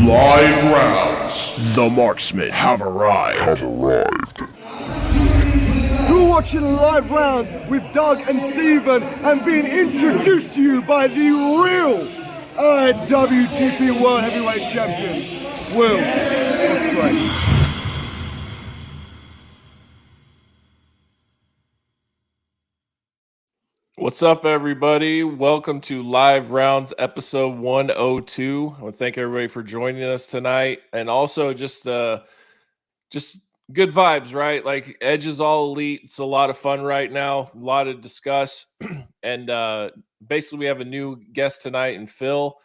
Live rounds. The marksmen have arrived. You're watching Live Rounds with Doug and Steven and being introduced to you by the real IWGP World Heavyweight Champion, Will Ospreay. What's up, everybody? Welcome to Live Rounds episode 102. I want to thank everybody for joining us tonight, and also just good vibes, right? Like Edge is all elite. It's a lot of fun right now, a lot to discuss, and basically we have a new guest tonight in Phil,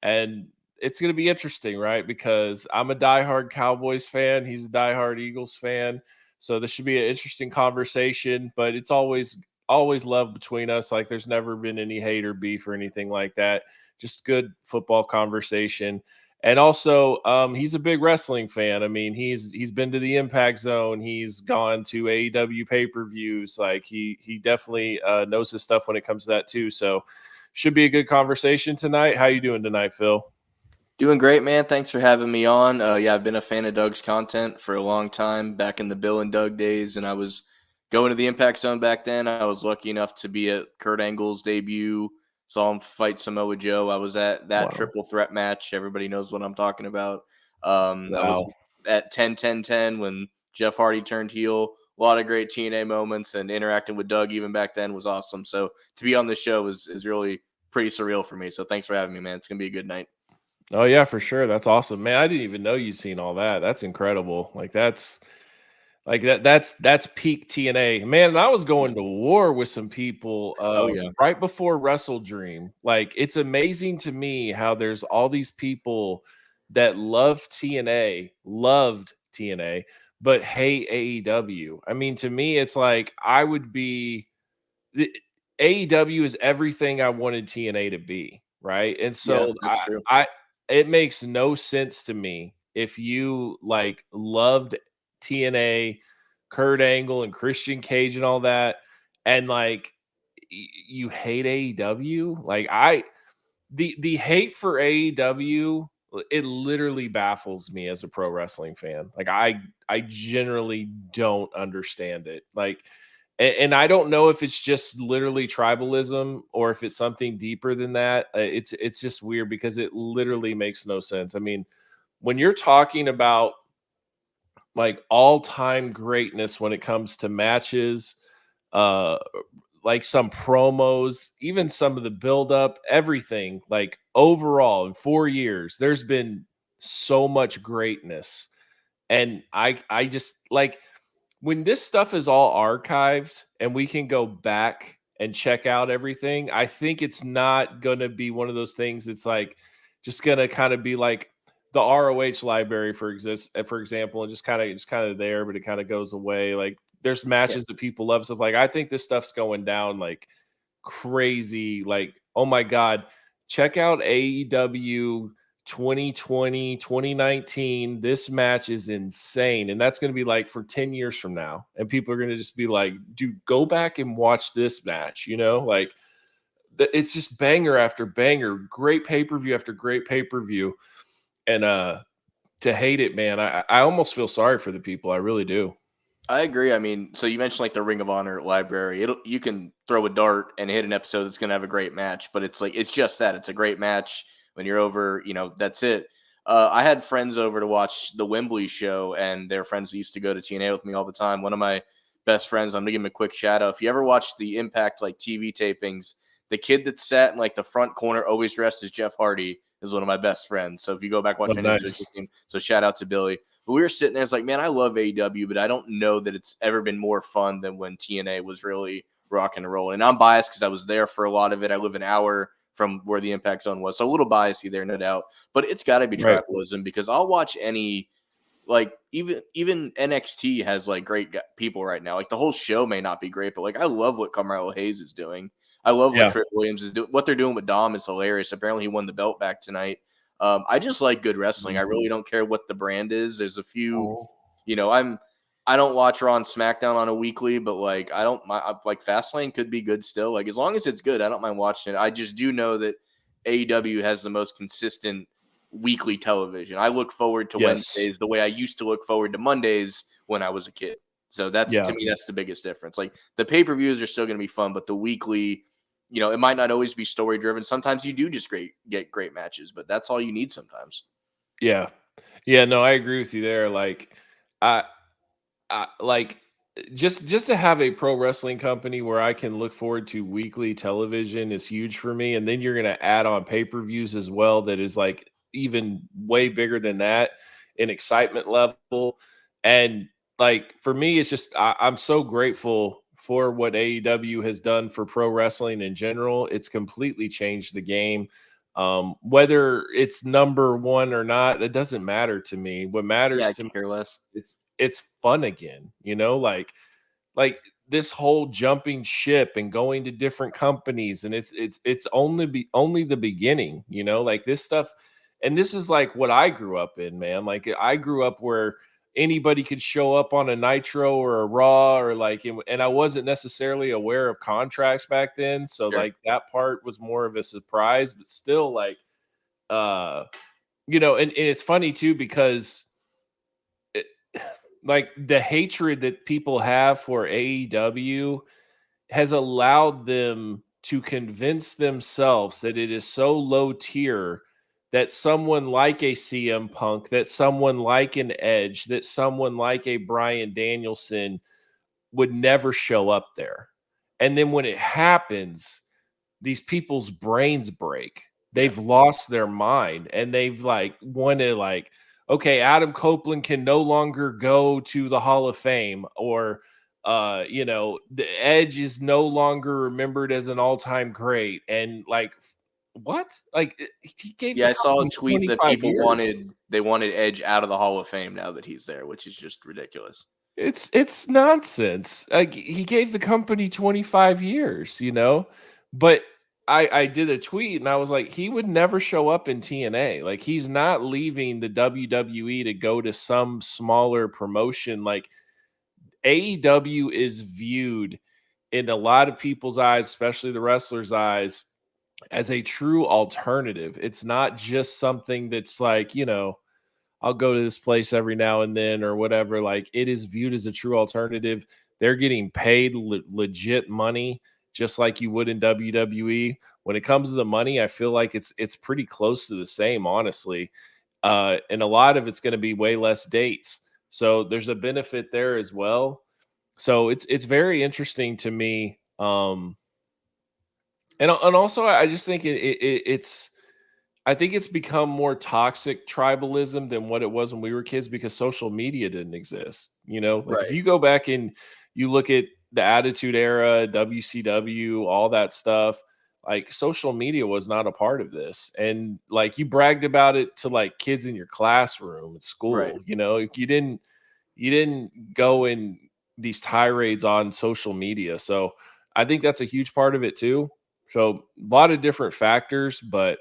and it's going to be interesting, right? Because I'm a diehard Cowboys fan, he's a diehard Eagles fan, so this should be an interesting conversation. But it's always love between us. Like there's never been any hate or beef or anything like that. Just good football conversation. And also, he's a big wrestling fan. I mean, he's been to the Impact Zone. He's gone to AEW pay-per-views. Like he definitely knows his stuff when it comes to that too. So should be a good conversation tonight. How you doing tonight, Phil? Doing great, man. Thanks for having me on. I've been a fan of Doug's content for a long time, back in the Bill and Doug days, and I was going to the Impact Zone back then. I was lucky enough to be at Kurt Angle's debut. Saw him fight Samoa Joe. I was at that triple threat match. Everybody knows what I'm talking about. I was at 10-10-10 when Jeff Hardy turned heel. A lot of great TNA moments, and interacting with Doug even back then was awesome. So to be on this show is really pretty surreal for me. So thanks for having me, man. It's going to be a good night. Oh, yeah, for sure. That's awesome. Man, I didn't even know you'd seen all that. That's incredible. That's peak TNA, man. And I was going to war with some people right before WrestleDream. Like, it's amazing to me how there's all these people that loved TNA, but hate AEW. I mean, to me, it's like AEW is everything I wanted TNA to be, right? And so it makes no sense to me if you like loved TNA, Kurt Angle and Christian Cage and all that, and like you hate AEW. Like the hate for AEW, it literally baffles me as a pro wrestling fan. Like I generally don't understand it. Like, and I don't know if it's just literally tribalism or if it's something deeper than that. It's just weird because it literally makes no sense. I mean, when you're talking about like all-time greatness when it comes to matches, like some promos, even some of the build-up, everything, like overall in 4 years, there's been so much greatness. And I just like when this stuff is all archived and we can go back and check out everything, I think it's not going to be one of those things. It's like just going to kind of be like the ROH library for example, and just kind of there, but it kind of goes away. Like there's matches that people love. Stuff like I think this stuff's going down like crazy. Like, oh my God, check out AEW 2020, 2019. This match is insane. And that's going to be like for 10 years from now. And people are going to just be like, dude, go back and watch this match, like it's just banger after banger, great pay-per-view after great pay-per-view. And to hate it, man, I almost feel sorry for the people. I really do. I agree. I mean, so you mentioned like the Ring of Honor library. You can throw a dart and hit an episode that's going to have a great match, but it's just that. It's a great match. When you're over, that's it. I had friends over to watch the Wembley show, and their friends used to go to TNA with me all the time. One of my best friends, I'm going to give him a quick shout out. If you ever watch the Impact like TV tapings, the kid that sat in like the front corner, always dressed as Jeff Hardy, is one of my best friends. So if you go back watching so shout out to Billy. But we were sitting there, it's like, man, I love AEW, but I don't know that it's ever been more fun than when TNA was really rock and roll. And I'm biased because I was there for a lot of it. I live an hour from where the Impact Zone was, so a little biasy there, no doubt. But it's got to be tribalism because I'll watch any, like even NXT has like great people right now. Like the whole show may not be great, but like I love what Carmelo Hayes is doing. I love what Trick Williams is doing. What they're doing with Dom is hilarious. Apparently, he won the belt back tonight. I just like good wrestling. I really don't care what the brand is. There's a few, I don't watch Raw and SmackDown on a weekly, but like like Fastlane could be good still. Like as long as it's good, I don't mind watching it. I just do know that AEW has the most consistent weekly television. I look forward to Wednesdays the way I used to look forward to Mondays when I was a kid. So to me, that's the biggest difference. Like the pay-per-views are still going to be fun, but the weekly, it might not always be story driven. Sometimes you do just get great matches, but that's all you need sometimes. Yeah. Yeah, no, I agree with you there. Like I like just to have a pro wrestling company where I can look forward to weekly television is huge for me. And then you're going to add on pay-per-views as well. That is like even way bigger than that in excitement level. And like, for me, it's just, I'm so grateful for what AEW has done for pro wrestling in general. It's completely changed the game. Whether it's number one or not, that doesn't matter to me. What matters to me, care less. it's fun again, like this whole jumping ship and going to different companies, and it's only the beginning, like this stuff. And this is like what I grew up in, man. Like I grew up where anybody could show up on a Nitro or a Raw, or and I wasn't necessarily aware of contracts back then. So Sure. like that part was more of a surprise, but still like, and it's funny too, because like the hatred that people have for AEW has allowed them to convince themselves that it is so low tier that someone like a CM Punk, that someone like an Edge, that someone like a Bryan Danielson would never show up there. And then when it happens, these people's brains break. They've lost their mind, and they've want to okay, Adam Copeland can no longer go to the Hall of Fame, or the Edge is no longer remembered as an all-time great. And what? He gave I saw a tweet that people years. wanted Edge out of the Hall of Fame now that he's there, which is just ridiculous. It's nonsense. Like he gave the company 25 years, but I did a tweet and I was like, he would never show up in TNA. Like he's not leaving the WWE to go to some smaller promotion. Like AEW is viewed in a lot of people's eyes, especially the wrestlers' eyes, as a true alternative. It's not just something that's I'll go to this place every now and then or whatever. Like it is viewed as a true alternative. They're getting paid legit money, just like you would in WWE. When it comes to the money, I feel like it's pretty close to the same, honestly. And a lot of it's going to be way less dates. So there's a benefit there as well. So it's very interesting to me. And also I just think it's I think it's become more toxic tribalism than what it was when we were kids, because social media didn't exist. If you go back and you look at the Attitude Era, WCW, all that stuff, like social media was not a part of this. And like you bragged about it to like kids in your classroom at school, Right. You didn't go in these tirades on social media. So I think that's a huge part of it too. So a lot of different factors, but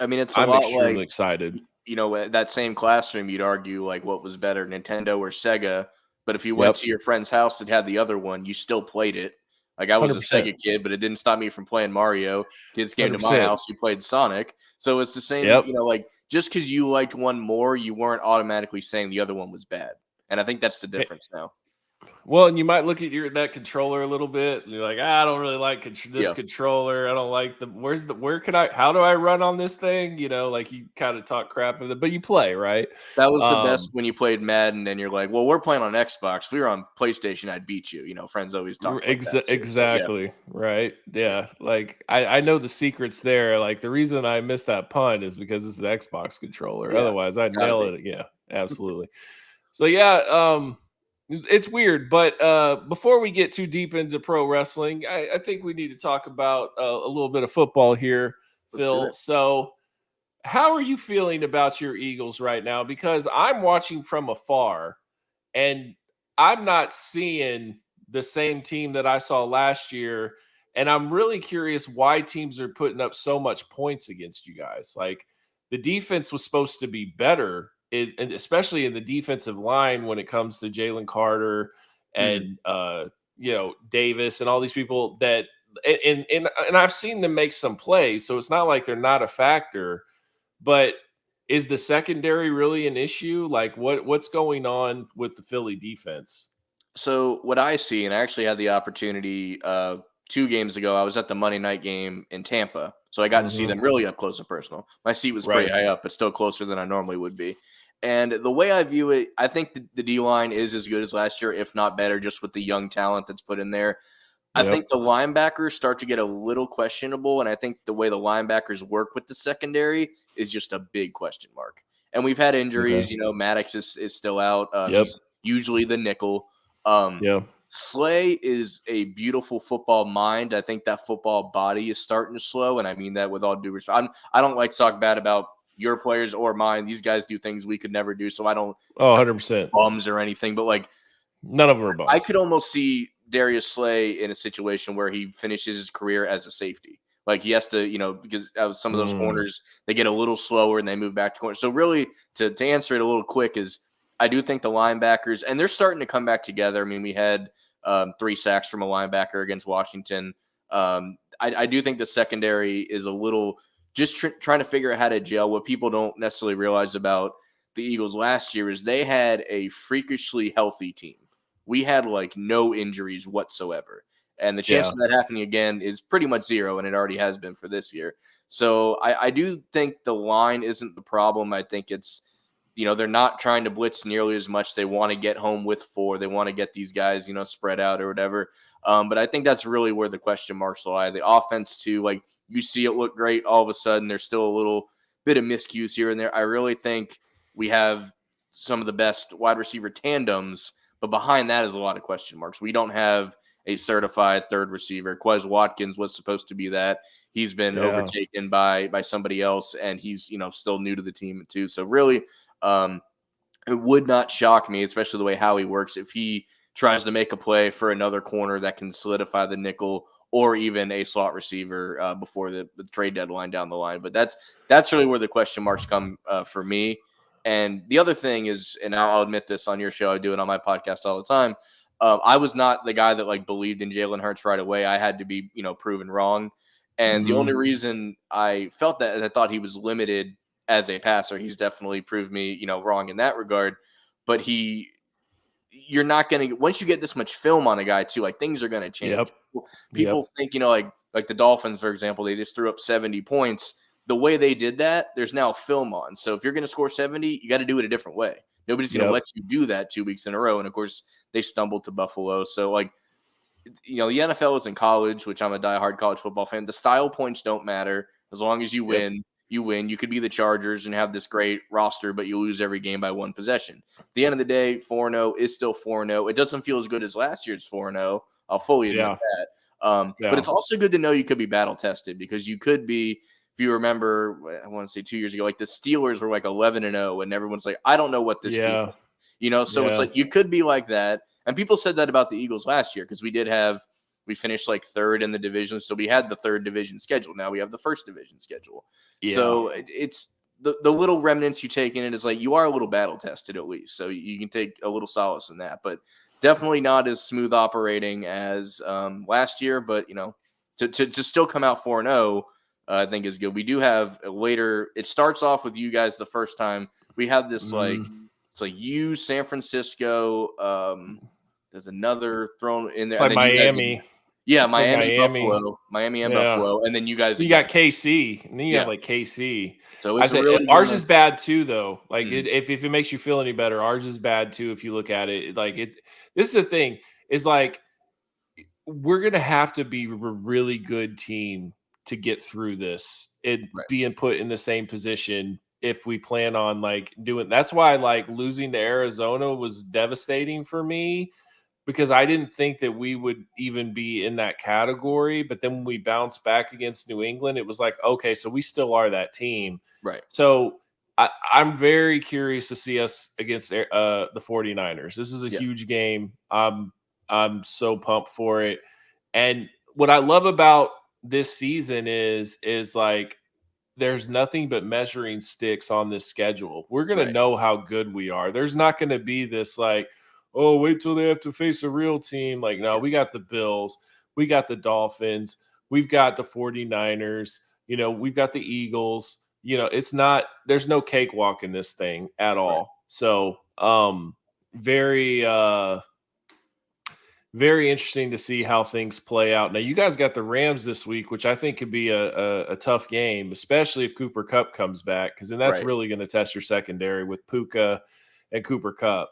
I mean, it's I'm lot extremely like, excited. That same classroom, you'd argue like what was better, Nintendo or Sega. But if you went to your friend's house that had the other one, you still played it. Like I was a 100%. Sega kid, but it didn't stop me from playing Mario. Kids came to my 100%. house, you played Sonic. So it's the same, Yep. like just because you liked one more, you weren't automatically saying the other one was bad. And I think that's the difference now. Well, and you might look at that controller a little bit, and you're like, I don't really like this controller. I don't like how do I run on this thing? Like you kind of talk crap of it, but you play, right? That was the best when you played Madden, and you're like, well, we're playing on Xbox. If we were on PlayStation, I'd beat you. Friends always talk like that. Exactly. Right. Yeah. Like I know the secrets there. Like the reason I missed that pun is because it's an Xbox controller. Yeah, Otherwise I'd nail it. Yeah, absolutely. So yeah, it's weird, but before we get too deep into pro wrestling, I think we need to talk about a little bit of football here, Phil. So how are you feeling about your Eagles right now? Because I'm watching from afar, and I'm not seeing the same team that I saw last year. And I'm really curious why teams are putting up so much points against you guys. Like the defense was supposed to be better, and especially in the defensive line when it comes to Jalen Carter and Davis and all these people that and I've seen them make some plays, so it's not like they're not a factor. But is the secondary really an issue? Like what's going on with the Philly defense? So what I see, and I actually had the opportunity 2 games ago, I was at the Monday night game in Tampa. So I got to see them really up close and personal. My seat was pretty high up, but still closer than I normally would be. And the way I view it, I think the D-line is as good as last year, if not better, just with the young talent that's put in there. I think the linebackers start to get a little questionable, and I think the way the linebackers work with the secondary is just a big question mark. And we've had injuries. Maddox is still out. He's usually the nickel. Slay is a beautiful football mind. I think that football body is starting to slow, and I mean that with all due respect. I don't like to talk bad about your players or mine. These guys do things we could never do, so I don't 100% bums or anything, but like none of them are bums. I could almost see Darius Slay in a situation where he finishes his career as a safety. Like he has to, because some of those corners, they get a little slower and they move back to corner. So really, to answer it a little quick is I do think the linebackers, and they're starting to come back together. I mean, we had 3 sacks from a linebacker against Washington. I do think the secondary is a little just trying to figure out how to gel. What people don't necessarily realize about the Eagles last year is they had a freakishly healthy team. We had like no injuries whatsoever. And the chance of that happening again is pretty much zero, and it already has been for this year. So I do think the line isn't the problem. I think it's, they're not trying to blitz nearly as much. They want to get home with 4. They want to get these guys, spread out or whatever. But I think that's really where the question marks lie. The offense, too, like you see it look great. All of a sudden, there's still a little bit of miscues here and there. I really think we have some of the best wide receiver tandems, but behind that is a lot of question marks. We don't have a certified third receiver. Quez Watkins was supposed to be that. He's been overtaken by somebody else, and he's, still new to the team too. So really, it would not shock me, especially the way Howie works, if he tries to make a play for another corner that can solidify the nickel or even a slot receiver before the trade deadline down the line. But that's really where the question marks come for me. And the other thing is, and I'll admit this on your show, I do it on my podcast all the time. I was not the guy that like believed in Jalen Hurts right away. I had to be, proven wrong. And the only reason I felt that, I thought he was limited as a passer. He's definitely proved me, wrong in that regard. But you're not going to, once you get this much film on a guy too, like things are going to change. People think, like the Dolphins, for example, they just threw up 70 points. The way they did that, there's now film on. So if you're going to score 70, you got to do it a different way. Nobody's going to let you do that 2 weeks in a row. And of course, they stumbled to Buffalo. So like, the NFL is in college, which I'm a diehard college football fan. The style points don't matter. As long as you win, you win. You could be the Chargers and have this great roster, but you lose every game by 1 possession. At the end of the day, 4-0 is still 4-0. It doesn't feel as good as last year's 4-0. I'll fully admit that. But it's also good to know you could be battle tested, because you could be, if you remember, I want to say 2 years ago, like the Steelers were like 11-0, and everyone's like, I don't know what this team is. So it's like you could be like that. And people said that about the Eagles last year, because we finished like 3rd in the division. So we had the 3rd division schedule. Now we have the 1st division schedule. So it's the little remnants you take in it is like you are a little battle tested at least. So you can take a little solace in that. But definitely not as smooth operating as last year. But, to still come out 4-0, I think is good. We do have later. It starts off with you guys the first time. We have this it's like you, San Francisco. There's another thrown in there. It's like Miami. Miami, Buffalo, and then you guys. You got KC, and then you have like KC. So it's ours is bad too, though. Like if it makes you feel any better, ours is bad too. If you look at it, like this is the thing. Is like we're gonna have to be a really good team to get through this. Being put in the same position. If we plan on like doing, that's why like losing to Arizona was devastating for me, because I didn't think that we would even be in that category. But then when we bounced back against New England, it was like, okay, so we still are that team. Right. So I'm very curious to see us against the 49ers. This is a huge game. I'm so pumped for it. And what I love about this season is like, there's nothing but measuring sticks on this schedule. We're going to know how good we are. There's not going to be this like, oh, wait till they have to face a real team. Like, no, we got the Bills. We got the Dolphins. We've got the 49ers. We've got the Eagles. it's not, there's no cakewalk in this thing at all. Right. So, very, very interesting to see how things play out. Now, you guys got the Rams this week, which I think could be a tough game, especially if Cooper Kupp comes back, because then that's really going to test your secondary with Puka and Cooper Kupp.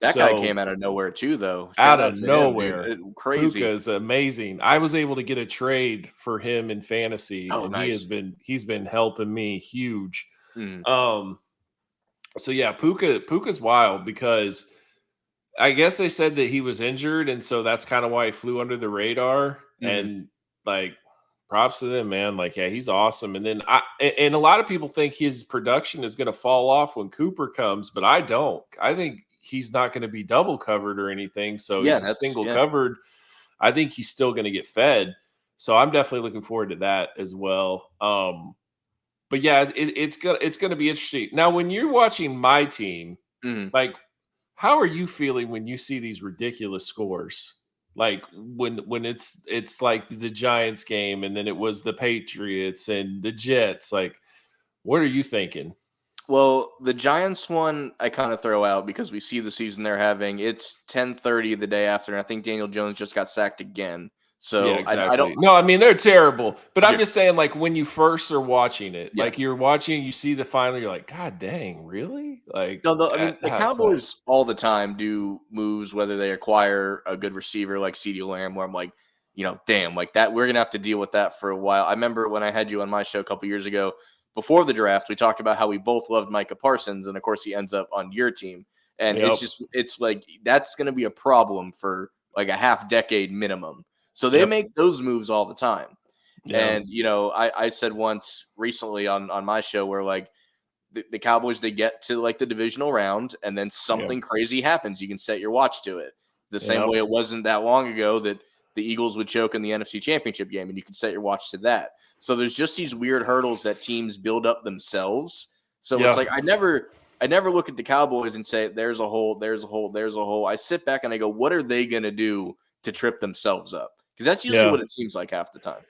That guy came out of nowhere too, though. Out of nowhere. Crazy. Puka is amazing. I was able to get a trade for him in fantasy, and nice. he's been helping me huge. So yeah, Puka's wild because I guess they said that he was injured, and so that's kind of why he flew under the radar. And like, props to them, man. Like, yeah, he's awesome. And then and a lot of people think his production is going to fall off when Cooper comes, but I don't. I think he's not going to be double covered or anything. So he's a single covered. I think he's still going to get fed. So I'm definitely looking forward to that as well. But yeah, it's going to be interesting. Now, when you're watching my team, like, how are you feeling when you see these ridiculous scores? Like when it's like the Giants game, and then it was the Patriots and the Jets. Like, what are you thinking? Well, the Giants one I kind of throw out because we see the season they're having. It's 10:30 the day after, and I think Daniel Jones just got sacked again. So yeah, exactly. I don't. No, I mean they're terrible. But I'm just saying, like when you first are watching it, like you're watching, you see the final, you're like, God dang, really? Like, no, I mean the Cowboys all the time do moves, whether they acquire a good receiver like CeeDee Lamb, where I'm like, damn, like that, we're gonna have to deal with that for a while. I remember when I had you on my show a couple years ago, before the draft, we talked about how we both loved Micah Parsons, and of course he ends up on your team. And it's like that's gonna be a problem for like a half decade minimum. So they make those moves all the time. Yeah. And, I said once recently on my show where like the Cowboys, they get to like the divisional round and then something crazy happens. You can set your watch to it. The same way it wasn't that long ago that the Eagles would choke in the NFC Championship game, and you can set your watch to that. So there's just these weird hurdles that teams build up themselves. So it's like I never look at the Cowboys and say there's a hole, there's a hole, there's a hole. I sit back and I go, what are they going to do to trip themselves up? Because that's usually what it seems like half the time.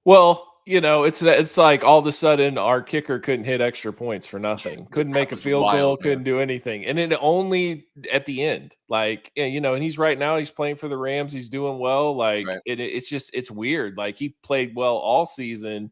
Well, it's like all of a sudden our kicker couldn't hit extra points for nothing. Couldn't make a field goal, couldn't do anything. And it only at the end, like, and he's right now, he's playing for the Rams. He's doing well. Like it's weird. Like he played well all season.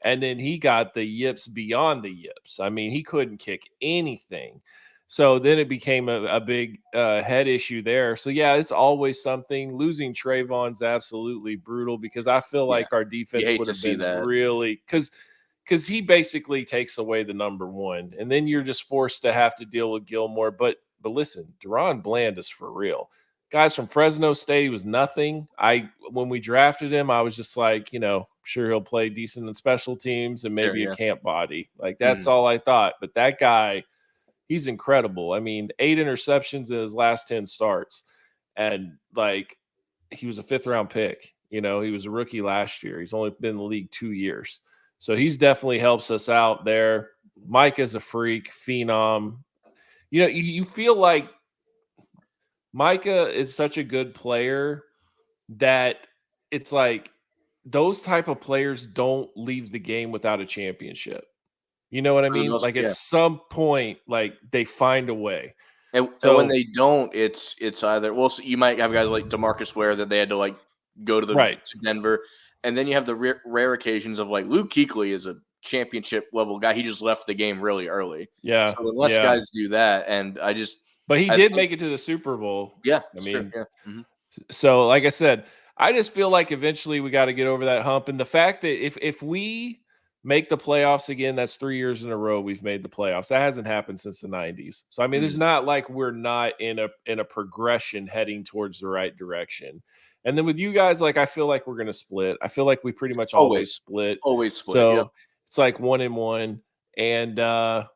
And then he got the yips beyond the yips. I mean, he couldn't kick anything. So then it became a big head issue there. So, yeah, it's always something. Losing Trayvon's absolutely brutal because I feel like our defense would have been really – because he basically takes away the number one. And then you're just forced to have to deal with Gilmore. But listen, Deron Bland is for real. Guys from Fresno State, he was nothing. When we drafted him, I was just like, sure he'll play decent in special teams and maybe a camp body. Like that's all I thought. But that guy – he's incredible. I mean, 8 interceptions in his last 10 starts. And, like, he was a 5th-round pick. He was a rookie last year. He's only been in the league 2 years. So he's definitely helps us out there. Mike is a freak, phenom. You feel like Micah is such a good player that it's like those type of players don't leave the game without a championship. You know what I mean? Like at some point, like they find a way. And so when they don't, it's either so you might have guys like DeMarcus Ware that they had to like go to to Denver, and then you have the rare occasions of like Luke Kuechly is a championship level guy. He just left the game really early. Yeah. So unless guys do that, and but he did make it to the Super Bowl. Yeah, I mean, so like I said, I just feel like eventually we got to get over that hump, and the fact that if we make the playoffs again, that's 3 years in a row we've made the playoffs. That hasn't happened since the 90s. So I mean, there's not like we're not in a progression heading towards the right direction. And then with you guys, like I feel like we're gonna split. I feel like we pretty much always split. So it's like 1-1, and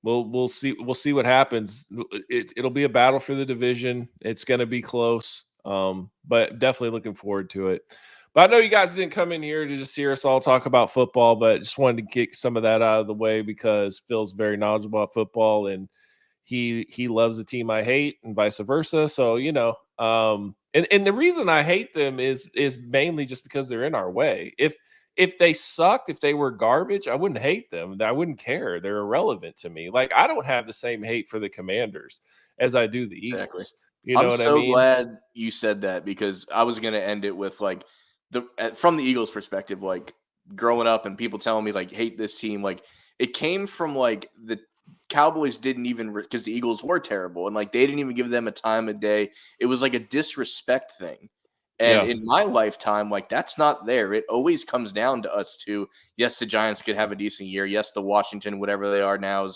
we'll see what happens. It'll be a battle for the division. It's gonna be close, but definitely looking forward to it. But I know you guys didn't come in here to just hear us all talk about football, but just wanted to get some of that out of the way because Phil's very knowledgeable about football, and he loves the team I hate and vice versa. So, and the reason I hate them is mainly just because they're in our way. If if they sucked, if they were garbage, I wouldn't hate them. I wouldn't care. They're irrelevant to me. Like, I don't have the same hate for the Commanders as I do the Eagles. Exactly. You know I'm what I so mean? glad you said that, because I was going to end it with like from the Eagles perspective, like growing up and people telling me like hate this team, like it came from like the Cowboys didn't even, because the Eagles were terrible and like they didn't even give them a time of day. It was like a disrespect thing. And in my lifetime, like that's not there. It always comes down to us two. Yes, the Giants could have a decent year. Yes, the Washington, whatever they are now,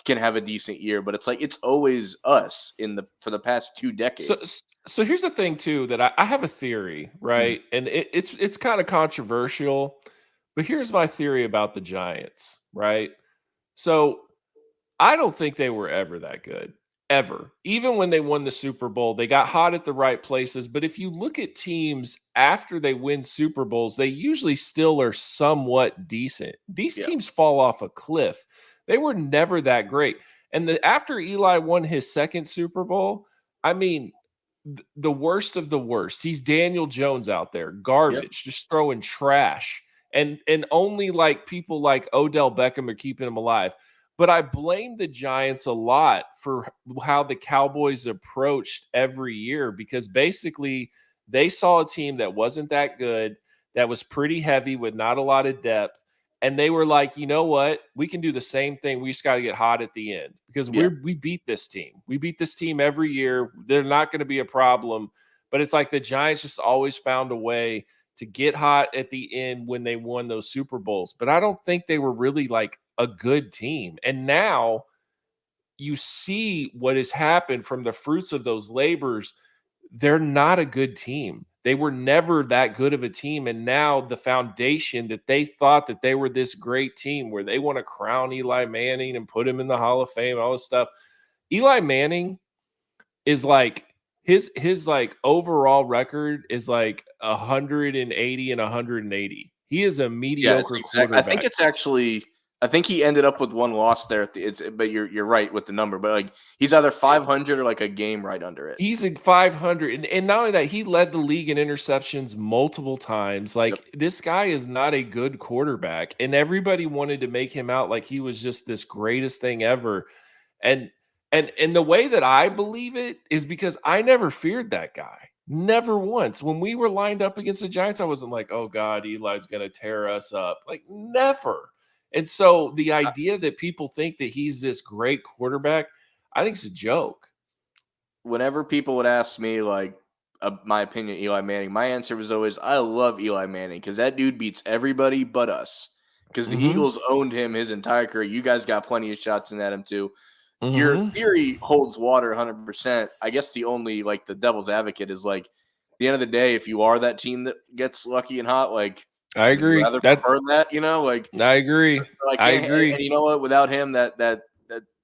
can have a decent year. But it's like it's always us for the past 2 decades. So here's the thing too, that I have a theory, right? And it's kind of controversial, but here's my theory about the Giants, right? So I don't think they were ever that good, ever. Even when they won the Super Bowl, they got hot at the right places. But if you look at teams after they win Super Bowls, they usually still are somewhat decent. These teams fall off a cliff. They were never that great. And after Eli won his second Super Bowl, I mean, the worst of the worst. He's Daniel Jones out there, garbage, just throwing trash. And only like people like Odell Beckham are keeping him alive. But I blame the Giants a lot for how the Cowboys approached every year, because basically they saw a team that wasn't that good, that was pretty heavy with not a lot of depth. And they were like, you know what? We can do the same thing. We just got to get hot at the end, because we beat this team. We beat this team every year. They're not going to be a problem. But it's like the Giants just always found a way to get hot at the end when they won those Super Bowls. But I don't think they were really like a good team. And now you see what has happened from the fruits of those labors. They're not a good team. They were never that good of a team. And now the foundation that they thought that they were this great team, where they want to crown Eli Manning and put him in the Hall of Fame, all this stuff. Eli Manning is like, his like overall record is like 180 and 180. He is a mediocre quarterback. I think he ended up with one loss there but you're right with the number, but like he's either 500 or like a game right under it. He's like 500, and not only that, he led the league in interceptions multiple times. Like this guy is not a good quarterback, and everybody wanted to make him out like he was just this greatest thing ever. And the way that I believe it is because I never feared that guy. Never once. When we were lined up against the Giants, I wasn't like, oh God, Eli's going to tear us up. Like never. And so the idea that people think that he's this great quarterback, I think it's a joke. Whenever people would ask me like my opinion, Eli Manning, my answer was always, I love Eli Manning because that dude beats everybody but us. Because the Eagles owned him his entire career. You guys got plenty of shots in at him too. Your theory holds water 100%. I guess the only like the devil's advocate is like, at the end of the day, if you are that team that gets lucky and hot, like I agree. Rather prefer that, you know, like I agree. I agree. And you know what? Without him, that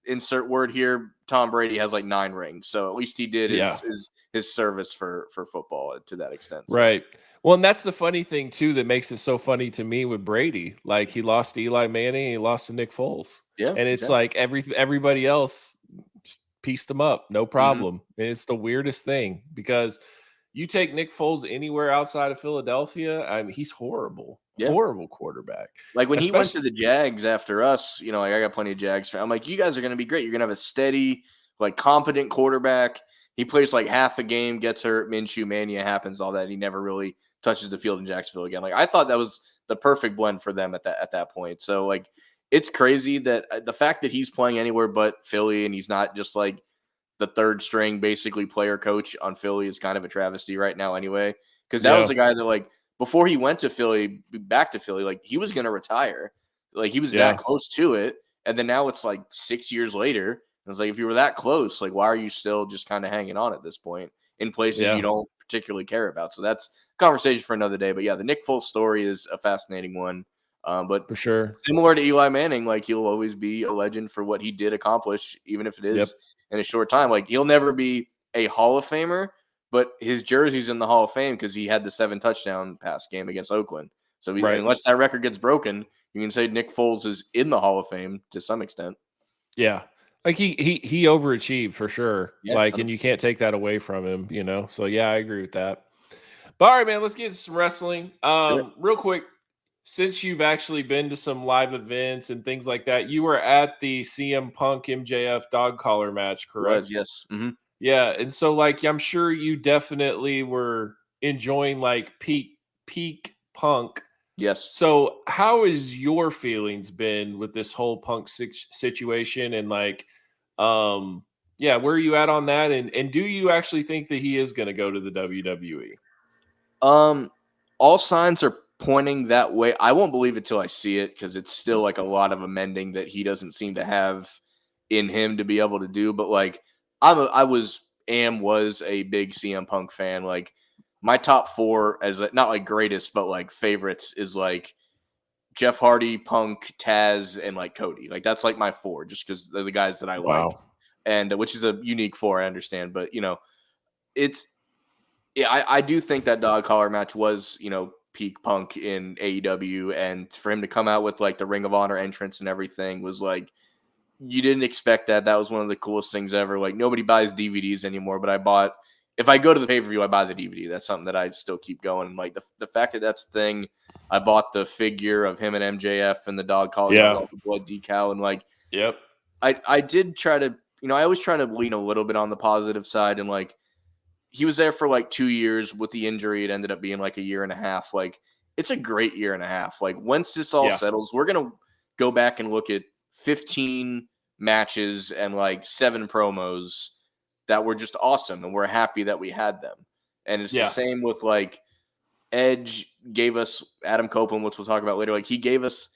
insert word here, Tom Brady has like 9 rings. So at least he did his service for football to that extent. So. Right. Well, and that's the funny thing too that makes it so funny to me with Brady. Like he lost to Eli Manning, and he lost to Nick Foles. Yeah, and it's like everybody else just pieced him up, no problem. And it's the weirdest thing because you take Nick Foles anywhere outside of Philadelphia, I mean, he's horrible, horrible quarterback. Like when he went to the Jags after us, you know, like I got plenty of Jags fans. I'm like, you guys are going to be great. You're going to have a steady, like competent quarterback. He plays like half a game, gets hurt, Minshew mania happens, all that. He never really touches the field in Jacksonville again. Like I thought that was the perfect blend for them at that point. So like it's crazy that the fact that he's playing anywhere but Philly and he's not just like the third string basically player coach on Philly is kind of a travesty right now anyway. Because that was the guy that like before he went to Philly, back to Philly, like he was going to retire. Like he was that close to it. And then now it's like 6 years later. And it's like, if you were that close, like why are you still just kind of hanging on at this point in places you don't particularly care about? So that's a conversation for another day. But yeah, the Nick Foles story is a fascinating one. But for sure, similar to Eli Manning, like he'll always be a legend for what he did accomplish, even if it is in a short time. Like he'll never be a Hall of Famer, but his jersey's in the Hall of Fame because he had the 7 touchdown pass game against Oakland. So unless that record gets broken, you can say Nick Foles is in the Hall of Fame to some extent. Yeah. Like he overachieved for sure. Yeah, like, and you can't take that away from him, you know? So yeah, I agree with that. But all right, man, let's get into some wrestling. Real quick, since you've actually been to some live events and things like that, you were at the CM Punk MJF dog collar match, correct? Yes. Mm-hmm. Yeah, and so like I'm sure you definitely were enjoying like peak Punk. Yes. So how has your feelings been with this whole Punk situation and like yeah, where are you at on that? And do you actually think that he is going to go to the WWE? All signs are pointing that way. I won't believe it till I see it because it's still like a lot of amending that he doesn't seem to have in him to be able to do. But like was a big CM Punk fan. Like my top 4 as not like greatest, but like favorites is like Jeff Hardy, Punk, Taz, and like Cody. Like that's like my 4, just because they're the guys that I like, and which is a unique 4, I understand. But it's I do think that dog collar match was peak Punk in AEW, and for him to come out with like the Ring of Honor entrance and everything was like you didn't expect that. That was one of the coolest things ever. Like nobody buys DVDs anymore, but if I go to the pay-per-view, I buy the DVD. That's something that I still keep going. And like the fact that that's the thing, I bought the figure of him and MJF and the dog collar, the blood decal, and like, I did try to, I always try to lean a little bit on the positive side, and like he was there for like 2 years with the injury. It ended up being like a year and a half. Like it's a great year and a half. Like once this all settles, we're gonna go back and look at 15 matches and like 7 promos that were just awesome, and we're happy that we had them. And it's the same with like Edge gave us Adam Copeland, which we'll talk about later. Like he gave us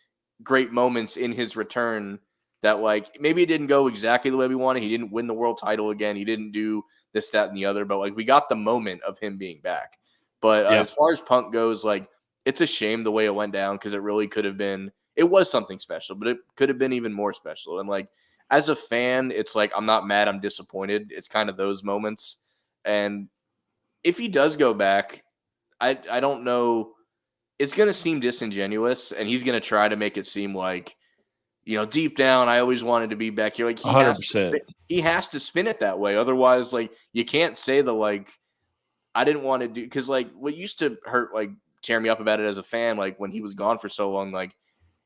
great moments in his return that like maybe it didn't go exactly the way we wanted. He didn't win the world title again. He didn't do this, that, and the other, but like we got the moment of him being back. But as far as Punk goes, like it's a shame the way it went down, because it really could have been, it was something special, but it could have been even more special. And like, as a fan, it's like, I'm not mad, I'm disappointed. It's kind of those moments. And if he does go back, I don't know. It's going to seem disingenuous, and he's going to try to make it seem like, deep down, I always wanted to be back here. Like 100%. He has to spin it that way. Otherwise, like, you can't say the, like, I didn't want to do, because like what used to hurt, like tear me up about it as a fan, like when he was gone for so long, like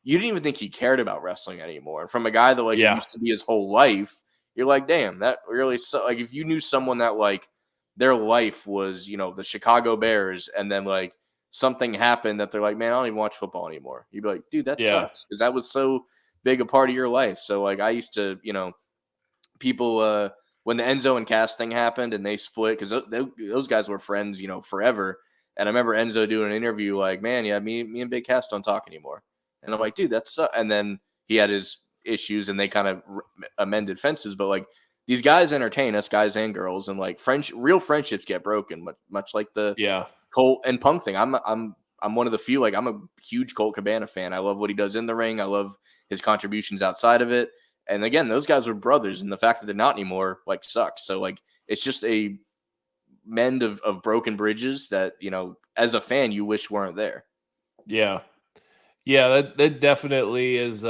you didn't even think he cared about wrestling anymore. From a guy that like it used to be his whole life, you're like, damn, that really like if you knew someone that like their life was, the Chicago Bears, and then like something happened that they're like, man, I don't even watch football anymore. You'd be like, dude, that sucks, because that was so big a part of your life. So like I used to, people when the Enzo and Cass thing happened and they split, because those guys were friends, forever. And I remember Enzo doing an interview like, man, yeah, me and Big Cass don't talk anymore. And I'm like, dude, that's and then he had his issues and they kind of amended fences. But like these guys entertain us, guys and girls, and like real friendships get broken, much like the Colt and Punk thing. I'm one of the few, like I'm a huge Colt Cabana fan. I love what he does in the ring. I love his contributions outside of it. And again, those guys were brothers, and the fact that they're not anymore like sucks. So like it's just a mend of broken bridges that, as a fan, you wish weren't there. Yeah, that definitely is.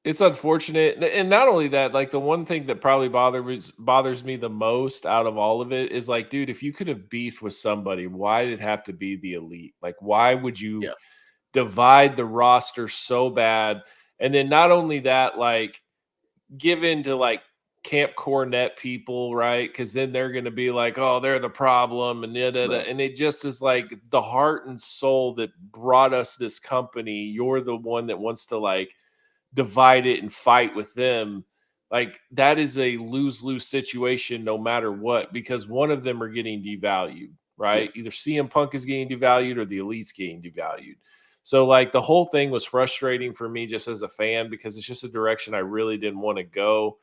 It's unfortunate, and not only that, like the one thing that probably bothers me the most out of all of it is like, dude, if you could have beefed with somebody, why did it have to be the Elite? Like, why would you divide the roster so bad? And then not only that, like give in to like Camp Cornette people, right? Because then they're going to be like, oh, they're the problem, and and it just is like the heart and soul that brought us this company. You're the one that wants to like divide it and fight with them. Like that is a lose-lose situation no matter what, because one of them are getting devalued, right? Either CM Punk is getting devalued or the Elite's getting devalued. So like the whole thing was frustrating for me just as a fan, because it's just a direction I really didn't want to go.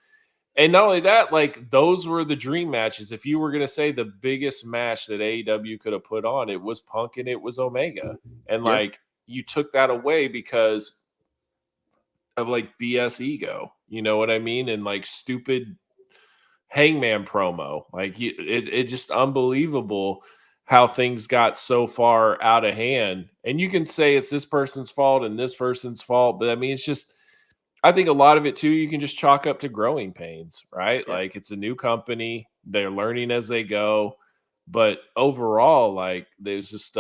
And not only that, like those were the dream matches. If you were going to say the biggest match that AEW could have put on, it was Punk and it was Omega. And like you took that away because of like BS ego, you know what I mean? And like stupid Hangman promo. Like it just unbelievable how things got so far out of hand. And you can say it's this person's fault and this person's fault, but I mean, it's just, I think a lot of it too, you can just chalk up to growing pains, right? Like it's a new company, they're learning as they go. But overall, like there's just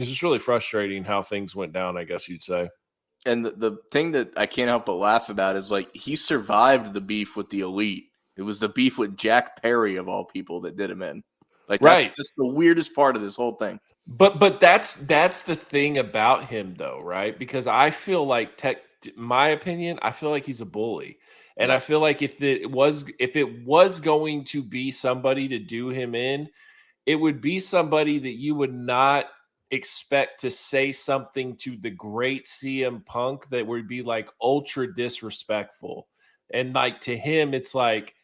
It's just really frustrating how things went down, I guess you'd say. And the thing that I can't help but laugh about is like he survived the beef with the Elite. It was the beef with Jack Perry of all people that did him in. Like that's Right. just the weirdest part of this whole thing. But that's the thing about him though, right? Because I feel like my opinion, I feel like he's a bully. And I feel like if it was going to be somebody to do him in, it would be somebody that you would not expect to say something to the great CM Punk that would be like ultra disrespectful. And like to him, it's like,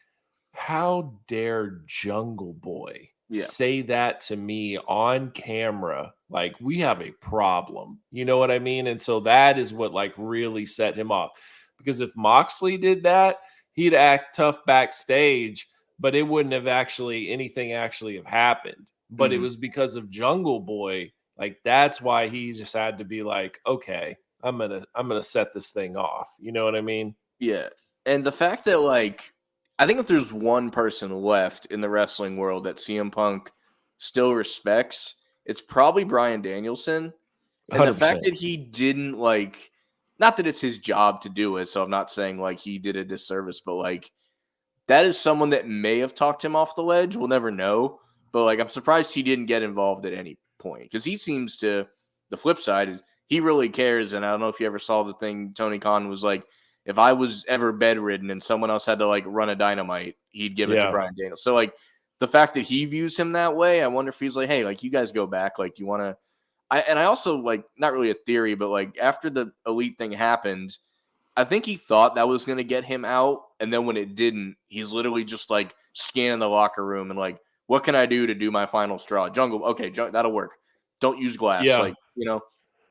how dare Jungle Boy say that to me on camera? Like, we have a problem. You know what I mean? And so that is what like really set him off. Because if Moxley did that, he'd act tough backstage, but it wouldn't have anything have happened. But it was because of Jungle Boy. Like, that's why he just had to be like, okay, I'm gonna set this thing off. You know what I mean? Yeah. And the fact that like I think if there's one person left in the wrestling world that CM Punk still respects, it's probably Bryan Danielson. And 100%. the fact that he didn't like, not that it's his job to do it, so I'm not saying like he did a disservice, but like that is someone that may have talked him off the ledge. We'll never know. But like I'm surprised he didn't get involved at any point because he seems to, the flip side is he really cares. And I don't know if you ever saw the thing Tony Khan was like, if I was ever bedridden and someone else had to like run a Dynamite, he'd give it to Bryan Danielson. So like the fact that he views him that way, I wonder if he's like, hey, like you guys go back, like you want to. I also like not really a theory, but like after the Elite thing happened, I think he thought that was going to get him out, and then when it didn't, he's literally just like scanning the locker room and like, what can I do to do my final straw? Jungle, okay, that'll work. Don't use glass, like you know.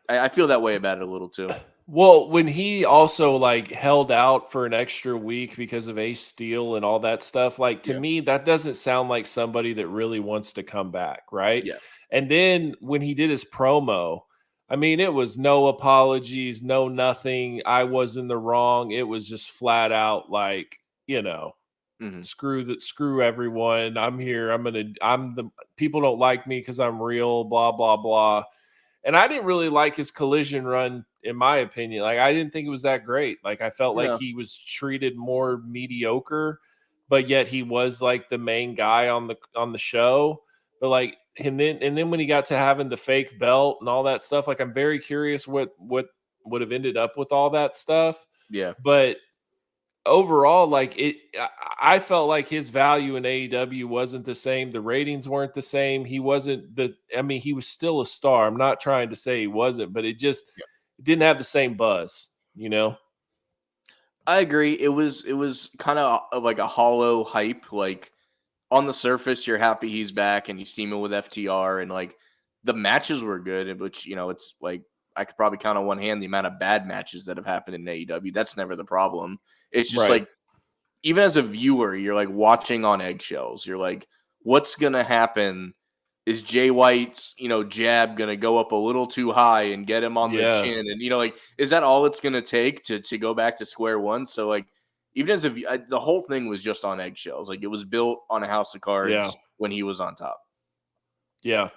I feel that way about it a little too. Well, when he also like held out for an extra week because of Ace Steel and all that stuff, like to me, that doesn't sound like somebody that really wants to come back, right? Yeah. And then when he did his promo, I mean, it was no apologies, no nothing. I was in the wrong. It was just flat out like, you know, screw everyone. I'm here. I'm the people don't like me because I'm real, blah, blah, blah. And I didn't really like his Collision run, in my opinion. Like, I didn't think it was that great. Like, I felt like he was treated more mediocre, but yet he was like the main guy on the show. But like, and then when he got to having the fake belt and all that stuff, like I'm very curious what would have ended up with all that stuff. Yeah. But overall, like I felt like his value in AEW wasn't the same. The ratings weren't the same. He wasn't he was still a star. I'm not trying to say he wasn't, but it just didn't have the same buzz, you know? I agree. It was kind of like a hollow hype. Like on the surface, you're happy he's back and he's teaming with FTR, and like the matches were good, which, you know, it's like I could probably count on one hand the amount of bad matches that have happened in AEW. That's never the problem. It's just like, even as a viewer, you're like watching on eggshells. You're like, what's going to happen? Is Jay White's, you know, jab going to go up a little too high and get him on the chin? And, you know, like, is that all it's going to take to go back to square one? So, like, even as the whole thing was just on eggshells. Like, it was built on a house of cards when he was on top. Yeah.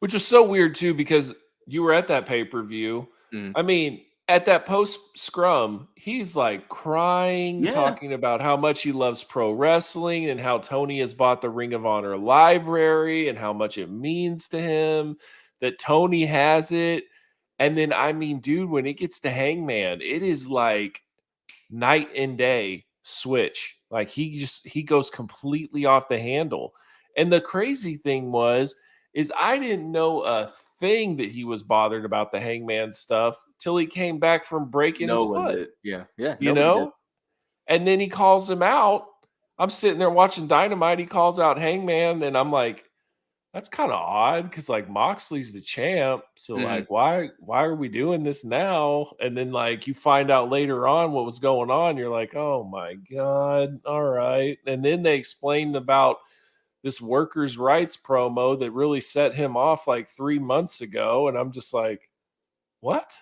Which is so weird, too, because you were at that pay-per-view. I mean, at that post scrum, he's like crying, talking about how much he loves pro wrestling and how Tony has bought the Ring of Honor library and how much it means to him that Tony has it. And then, I mean, dude, when it gets to Hangman, it is like night and day switch. Like he goes completely off the handle. And the crazy thing is I didn't know a thing that he was bothered about the Hangman stuff till he came back from breaking his foot. Yeah. You know? And then he calls him out. I'm sitting there watching Dynamite. He calls out Hangman, and I'm like, that's kind of odd because like Moxley's the champ. So like, why are we doing this now? And then like you find out later on what was going on. You're like, oh my God. All right. And then they explained about this workers' rights promo that really set him off like 3 months ago. And I'm just like, what?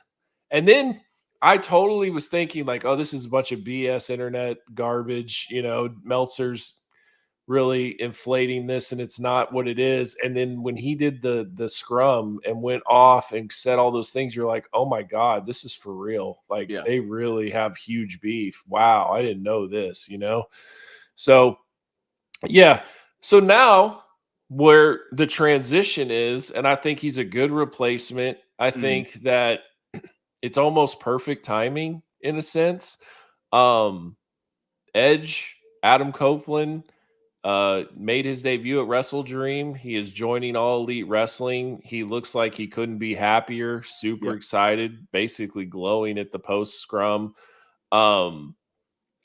And then I totally was thinking like, oh, this is a bunch of BS internet garbage. You know, Meltzer's really inflating this and it's not what it is. And then when he did the scrum and went off and said all those things, you're like, oh my God, this is for real. Like they really have huge beef. Wow, I didn't know this, you know? So yeah. So now where the transition is, and I think he's a good replacement. I think that it's almost perfect timing in a sense. Edge, Adam Copeland, made his debut at WrestleDream. He is joining All Elite Wrestling. He looks like he couldn't be happier, super excited, basically glowing at the post scrum.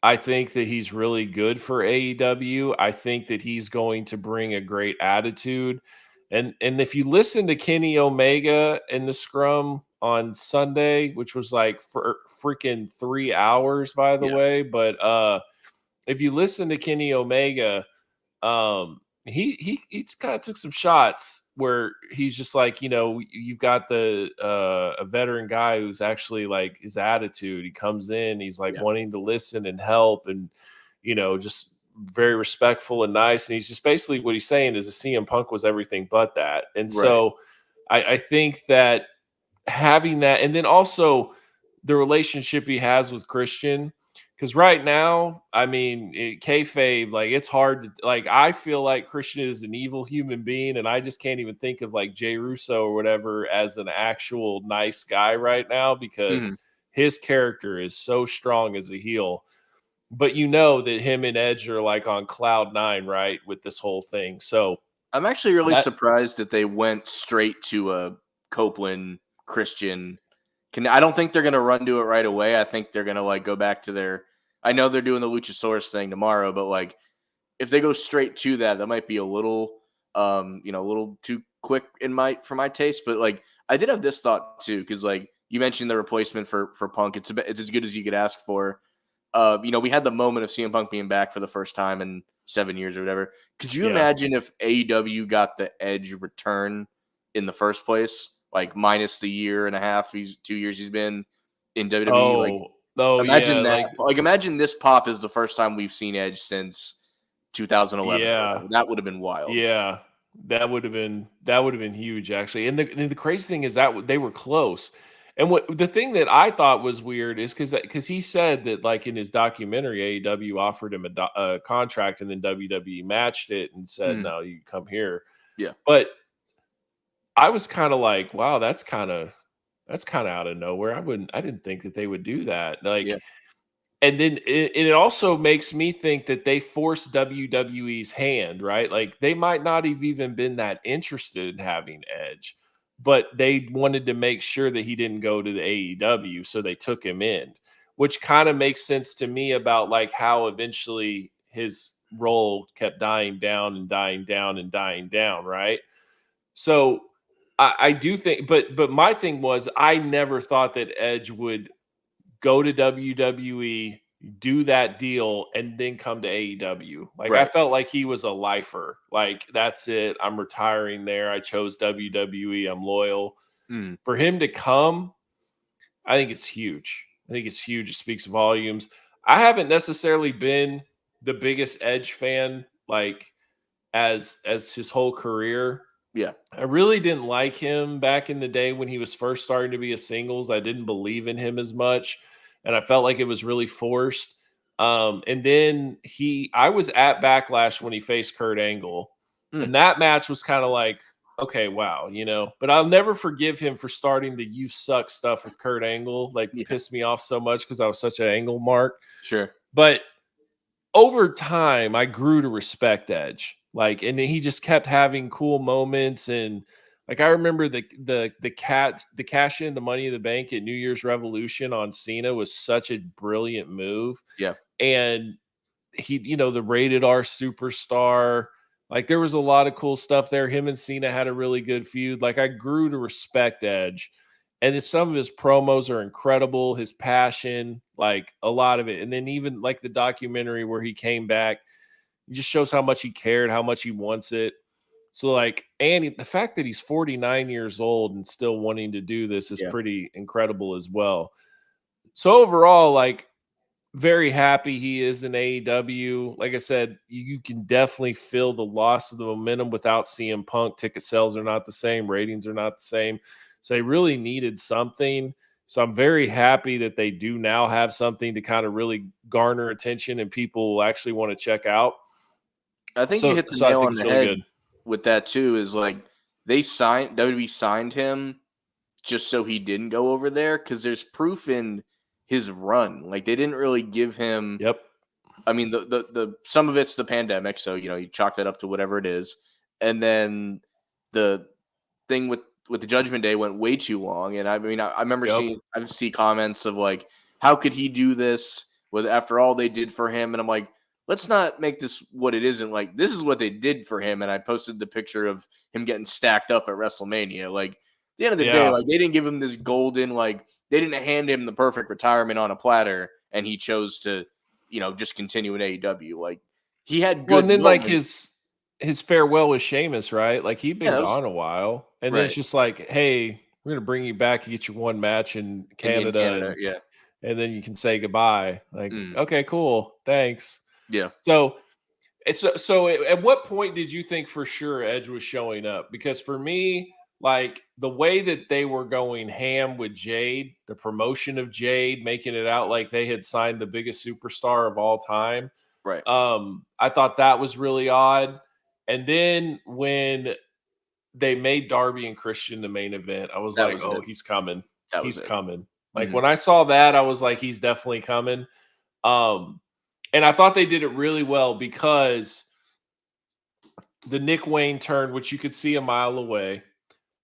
I think that he's really good for AEW. I think that he's going to bring a great attitude. And if you listen to Kenny Omega in the scrum on Sunday, which was like for freaking 3 hours, by the way, but if you listen to Kenny Omega, he kind of took some shots where he's just like, you know, you've got a veteran guy who's actually like his attitude. He comes in, he's like wanting to listen and help, and you know, just very respectful and nice. And he's just basically what he's saying is a CM Punk was everything but that. And so I think that having that, and then also the relationship he has with Christian. Because right now, I mean, kayfabe, like it's hard to, like, I feel like Christian is an evil human being, and I just can't even think of like Jay Russo or whatever as an actual nice guy right now because his character is so strong as a heel. But you know that him and Edge are like on cloud 9, right, with this whole thing. So I'm actually really surprised that they went straight to a Copeland Christian. I don't think they're going to run to it right away. I think they're going to like go back to their. I know they're doing the Luchasaurus thing tomorrow, but like if they go straight to that, that might be a little, a little too quick for my taste. But like I did have this thought too, because like you mentioned the replacement for Punk, it's as good as you could ask for. We had the moment of CM Punk being back for the first time in 7 years or whatever. Could you imagine if AEW got the Edge return in the first place? Like minus the year and a half, 2 years he's been in WWE. Imagine that. Like imagine this pop is the first time we've seen Edge since 2011. Yeah, that would have been wild. Yeah, that would have been huge actually. And the crazy thing is that they were close. And what the thing that I thought was weird is because he said that like in his documentary, AEW offered him a contract and then WWE matched it and said, no, you come here. Yeah, but I was kind of like, wow, that's kind of out of nowhere. I didn't think that they would do that. Like, and then it also makes me think that they forced WWE's hand, right? Like they might not have even been that interested in having Edge, but they wanted to make sure that he didn't go to the AEW. So they took him in, which kind of makes sense to me about like how eventually his role kept dying down and dying down and dying down. Right. So, I do think, but my thing was, I never thought that Edge would go to WWE, do that deal, and then come to AEW. Like I felt like he was a lifer. Like that's it. I'm retiring there. I chose WWE. I'm loyal. For him to come, I think it's huge. It speaks volumes. I haven't necessarily been the biggest Edge fan, like as his whole career. Yeah. I really didn't like him back in the day when he was first starting to be a singles. I didn't believe in him as much, and I felt like it was really forced. And then I was at Backlash when he faced Kurt Angle, and that match was kind of like, okay, wow, but I'll never forgive him for starting the "you suck" stuff with Kurt Angle. Like pissed me off so much because I was such an Angle mark. Sure. But over time, I grew to respect Edge. Like, and he just kept having cool moments. And like, I remember the cash in the Money in the Bank at New Year's Revolution on Cena was such a brilliant move. Yeah. And he, the rated R superstar, like there was a lot of cool stuff there. Him and Cena had a really good feud. Like I grew to respect Edge. And some of his promos are incredible. His passion, like a lot of it. And then even like the documentary where he came back, it just shows how much he cared, how much he wants it. So like, and the fact that he's 49 years old and still wanting to do this is pretty incredible as well. So overall, like very happy he is in AEW. Like I said, you can definitely feel the loss of the momentum without CM Punk. Ticket sales are not the same. Ratings are not the same. So they really needed something. So I'm very happy that they do now have something to kind of really garner attention and people will actually want to check out. I think you hit the I nail think on it's the really head good with that too. Is like WWE signed him just so he didn't go over there because there's proof in his run. Like they didn't really give him. Yep. I mean, the some of it's the pandemic, so you chalk that up to whatever it is, and then the thing with the Judgment Day went way too long. And I mean, I remember I see comments of like, how could he do this with after all they did for him? And I'm like, let's not make this what it isn't. Like, this is what they did for him. And I posted the picture of him getting stacked up at WrestleMania. Like, at the end of the day, like they didn't give him this golden, like they didn't hand him the perfect retirement on a platter, and he chose to, just continue in AEW. Like he had good. Well, and then moments. like his farewell with Sheamus, right? Like he'd been gone a while, and then it's just like, hey, we're gonna bring you back and get you one match in Canada, and then you can say goodbye. Like, okay, cool, thanks. Yeah. So at what point did you think for sure Edge was showing up? Because for me, like the way that they were going ham with Jade, the promotion of Jade, making it out like they had signed the biggest superstar of all time. Right. I thought that was really odd. And then when they made Darby and Christian the main event, I was like, oh, he's coming. He's coming. Like when I saw that, I was like, he's definitely coming. And I thought they did it really well because the Nick Wayne turn, which you could see a mile away.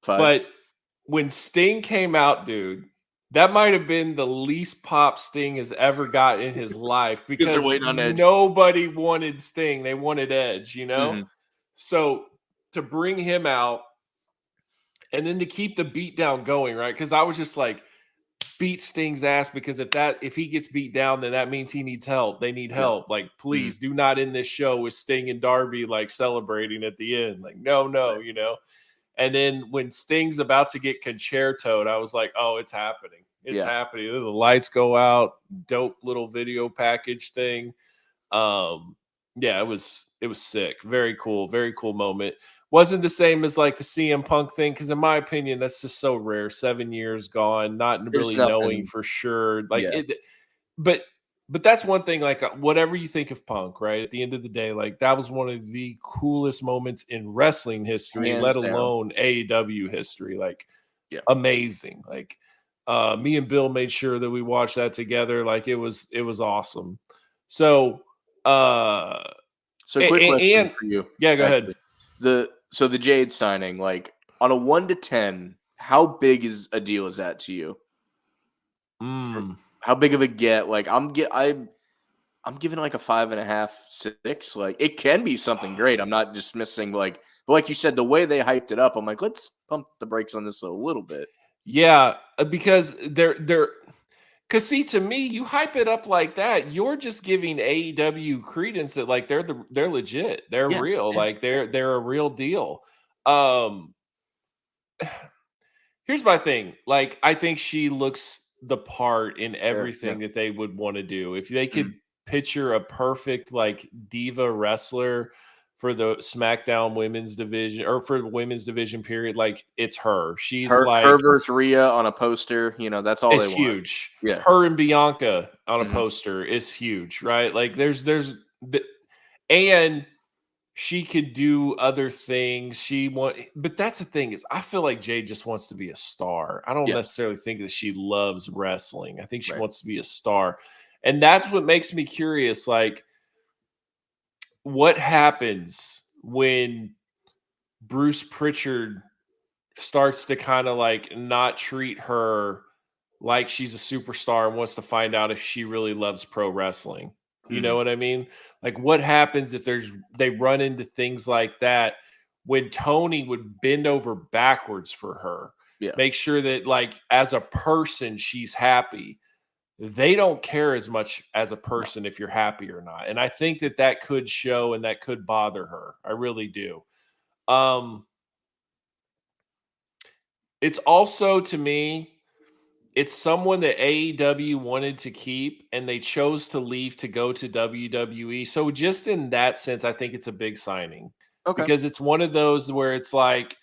But when Sting came out, dude, that might have been the least pop Sting has ever got in his life because they're waiting on Edge. Nobody wanted Sting. They wanted Edge, So to bring him out and then to keep the beatdown going, right? Because I was just like, beat Sting's ass because if he gets beat down, then that means he needs help. They need help. Like, please do not end this show with Sting and Darby like celebrating at the end. Like, no, And then when Sting's about to get concertoed, I was like, oh, it's happening. It's happening. The lights go out. Dope little video package thing. It was sick. Very cool. Very cool moment. Wasn't the same as like the CM Punk thing because in my opinion, that's just so rare. 7 years gone, not really knowing for sure. Like but that's one thing. Like whatever you think of Punk, right? At the end of the day, like that was one of the coolest moments in wrestling history, let alone AEW history. Like amazing. Like me and Bill made sure that we watched that together. Like it was awesome. So quick question for you. Yeah, go ahead. So the Jade signing, like on a 1 to 10, how big is a deal is that to you? How big of a get? Like I'm giving like a 5.5, 6. Like it can be something great. I'm not dismissing but like you said, the way they hyped it up, I'm like, let's pump the brakes on this a little bit. Yeah, because because see, to me, you hype it up like that, you're just giving AEW credence that like they're legit, they're real, like they're a real deal. Here's my thing. Like, I think she looks the part in everything that they would want to do. If they could picture a perfect like diva wrestler for the SmackDown women's division or for the women's division period, like it's her. She's her versus Rhea on a poster. That's all they want. It's huge. Yeah, her and Bianca on a poster is huge, right? Like and she could do other things. But that's the thing is, I feel like Jade just wants to be a star. I don't necessarily think that she loves wrestling. I think she wants to be a star, and that's what makes me curious. Like, what happens when Bruce Pritchard starts to kind of like not treat her like she's a superstar and wants to find out if she really loves pro wrestling? You know what I mean? Like what happens if they run into things like that when Tony would bend over backwards for her, make sure that like as a person, she's happy. They don't care as much as a person if you're happy or not. And I think that could show and that could bother her. I really do. It's also to me, it's someone that AEW wanted to keep, and they chose to leave to go to WWE. So just in that sense, I think it's a big signing because it's one of those where it's like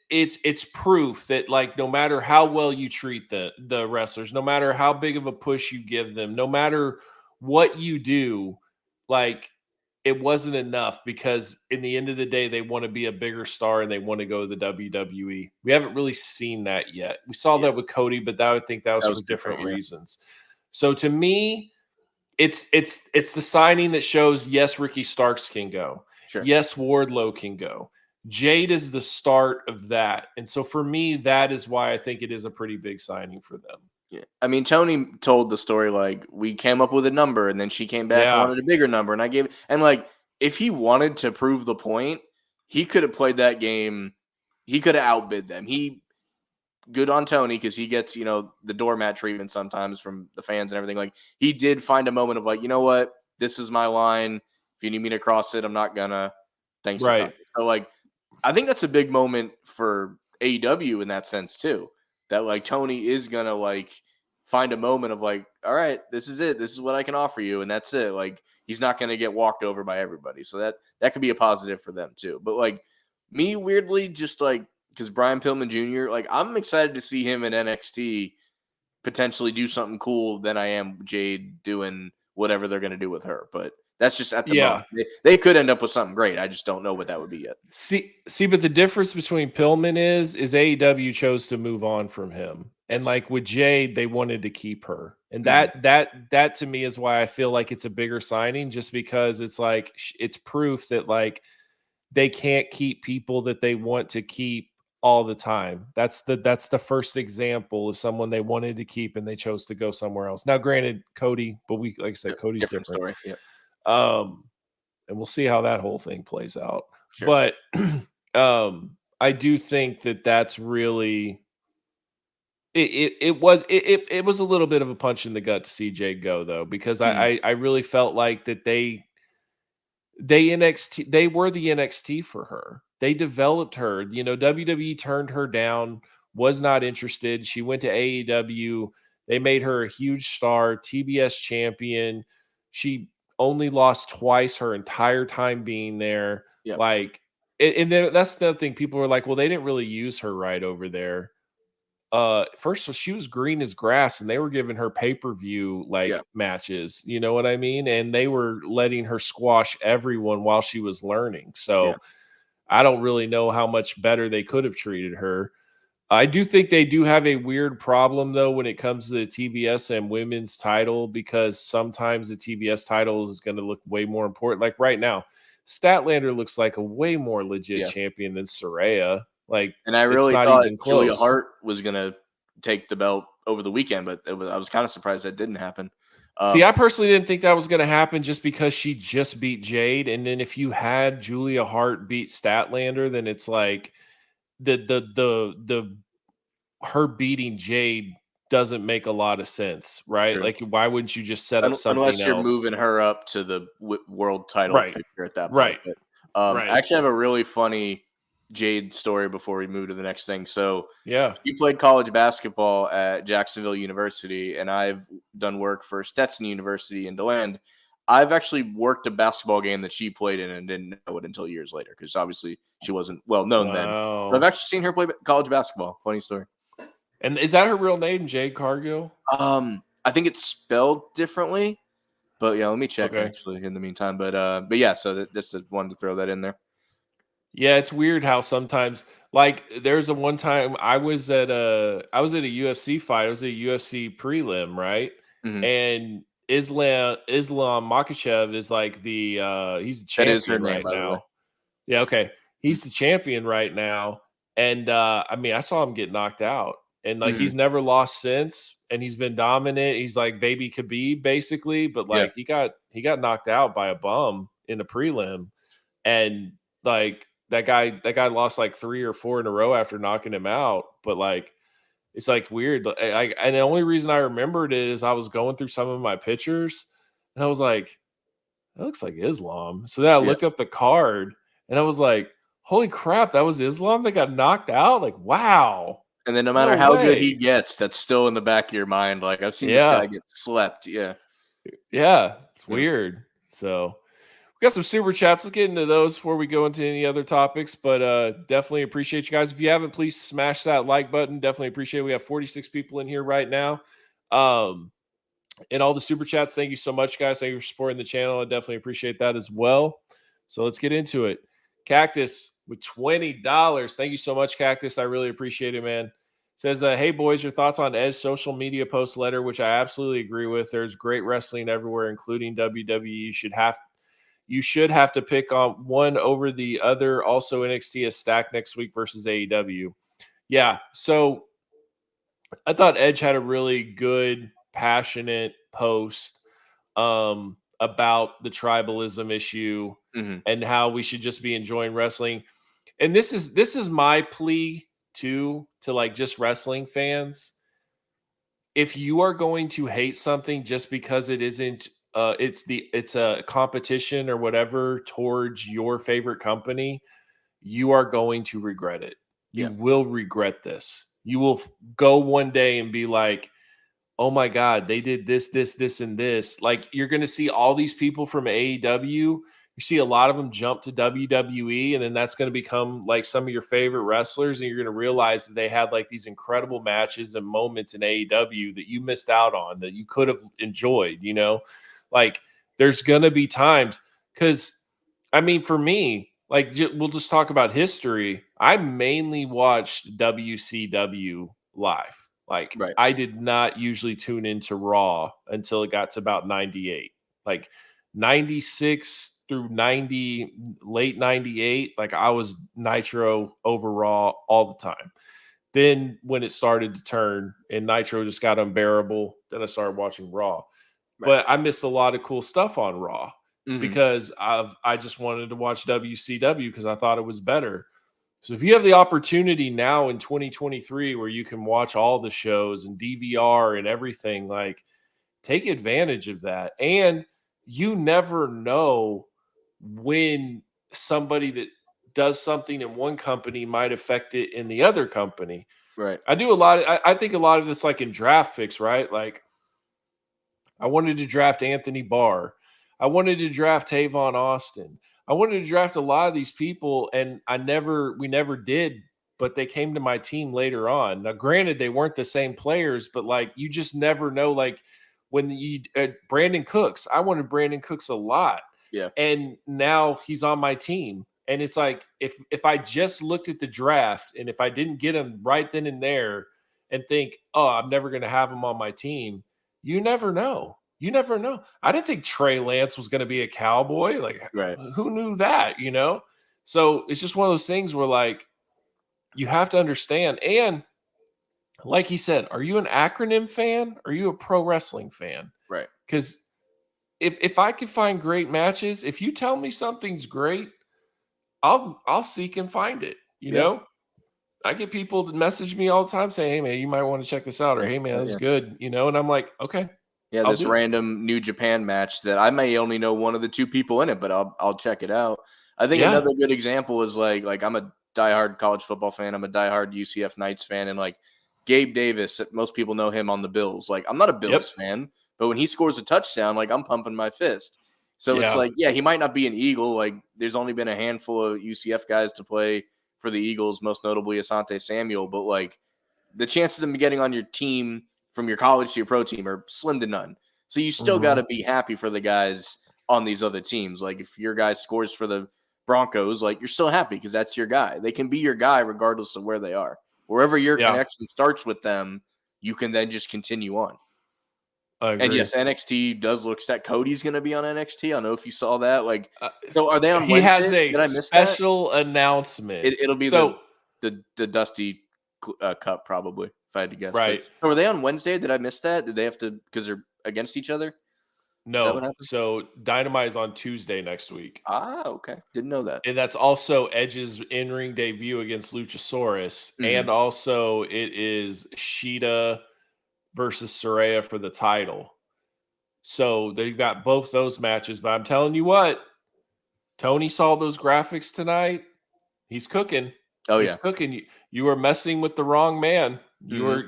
it's proof that like no matter how well you treat the wrestlers, no matter how big of a push you give them, no matter what you do, like it wasn't enough because in the end of the day, they want to be a bigger star and they want to go to the WWE. We haven't really seen that yet. We saw that with Cody, but I would think that was for different reasons. So to me, it's the signing that shows, yes, Ricky Starks can go. Sure. Yes, Wardlow can go. Jade is the start of that. And so for me, that is why I think it is a pretty big signing for them. Yeah. I mean, Tony told the story like we came up with a number and then she came back and wanted a bigger number. And I gave and like if he wanted to prove the point, he could have played that game. He could have outbid them. Good on Tony because he gets, the doormat treatment sometimes from the fans and everything. Like he did find a moment of like, you know what? This is my line. If you need me to cross it, I'm not gonna. Thanks for coming. So like I think that's a big moment for AEW in that sense too. That like Tony is gonna like find a moment of like, all right, this is it. This is what I can offer you, and that's it. Like he's not gonna get walked over by everybody. So that could be a positive for them too. But like me, weirdly, just like because Brian Pillman Jr., like I'm excited to see him in NXT potentially do something cool than I am Jade doing whatever they're gonna do with her. But that's just at the moment. They could end up with something great. I just don't know what that would be yet. See, but the difference between Pillman is AEW chose to move on from him. And like with Jade, they wanted to keep her. And that to me is why I feel like it's a bigger signing, just because it's like it's proof that like they can't keep people that they want to keep all the time. That's the first example of someone they wanted to keep and they chose to go somewhere else. Now, granted, Cody, but like I said, Cody's different. Story. Yeah. And we'll see how that whole thing plays out. Sure. But I do think that that's really it was a little bit of a punch in the gut to see Jade go though, because I really felt like that they were the NXT for her. They developed her. WWE turned her down, was not interested. She went to AEW. They made her a huge star, TBS champion. She only lost twice her entire time being there. Yep. Like, and then that's the other thing. People were like, well, they didn't really use her right over there. First, she was green as grass and they were giving her pay-per-view matches. You know what I mean? And they were letting her squash everyone while she was learning. So I don't really know how much better they could have treated her. I do think they do have a weird problem, though, when it comes to the TBS and women's title, because sometimes the TBS title is going to look way more important. Like right now, Statlander looks like a way more legit champion than Saraya. Like, and I really thought Julia Hart was going to take the belt over the weekend, but I was kind of surprised that didn't happen. See, I personally didn't think that was going to happen just because she just beat Jade. And then if you had Julia Hart beat Statlander, then it's like the her beating Jade doesn't make a lot of sense, right? True. Like, why wouldn't you just set up something unless you're else? Moving her up to the world title picture at that point. Right. But, I actually have a really funny Jade story before we move to the next thing. So she played college basketball at Jacksonville University, and I've done work for Stetson University in DeLand. I've actually worked a basketball game that she played in and didn't know it until years later because obviously she wasn't well known then. So I've actually seen her play college basketball. Funny story. And is that her real name, Jade Cargill? I think it's spelled differently, but let me check actually in the meantime. But yeah, so just wanted to throw that in there. Yeah, it's weird how sometimes, like, there's a one time I was at a UFC fight. I was at a UFC prelim, right? Mm-hmm. And Islam Makhachev is like he's the champion right now. Yeah, okay. He's the champion right now. And I mean, I saw him get knocked out. And like he's never lost since, and he's been dominant. He's like baby Khabib, basically, but like he got knocked out by a bum in the prelim. And like that guy lost like 3 or 4 in a row after knocking him out. But like it's like weird. And the only reason I remembered it is I was going through some of my pictures and I was like, that looks like Islam. So then I looked up the card and I was like, holy crap, that was Islam that got knocked out. Like, wow. And then no matter how good he gets, that's still in the back of your mind. Like, I've seen this guy get slept. Yeah. Yeah. It's weird. So we got some super chats. Let's get into those before we go into any other topics. But definitely appreciate you guys. If you haven't, please smash that like button. Definitely appreciate it. We have 46 people in here right now. And all the super chats. Thank you so much, guys. Thank you for supporting the channel. I definitely appreciate that as well. So let's get into it. Cactus with $20. Thank you so much, Cactus. I really appreciate it, man. Says, hey, boys, your thoughts on Ed's social media post letter, which I absolutely agree with. There's great wrestling everywhere, including WWE. You should have to pick on one over the other. Also, NXT is stacked next week versus AEW. Yeah, so I thought Edge had a really good, passionate post about the tribalism issue and how we should just be enjoying wrestling. And this is my plea too, to like just wrestling fans. If you are going to hate something just because it isn't it's a competition or whatever towards your favorite company, you are going to regret it. You will regret this. You will go one day and be like, oh my God, they did this, and this. Like, you're going to see all these people from AEW. You see a lot of them jump to WWE, and then that's going to become like some of your favorite wrestlers. And you're going to realize that they had like these incredible matches and moments in AEW that you missed out on, that you could have enjoyed, you know? Like, there's going to be times, because I mean, for me, like, we'll just talk about history. I mainly watched WCW live. Like, I did not usually tune into Raw until it got to about 98. Like, 96 through 90, late 98, like, I was Nitro over Raw all the time. Then when it started to turn and Nitro just got unbearable, then I started watching Raw. But I missed a lot of cool stuff on Raw because I just wanted to watch WCW because I thought it was better. So if you have the opportunity now in 2023 where you can watch all the shows and DVR and everything, like, take advantage of that. And you never know when somebody that does something in one company might affect it in the other company. Right. I think a lot of this, like in draft picks, right? Like, I wanted to draft Anthony Barr. I wanted to draft Tavon Austin. I wanted to draft a lot of these people, and we never did, but they came to my team later on. Now, granted, they weren't the same players, but like, you just never know. Like, when Brandon Cooks, I wanted Brandon Cooks a lot. Yeah. And now he's on my team. And it's like, if I just looked at the draft and if I didn't get him right then and there and think, oh, I'm never going to have him on my team, you never know. You never know. I didn't think Trey Lance was going to be a Cowboy. Like, who knew that, you know? So it's just one of those things where, like, you have to understand. And like he said, are you an acronym fan? Or are you a pro wrestling fan? Right. Because if I can find great matches, if you tell me something's great, I'll seek and find it. You know? I get people that message me all the time saying, hey, man, you might want to check this out. Or, hey, man, that's good. You know? And I'm like, okay. Yeah, this random New Japan match that I may only know one of the two people in it, but I'll check it out. I think another good example is like I'm a diehard college football fan. I'm a diehard UCF Knights fan. And like Gabe Davis, most people know him on the Bills. Like, I'm not a Bills fan, but when he scores a touchdown, like, I'm pumping my fist. So it's like, he might not be an Eagle. Like, there's only been a handful of UCF guys to play for the Eagles, most notably Asante Samuel. But like, the chances of him getting on your team from your college to your pro team are slim to none. So you still got to be happy for the guys on these other teams. Like, if your guy scores for the Broncos, like, you're still happy because that's your guy. They can be your guy regardless of where they are. Wherever your connection starts with them, you can then just continue on. And yes, NXT does look stacked. Cody's going to be on NXT. I don't know if you saw that. Like, so are they on Wednesday? He has a Did I miss special announcement. It'll be the Dusty Cup, probably, if I had to guess. Right. So are they on Wednesday? Did I miss that? Did they have to, because they're against each other? No. So Dynamite is on Tuesday next week. Ah, okay. Didn't know that. And that's also Edge's in-ring debut against Luchasaurus. And also it is Sheeta versus Saraya for the title. So they've got both those matches. But I'm telling you what, Tony saw those graphics tonight. He's cooking. Oh He's yeah. cooking. You are messing with the wrong man. Mhm.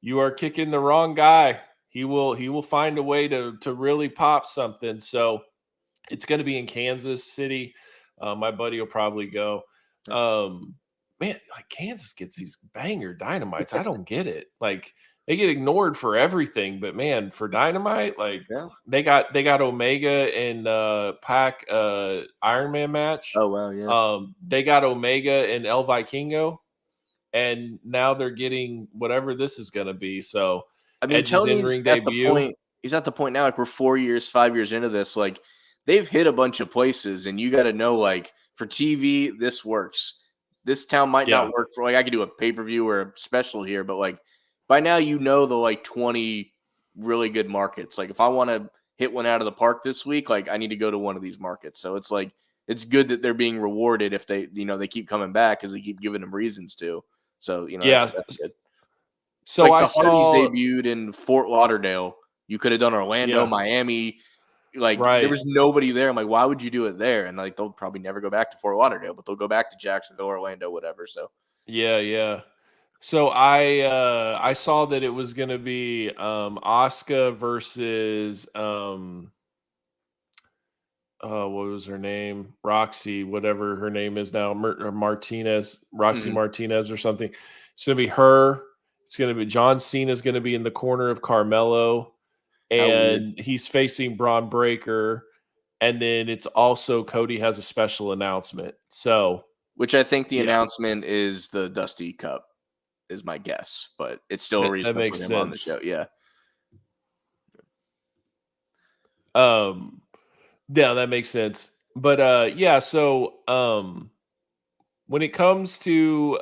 You are kicking the wrong guy. He will find a way to really pop something. So it's going to be in Kansas City. My buddy will probably go. Nice. Man, like Kansas gets these banger dynamites. I don't get it. Like they get ignored for everything, but man, for Dynamite, like Yeah. they got Omega and Pac Iron Man match. Oh wow, yeah. They got Omega and El Vikingo, and now they're getting whatever this is going to be. So I mean, Edge's in Tony's ring at the debut. point. He's at the point now. Like we're 4 years, 5 years into this. Like they've hit a bunch of places, and you got to know, like for TV, this works. This town might Yeah. not work for. Like I could do a pay per view or a special here, but like by now, you know the like 20 really good markets. Like if I want to hit one out of the park this week, like I need to go to one of these markets. So it's like it's good that they're being rewarded if they they keep coming back because they keep giving them reasons to. So Yeah. that's good. So Like I the Hardys saw. debuted in Fort Lauderdale. You could have done Orlando, Yeah. Miami. Like there Right. was nobody there. I'm like, why would you do it there? And like they'll probably never go back to Fort Lauderdale, but they'll go back to Jacksonville, Orlando, whatever. So Yeah. So I saw that it was going to be Asuka versus what was her name? Roxy, whatever her name is now, Martinez, Roxy Martinez or something. It's going to be her. It's going to be John Cena is going to be in the corner of Carmelo, how weird. and he's facing Braun Breaker. And then it's also Cody has a special announcement. So, Which I think the yeah, announcement is the Dusty Cup, is my guess, but it's still a reason that to makes put him on the sense. show. Yeah. Yeah, that makes sense. But yeah, so when it comes to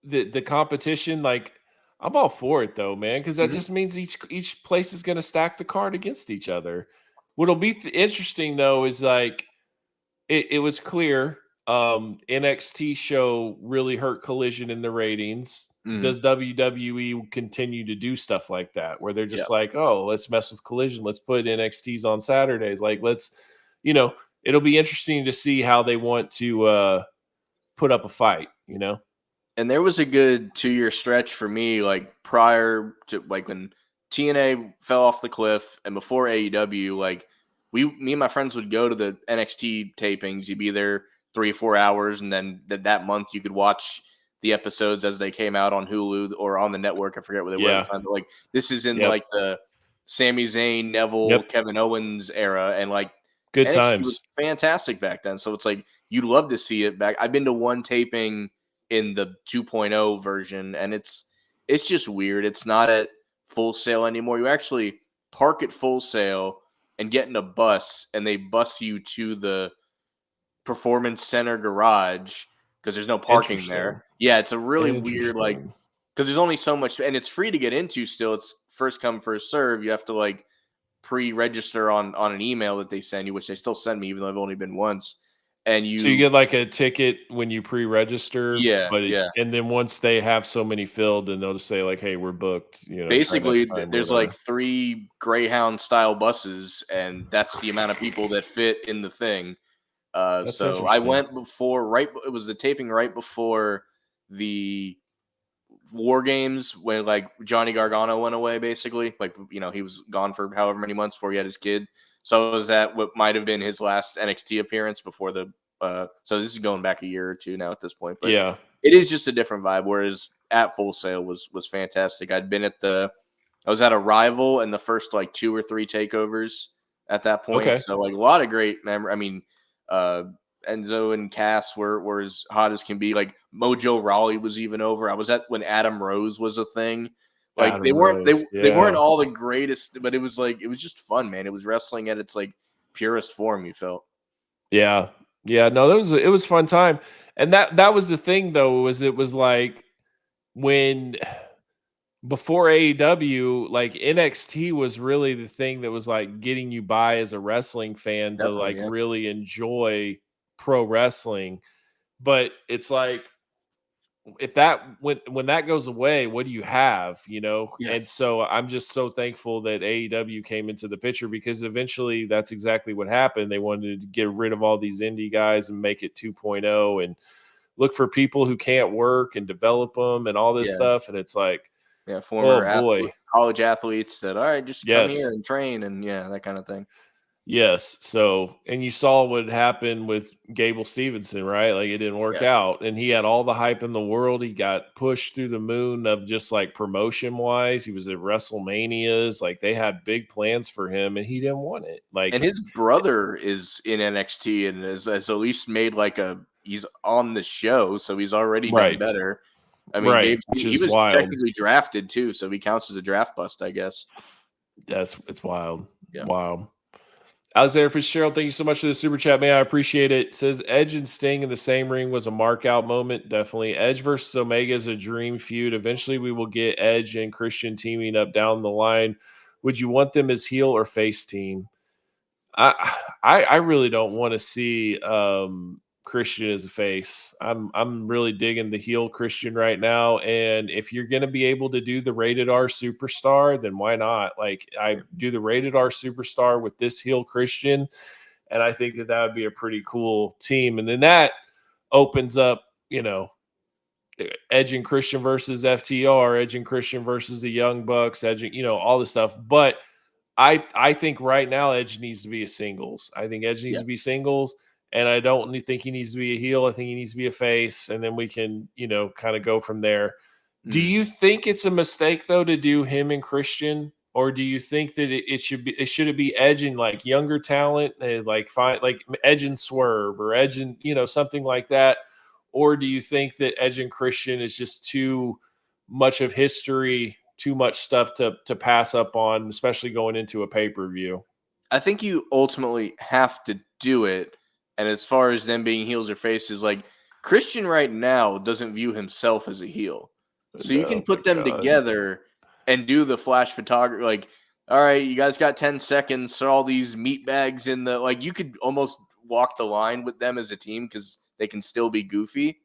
the competition, like I'm all for it though, man, because that Mhm. just means each place is going to stack the card against each other. What'll be interesting though is like it was clear NXT show really hurt Collision in the ratings. Mhm. Does WWE continue to do stuff like that where they're Yeah. just like, oh, let's mess with Collision, let's put NXTs on Saturdays, like let's, it'll be interesting to see how they want to put up a fight, And there was a good 2-year stretch for me, like prior to like when TNA fell off the cliff and before AEW, like me and my friends would go to the NXT tapings. You'd be there 3 or 4 hours, and then that month you could watch the episodes as they came out on Hulu or on the network. I forget where they were at Yeah. the time, but like this is in Yep. like the Sami Zayn, Neville, Yep. Kevin Owens era, and like Good NXT was times. fantastic back then. So it's like you'd love to see it back. I've been to one taping in the 2.0 version, and it's just weird. It's not at Full Sail anymore. You actually park at Full Sail and get in a bus, and they bus you to the Performance Center garage because there's no parking Interesting. there. Yeah, it's a really weird, like, Interesting. because there's only so much, and it's free to get into still. It's first come, first serve. You have to like pre-register on an email that they send you, which they still send me, even though I've only been once. And So you get like a ticket when you pre-register, yeah, but yeah. and then once they have so many filled, then they'll just say like, "Hey, we're booked." Try Basically, next time or there's whatever. like 3 Greyhound style buses, and that's the amount of people that fit in the thing. That's So I interesting. went before, it was the taping right before the War Games when like Johnny Gargano went away, basically. Like, he was gone for however many months before he had his kid. So it was at what might have been his last NXT appearance before the. So this is going back a year or two now at this point, but Yeah. it is just a different vibe. Whereas at Full Sail was fantastic. I was at Arrival and the first like 2 or 3 takeovers at that point. Okay. So like a lot of great memory. I mean, Enzo and Cass were as hot as can be. Like Mojo Rawley was even over. I was at when Adam Rose was a thing. Like Adam they weren't Rose, they weren't yeah. all the greatest, but it was just fun, man. It was wrestling at its like purest form. You felt. Yeah. Yeah. No, it was a fun time. And that was the thing though, was it was like when before AEW, like NXT was really the thing that was like getting you by as a wrestling fan to Definitely, like yeah. really enjoy pro wrestling. But it's like if that when that goes away, what do you have? Yeah. And so I'm just so thankful that AEW came into the picture, because eventually that's exactly what happened. They wanted to get rid of all these indie guys and make it 2.0 and look for people who can't work and develop them and all this stuff. And it's like, former boy, college athletes that, all right, just come here yes. and train and that kind of thing. Yes. So, and you saw what happened with Gable Stevenson, right? Like, it didn't work out, and he had all the hype in the world. He got pushed through the moon of just like promotion wise. He was at WrestleManias. Like, they had big plans for him, and he didn't want it. Like, and his brother is in NXT and has at least made he's on the show, so he's already done better. I mean, Gabe, he was technically drafted too, so he counts as a draft bust, I guess. It's wild. Yeah. Wow. Alexander Fitzgerald, thank you so much for the super chat, man. I appreciate it. It says Edge and Sting in the same ring was a mark out moment. Definitely. Edge versus Omega is a dream feud. Eventually we will get Edge and Christian teaming up down the line. Would you want them as heel or face team? I really don't want to see Christian as a face. I'm really digging the heel Christian right now. And if you're going to be able to do the rated R superstar, then why not? Like, I do the rated R superstar with this heel Christian, and I think that would be a pretty cool team. And then that opens up, Edge and Christian versus FTR, Edge and Christian versus the Young Bucks, Edge, all this stuff. But I think right now Edge needs to be a singles. I think Edge needs to be singles. And I don't think he needs to be a heel. I think he needs to be a face. And then we can, kind of go from there. Do you think it's a mistake, though, to do him and Christian? Or do you think that it should be Edge and like younger talent, like Edge and Swerve or Edge and, something like that? Or do you think that Edge and Christian is just too much of history, too much stuff to pass up on, especially going into a pay-per-view? I think you ultimately have to do it. And as far as them being heels or faces, like Christian right now doesn't view himself as a heel. So you can put them together and do the flash photography. Like, all right, you guys got 10 seconds for all these meat bags in the, like, you could almost walk the line with them as a team because they can still be goofy.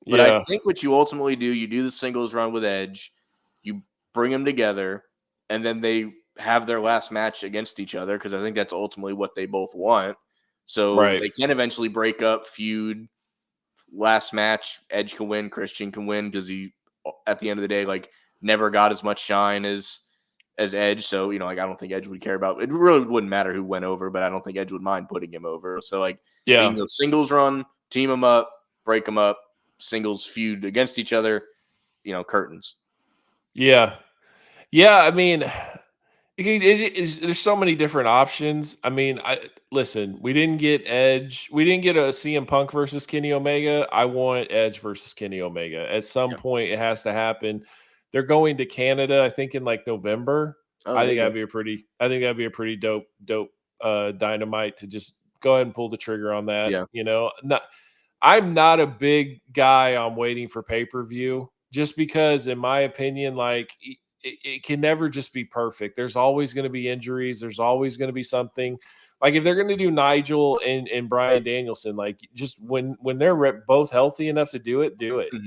But I think what you ultimately do, you do the singles run with Edge, you bring them together, and then they have their last match against each other because I think that's ultimately what they both want. So they can eventually break up, feud, last match, Edge can win, Christian can win because he, at the end of the day, like, never got as much shine as Edge. So, I don't think Edge would care about it. Really wouldn't matter who went over, but I don't think Edge would mind putting him over. So, like, singles run, team them up, break them up, singles feud against each other, curtains. Yeah. Yeah, I mean, there's so many different options. I mean, listen, we didn't get Edge. We didn't get a CM Punk versus Kenny Omega. I want Edge versus Kenny Omega. At some point, it has to happen. They're going to Canada, I think, in like November. I think that'd be a pretty dope Dynamite to just go ahead and pull the trigger on that. Yeah. I'm not a big guy on waiting for pay-per-view, just because, in my opinion, like, it can never just be perfect. There's always going to be injuries. There's always going to be something. Like, if they're going to do Nigel and Bryan Danielson, like, just when they're both healthy enough to do it,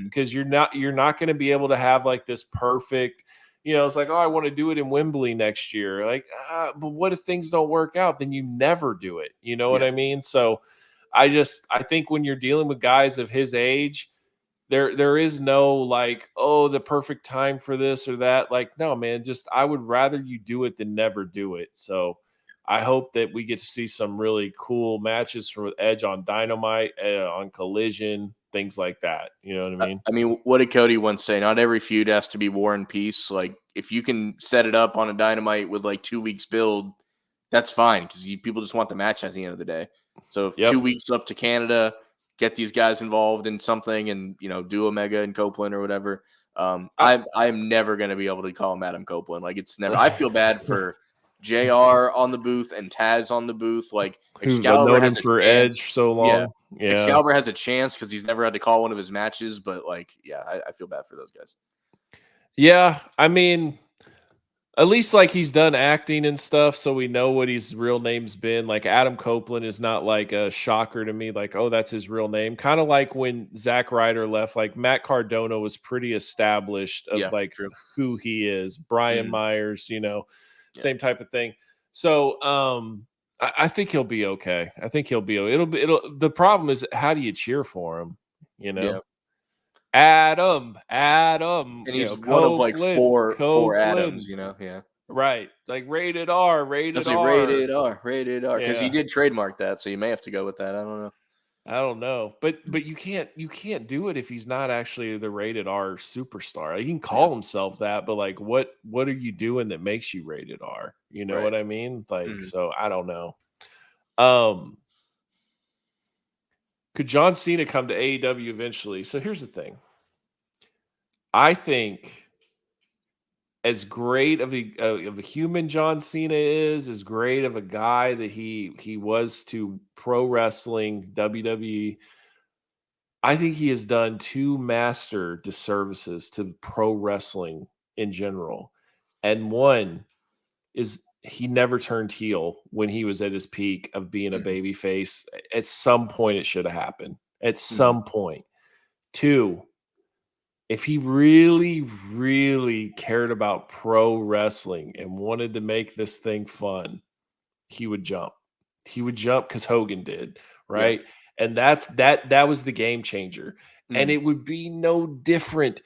because you're not going to be able to have like this perfect, it's like, oh, I want to do it in Wembley next year. Like, but what if things don't work out? Then you never do it. You know what I mean? So I think when you're dealing with guys of his age, there is no like, oh, the perfect time for this or that. Like, no, man, I would rather you do it than never do it. So I hope that we get to see some really cool matches for Edge on Dynamite, on Collision, things like that. You know what I mean? I mean, what did Cody once say? Not every feud has to be War and Peace. Like, if you can set it up on a Dynamite with like 2 weeks build, that's fine because people just want the match at the end of the day. So if 2 weeks up to Canada, get these guys involved in something and, do Omega and Copeland or whatever. I'm never going to be able to call him Adam Copeland. Like, it's never, I feel bad for JR on the booth and Taz on the booth. Like, Excalibur has for Edge so long. Yeah. Excalibur has a chance because he's never had to call one of his matches, but like, I feel bad for those guys. Yeah. I mean, At least like he's done acting and stuff, so we know what his real name's been. Like Adam Copeland is not like a shocker to me, like, oh, that's his real name. Kind of like when Zack Ryder left, like Matt Cardona was pretty established of like true. who he is. Brian Myers, same type of thing. So I think he'll be okay. I think he'll be the problem is how do you cheer for him? Adam, and he's one of like four Adams, right, like rated R, rated R, because he did trademark that, so you may have to go with that. I don't know, but you can't do it if he's not actually the rated R superstar. Like, he can call himself that, but like what are you doing that makes you rated R? You know what I mean? Like, so I don't know. Could John Cena come to AEW eventually? So here's the thing. I think as great of a human John Cena is, as great of a guy that he was to pro wrestling, WWE, I think he has done two master disservices to pro wrestling in general. And one is he never turned heel when he was at his peak of being a baby face. At some point, it should have happened. At some point. Two, if he really, really cared about pro wrestling and wanted to make this thing fun, he would jump. He would jump because Hogan did, right? Yeah. And that was the game changer. And it would be no different.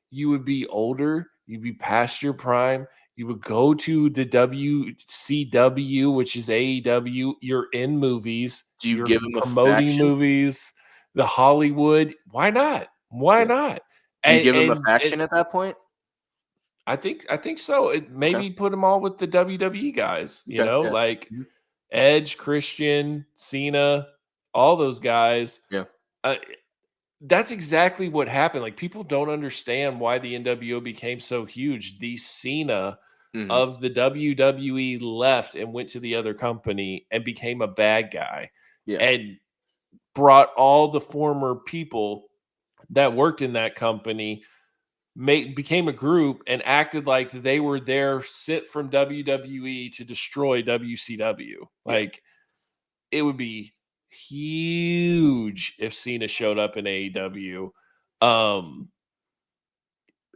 You would be older. You'd be past your prime. You would go to the WCW, which is AEW. You're in movies. You're give him promoting a faction? Movies, the Hollywood. Why not? Why not? Do you give him a faction at that point? I think so. Maybe put them all with the WWE guys, like Edge, Christian, Cena, all those guys. Yeah. That's exactly what happened. Like, people don't understand why the NWO became so huge. The Cena of the WWE left and went to the other company and became a bad guy and brought all the former people that worked in that company, became a group and acted like they were there sent from WWE to destroy WCW. Like, it would be huge if Cena showed up in AEW.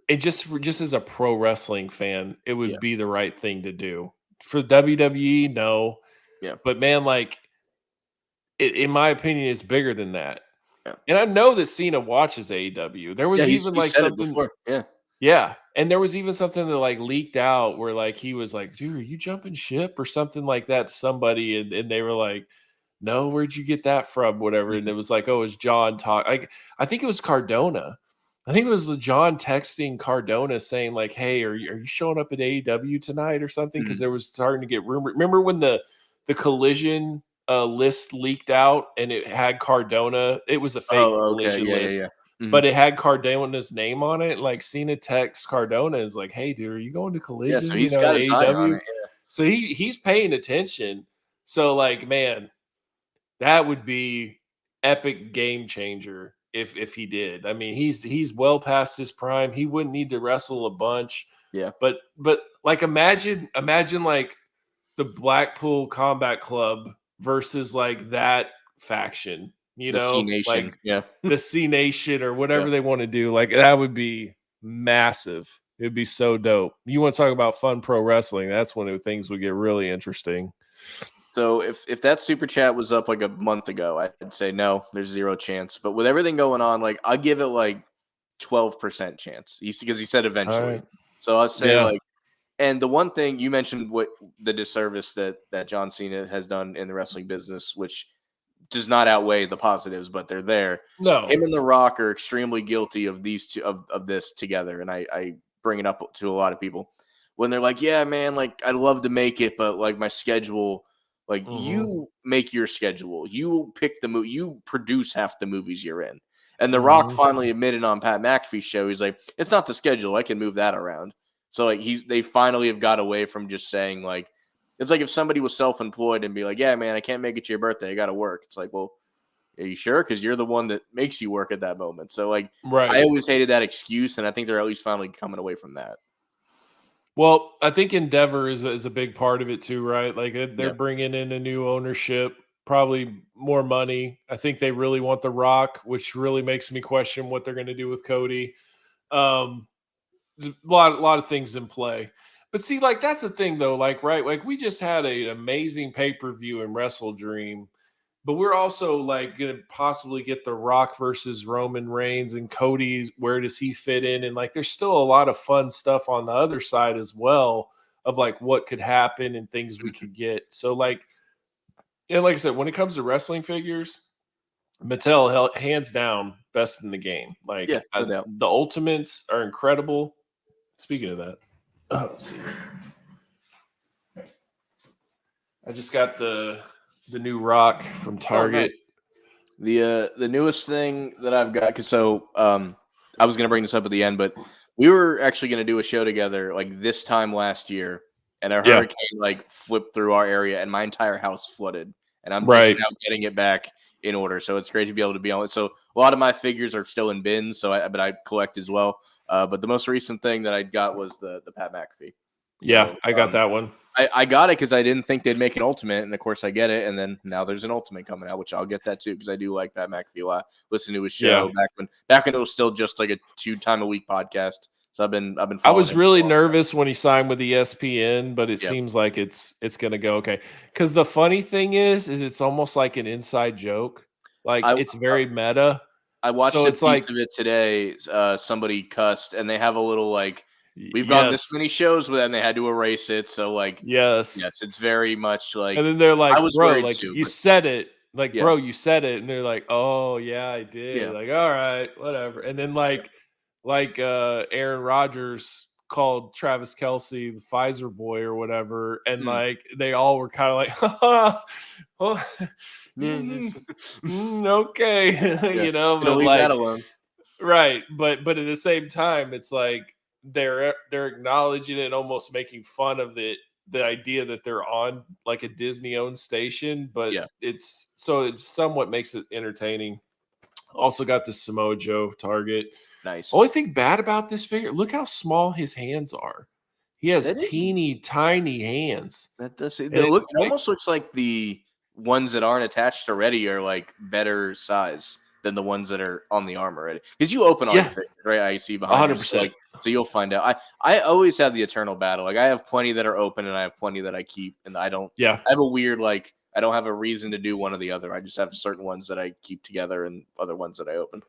It just as a pro wrestling fan, it would be the right thing to do. For WWE, no. Yeah. But man, like, in my opinion, it's bigger than that. Yeah. And I know that Cena watches AEW. There was even like something. Yeah. And there was even something that like leaked out where like he was like, dude, are you jumping ship or something like that to somebody? And they were like, no, where'd you get that from? Whatever. And it was like, oh, it's John talk. Like, I think it was Cardona. I think it was John texting Cardona saying like, hey, are you showing up at AEW tonight or something? Because there was starting to get rumor. Remember when the Collision list leaked out and it had Cardona? It was a fake Collision list. But it had Cardona's name on it. Like, Cena texts Cardona and was like, hey, dude, are you going to Collision? Yeah, so he's got his eye on it. Yeah. So he's paying attention. So like, man, that would be epic game changer if he did. I mean, he's well past his prime. He wouldn't need to wrestle a bunch. Yeah. But like, imagine like the Blackpool Combat Club versus like that faction, C Nation. Like the C Nation or whatever they want to do. Like, that would be massive. It'd be so dope. You want to talk about fun pro wrestling? That's when things would get really interesting. So if that super chat was up like a month ago, I'd say no, there's zero chance. But with everything going on, like, I'll give it like 12% chance. Because he said eventually. Right. So I'll say like, and the one thing you mentioned, what the disservice that John Cena has done in the wrestling business, which does not outweigh the positives, but they're there. No, him and The Rock are extremely guilty of these two of this together, and I bring it up to a lot of people when they're like, yeah, man, like, I'd love to make it, but like my schedule. Like, you make your schedule. You pick the movie. You produce half the movies you're in. And The Rock finally admitted on Pat McAfee's show, he's like, it's not the schedule. I can move that around. So like they finally have got away from just saying like, it's like if somebody was self-employed and be like, yeah, man, I can't make it to your birthday. I got to work. It's like, well, are you sure? Because you're the one that makes you work at that moment. So like, I always hated that excuse, and I think they're at least finally coming away from that. Well, I think Endeavor is a big part of it too, right? Like they're bringing in a new ownership, probably more money. I think they really want The Rock, which really makes me question what they're going to do with Cody. There's a lot of things in play. But see, like that's the thing though, like right, like we just had an amazing pay-per-view in WrestleDream, but we're also like going to possibly get The Rock versus Roman Reigns and Cody. Where does he fit in? And like, there's still a lot of fun stuff on the other side as well of like what could happen and things we could get. So like, and like I said, when it comes to wrestling figures, Mattel hands down best in the game. Like the Ultimates are incredible. Speaking of that, let's see. I just got the new Rock from Target. Oh, nice. The newest thing that I've got, because I was gonna bring this up at the end, but we were actually gonna do a show together like this time last year, and a hurricane like flipped through our area, and my entire house flooded, and I'm just now getting it back in order. So it's great to be able to be on it. So a lot of my figures are still in bins, but I collect as well. But the most recent thing that I got was the Pat McAfee. So, I got that one. I got it because I didn't think they'd make an Ultimate, and of course I get it. And then now there's an Ultimate coming out, which I'll get that too because I do like Pat McAfee a lot. Listen to his show back when it was still just like a 2-time-a-week podcast. So I've been. I was really nervous when he signed with ESPN, but it seems like it's gonna go okay. Because the funny thing is it's almost like an inside joke. Like it's very meta. I watched a piece of it today. Somebody cussed, and they have a little like, we've gone this many shows with, and they had to erase it. So like, yes, it's very much like. And then they're like, bro, like you said it, like bro, you said it, and they're like, oh yeah, I did. Yeah. Like, all right, whatever. And then like Aaron Rodgers called Travis Kelce the Pfizer boy or whatever, and like they all were kind of like, oh. Okay, you know, but leave like that alone. Right, but at the same time, it's like they're acknowledging it and almost making fun of the idea that they're on like a Disney-owned station, but it's somewhat makes it entertaining. Also got the Samoa Joe Target. Nice. Only thing bad about this figure, look how small his hands are. He has teeny tiny hands. That does it almost looks like the ones that aren't attached already are like better size than the ones that are on the arm already. Because you open all your figures, right? I see behind 100%. So you'll find out. I always have the eternal battle. Like I have plenty that are open and I have plenty that I keep, and I don't. Yeah. I have a weird like I don't have a reason to do one or the other. I just have certain ones that I keep together and other ones that I open.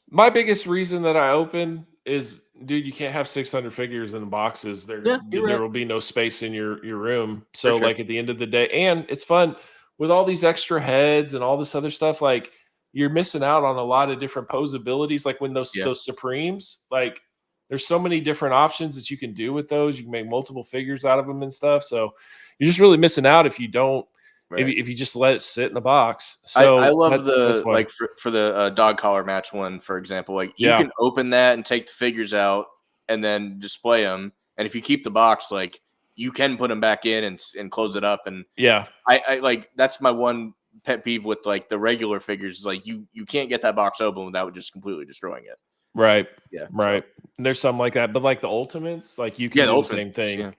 My biggest reason that I open is, dude, you can't have 600 figures in the boxes. There will be no space in your room. So like at the end of the day, and it's fun with all these extra heads and all this other stuff, like you're missing out on a lot of different posabilities. Like when those Supremes, like there's so many different options that you can do with those. You can make multiple figures out of them and stuff. So you're just really missing out if you don't, if you just let it sit in the box. So I love the, like for the dog collar match one, for example, like you can open that and take the figures out and then display them. And if you keep the box, like, you can put them back in and close it up. And I like, that's my one pet peeve with like the regular figures is like, you can't get that box open without just completely destroying it. Right. Yeah. Right. So. And there's something like that, but like the Ultimates, like you can do the same thing. Yeah.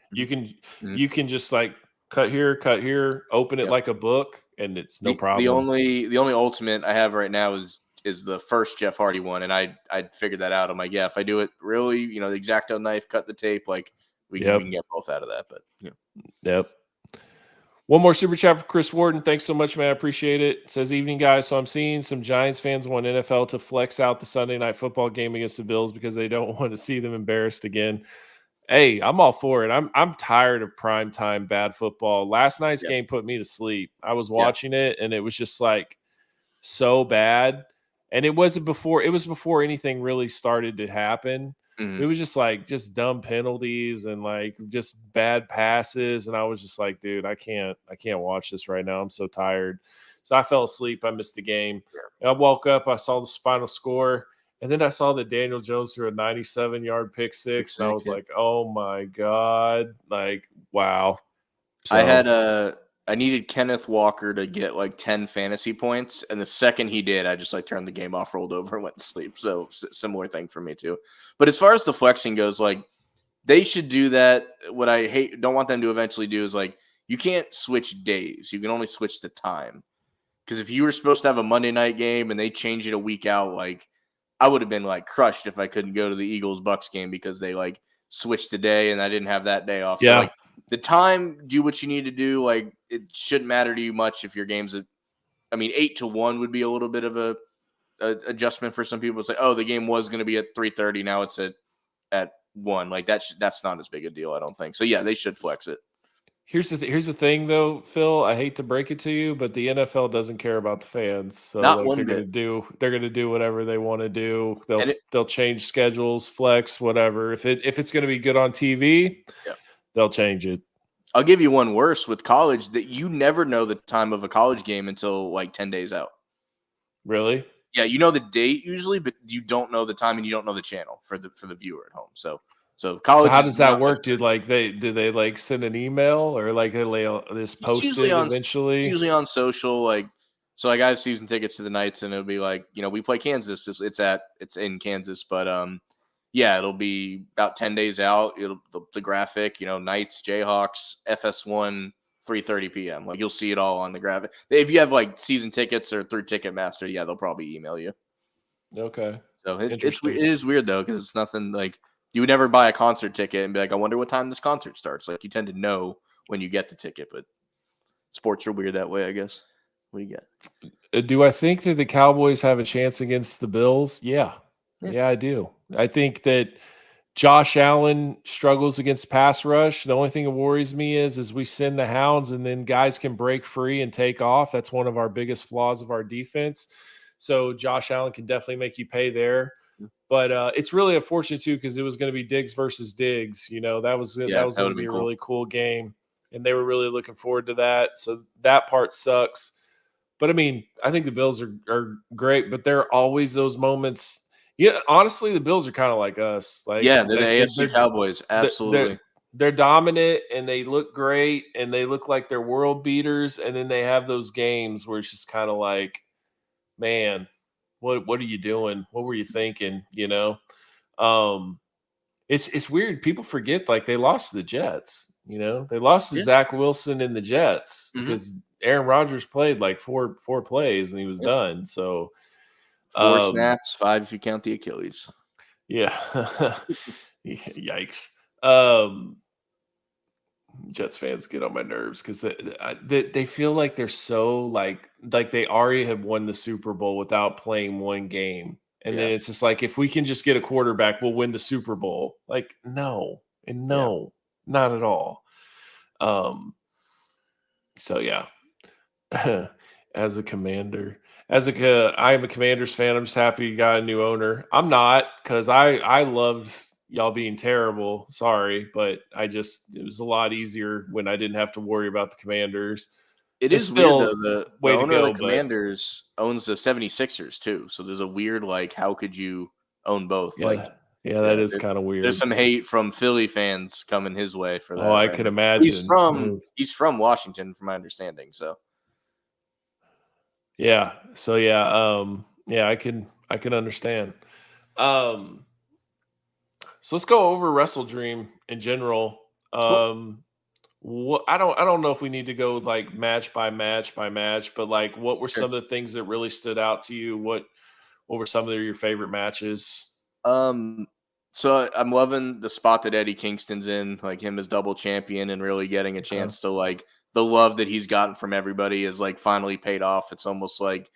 You can just like cut here, open it like a book, and it's no problem. The only Ultimate I have right now is the first Jeff Hardy one. And I figured that out. I'm like, if I do it really, the X-Acto knife, cut the tape, like, we can get both out of that, but Yep. One more super chat for Chris Warden. Thanks so much, man. I appreciate it. It says, evening, guys. So I'm seeing some Giants fans want NFL to flex out the Sunday night football game against the Bills because they don't want to see them embarrassed again. Hey, I'm all for it. I'm tired of primetime bad football. Last night's game put me to sleep. I was watching it, and it was just like so bad. And it was before anything really started to happen. It was just like dumb penalties and like just bad passes, and I was just like, dude, I can't watch this right now. I'm so tired. So I fell asleep. I missed the game. I woke up. I saw the final score, and then I saw that Daniel Jones threw a 97-yard pick six, and I was like, oh my god, like wow. So, I needed Kenneth Walker to get like 10 fantasy points. And the second he did, I just like turned the game off, rolled over, and went to sleep. So similar thing for me too. But as far as the flexing goes, like They should do that. What I don't want them to eventually do is like, you can't switch days. You can only switch the time. Because if you were supposed to have a Monday night game and they change it a week out, like I would have been like crushed if I couldn't go to the Eagles Bucks game because they like switched the day and I didn't have that day off. Yeah. So like the time, do what you need to do. Like it shouldn't matter to you much if your game's 8-1 would be a little bit of a adjustment for some people. It's like, oh, the game was going to be at 3:30, now it's at 1. Like that's not as big a deal, I don't think. So yeah, they should flex it. Here's the thing, though, Phil. I hate to break it to you, but the NFL doesn't care about the fans. So Not like, one they're bit. gonna do whatever they want to do. And They'll change schedules, flex, whatever. If it's gonna be good on TV, Yeah. they'll change it. I'll give you one worse with college, that you never know the time of a college game until like 10 days out. Really? Yeah, you know the date usually, but you don't know the time and you don't know the channel for the viewer at home. So college. So how does that work, dude? Like do they like send an email or like they this post it eventually? It's usually on social. Like so, like I have season tickets to the Knights, and it'll be like, we play Kansas. It's in Kansas, but yeah, it'll be about 10 days out. The graphic, Knights, Jayhawks, FS1, 3:30 p.m. Like you'll see it all on the graphic. If you have like season tickets or through Ticketmaster, yeah, they'll probably email you. Okay. So it is weird though, because it's nothing like you would never buy a concert ticket and be like, I wonder what time this concert starts. Like you tend to know when you get the ticket, but sports are weird that way, I guess. What do you get? Do I think that the Cowboys have a chance against the Bills? Yeah, I do. I think that Josh Allen struggles against pass rush. The only thing that worries me is we send the hounds and then guys can break free and take off. That's one of our biggest flaws of our defense. So Josh Allen can definitely make you pay there. But it's really unfortunate, too, because it was going to be Diggs versus Diggs. That was going to be a really cool game, and they were really looking forward to that. So that part sucks. But, I mean, I think the Bills are great, but there are always those moments. Yeah, honestly, the Bills are kind of like us. Like, yeah, they're the AFC Cowboys. Absolutely. They're dominant, and they look great, and they look like they're world beaters, and then they have those games where it's just kind of like, man, what are you doing? What were you thinking? It's weird. People forget, like, they lost to the Jets. They lost to Zach Wilson and the Jets because Aaron Rodgers played like four plays and he was done. So 4 snaps, 5 if you count the Achilles. Yeah. Yikes. Jets fans get on my nerves because they feel like they're so like they already have won the Super Bowl without playing one game. And then it's just like, if we can just get a quarterback, we'll win the Super Bowl. Like, no, not at all. So yeah, as a Commander, I am a Commanders fan. I'm just happy you got a new owner. I'm not, because I loved y'all being terrible. Sorry, but it was a lot easier when I didn't have to worry about the Commanders. It's still weird, though. The owner of the Commanders owns the 76ers too. So there's a weird, like, how could you own both? Yeah. That is kind of weird. There's some hate from Philly fans coming his way for that. Oh, I could imagine. He's from Washington, from my understanding. So yeah. So I can understand. So let's go over WrestleDream in general. Cool. I don't know if we need to go like match by match, but like, what were some of the things that really stood out to you? What were some of your favorite matches? So I'm loving the spot that Eddie Kingston's in, like him as double champion and really getting a chance to, like, the love that he's gotten from everybody is like finally paid off. It's almost like,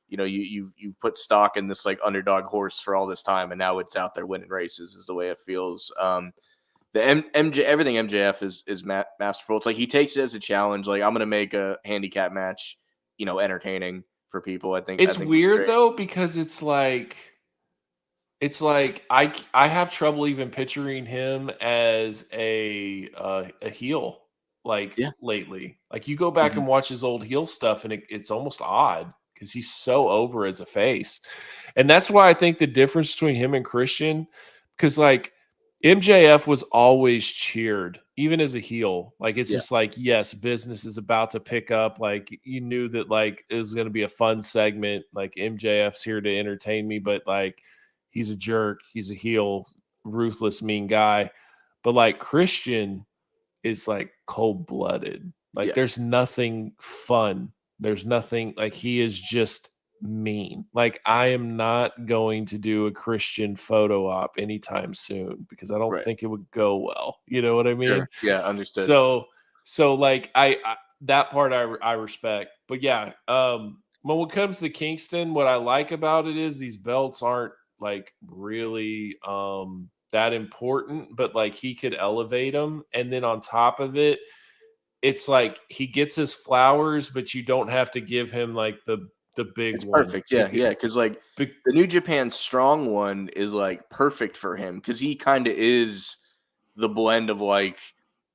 you've put stock in this like underdog horse for all this time, and now it's out there winning races, is the way it feels. The everything MJF is masterful. It's like he takes it as a challenge. Like, I'm going to make a handicap match, entertaining for people. I think it's weird though, because it's like I have trouble even picturing him as a heel lately. Like, you go back and watch his old heel stuff, and it's almost odd because he's so over as a face. And that's why I think the difference between him and Christian, because like MJF was always cheered, even as a heel. Like, it's just like, yes, business is about to pick up. Like, you knew that like it was going to be a fun segment. Like, MJF's here to entertain me, but like, he's a jerk. He's a heel, ruthless, mean guy. But like Christian is like cold-blooded. Like there's nothing fun. There's nothing like he is just mean. Like I am not going to do a Christian photo op anytime soon because I don't think it would go well. You know what I mean? Sure. Yeah, understood. So like I that part I respect. But yeah, when it comes to Kingston, what I like about it is these belts aren't like really that important, but like he could elevate them. And then on top of it, it's like he gets his flowers, but you don't have to give him like the big it's one. Perfect. Yeah, because like the New Japan Strong one is like perfect for him because he kind of is the blend of like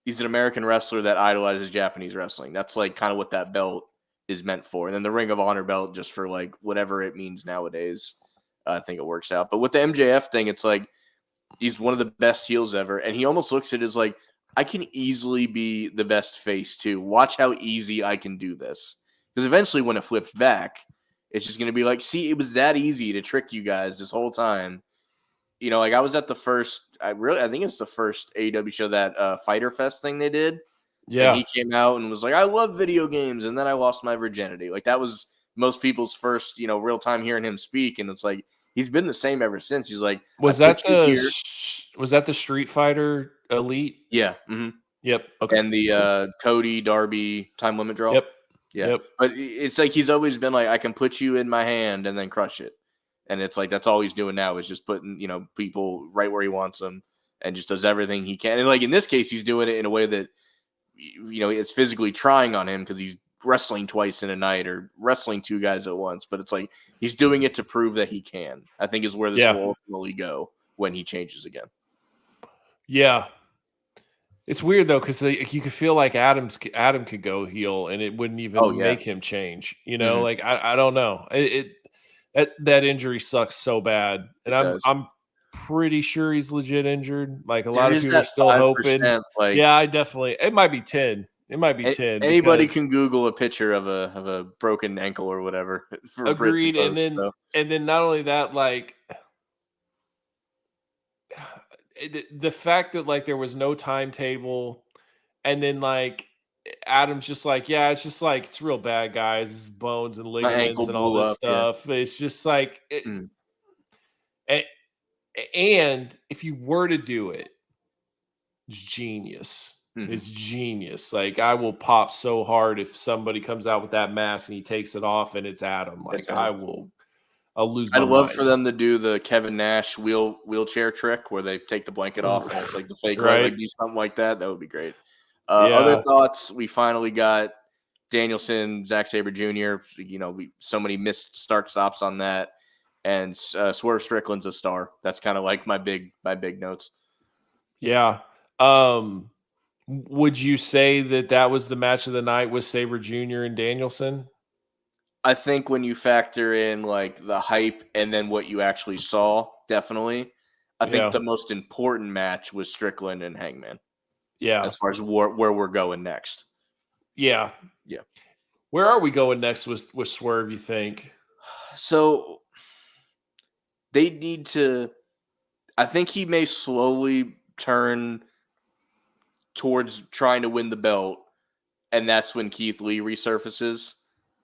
he's an American wrestler that idolizes Japanese wrestling. That's like kind of what that belt is meant for. And then the Ring of Honor belt just for like whatever it means nowadays. I think it works out. But with the MJF thing, it's like he's one of the best heels ever. And he almost looks at it as like, I can easily be the best face too. Watch how easy I can do this. Because eventually when it flips back, it's just going to be like, see, it was that easy to trick you guys this whole time. You know, like I was at the first, I think it was the first AEW show, that Fighter Fest thing they did. Yeah. And he came out and was like, I love video games. And then I lost my virginity. Like that was most people's first, you know, real time hearing him speak. And it's like, he's been the same ever since. He's like, was that the Street Fighter Elite? Yeah. Mm-hmm. Yep. Okay. And the Cody Darby time limit draw. Yep. Yeah. Yep. But it's like he's always been like, I can put you in my hand and then crush it. And it's like that's all he's doing now is just putting, you know, people right where he wants them and just does everything he can. And like in this case, he's doing it in a way that, you know, it's physically trying on him because he's wrestling twice in a night or wrestling two guys at once. But it's like he's doing it to prove that he can, I think is where this will ultimately go when he changes again. Yeah. It's weird though, because you could feel like Adam could go heel and it wouldn't even make him change. You know, like I don't know. That injury sucks so bad, and I'm pretty sure he's legit injured. Like a lot of people are still hoping. Like, yeah, I definitely. It might be 10. It might be 10. Anybody can Google a picture of a broken ankle or whatever. Agreed, and then not only that, like. The fact that like there was no timetable, and then like Adam's just like, yeah, it's just like it's real bad, guys. It's bones and ligaments and all this stuff. Yeah. It's just like, and if you were to do it, it's genius. Mm-hmm. It's genius. Like I will pop so hard if somebody comes out with that mask and he takes it off and it's Adam. Like I'll lose my mind. I'd love for them to do the Kevin Nash wheelchair trick where they take the blanket off and it's like the fake leg, like do something like that. That would be great. Other thoughts, we finally got Danielson, Zack Sabre Jr. You know, so many missed start stops on that. And Swerve Strickland's a star. That's kind of like my big notes. Yeah. Would you say that was the match of the night with Sabre Jr. and Danielson? I think when you factor in like the hype and then what you actually saw, definitely. I think the most important match was Strickland and Hangman. Yeah. As far as where we're going next. Yeah. Yeah. Where are we going next with Swerve, you think? So they need to, I think he may slowly turn towards trying to win the belt. And that's when Keith Lee resurfaces.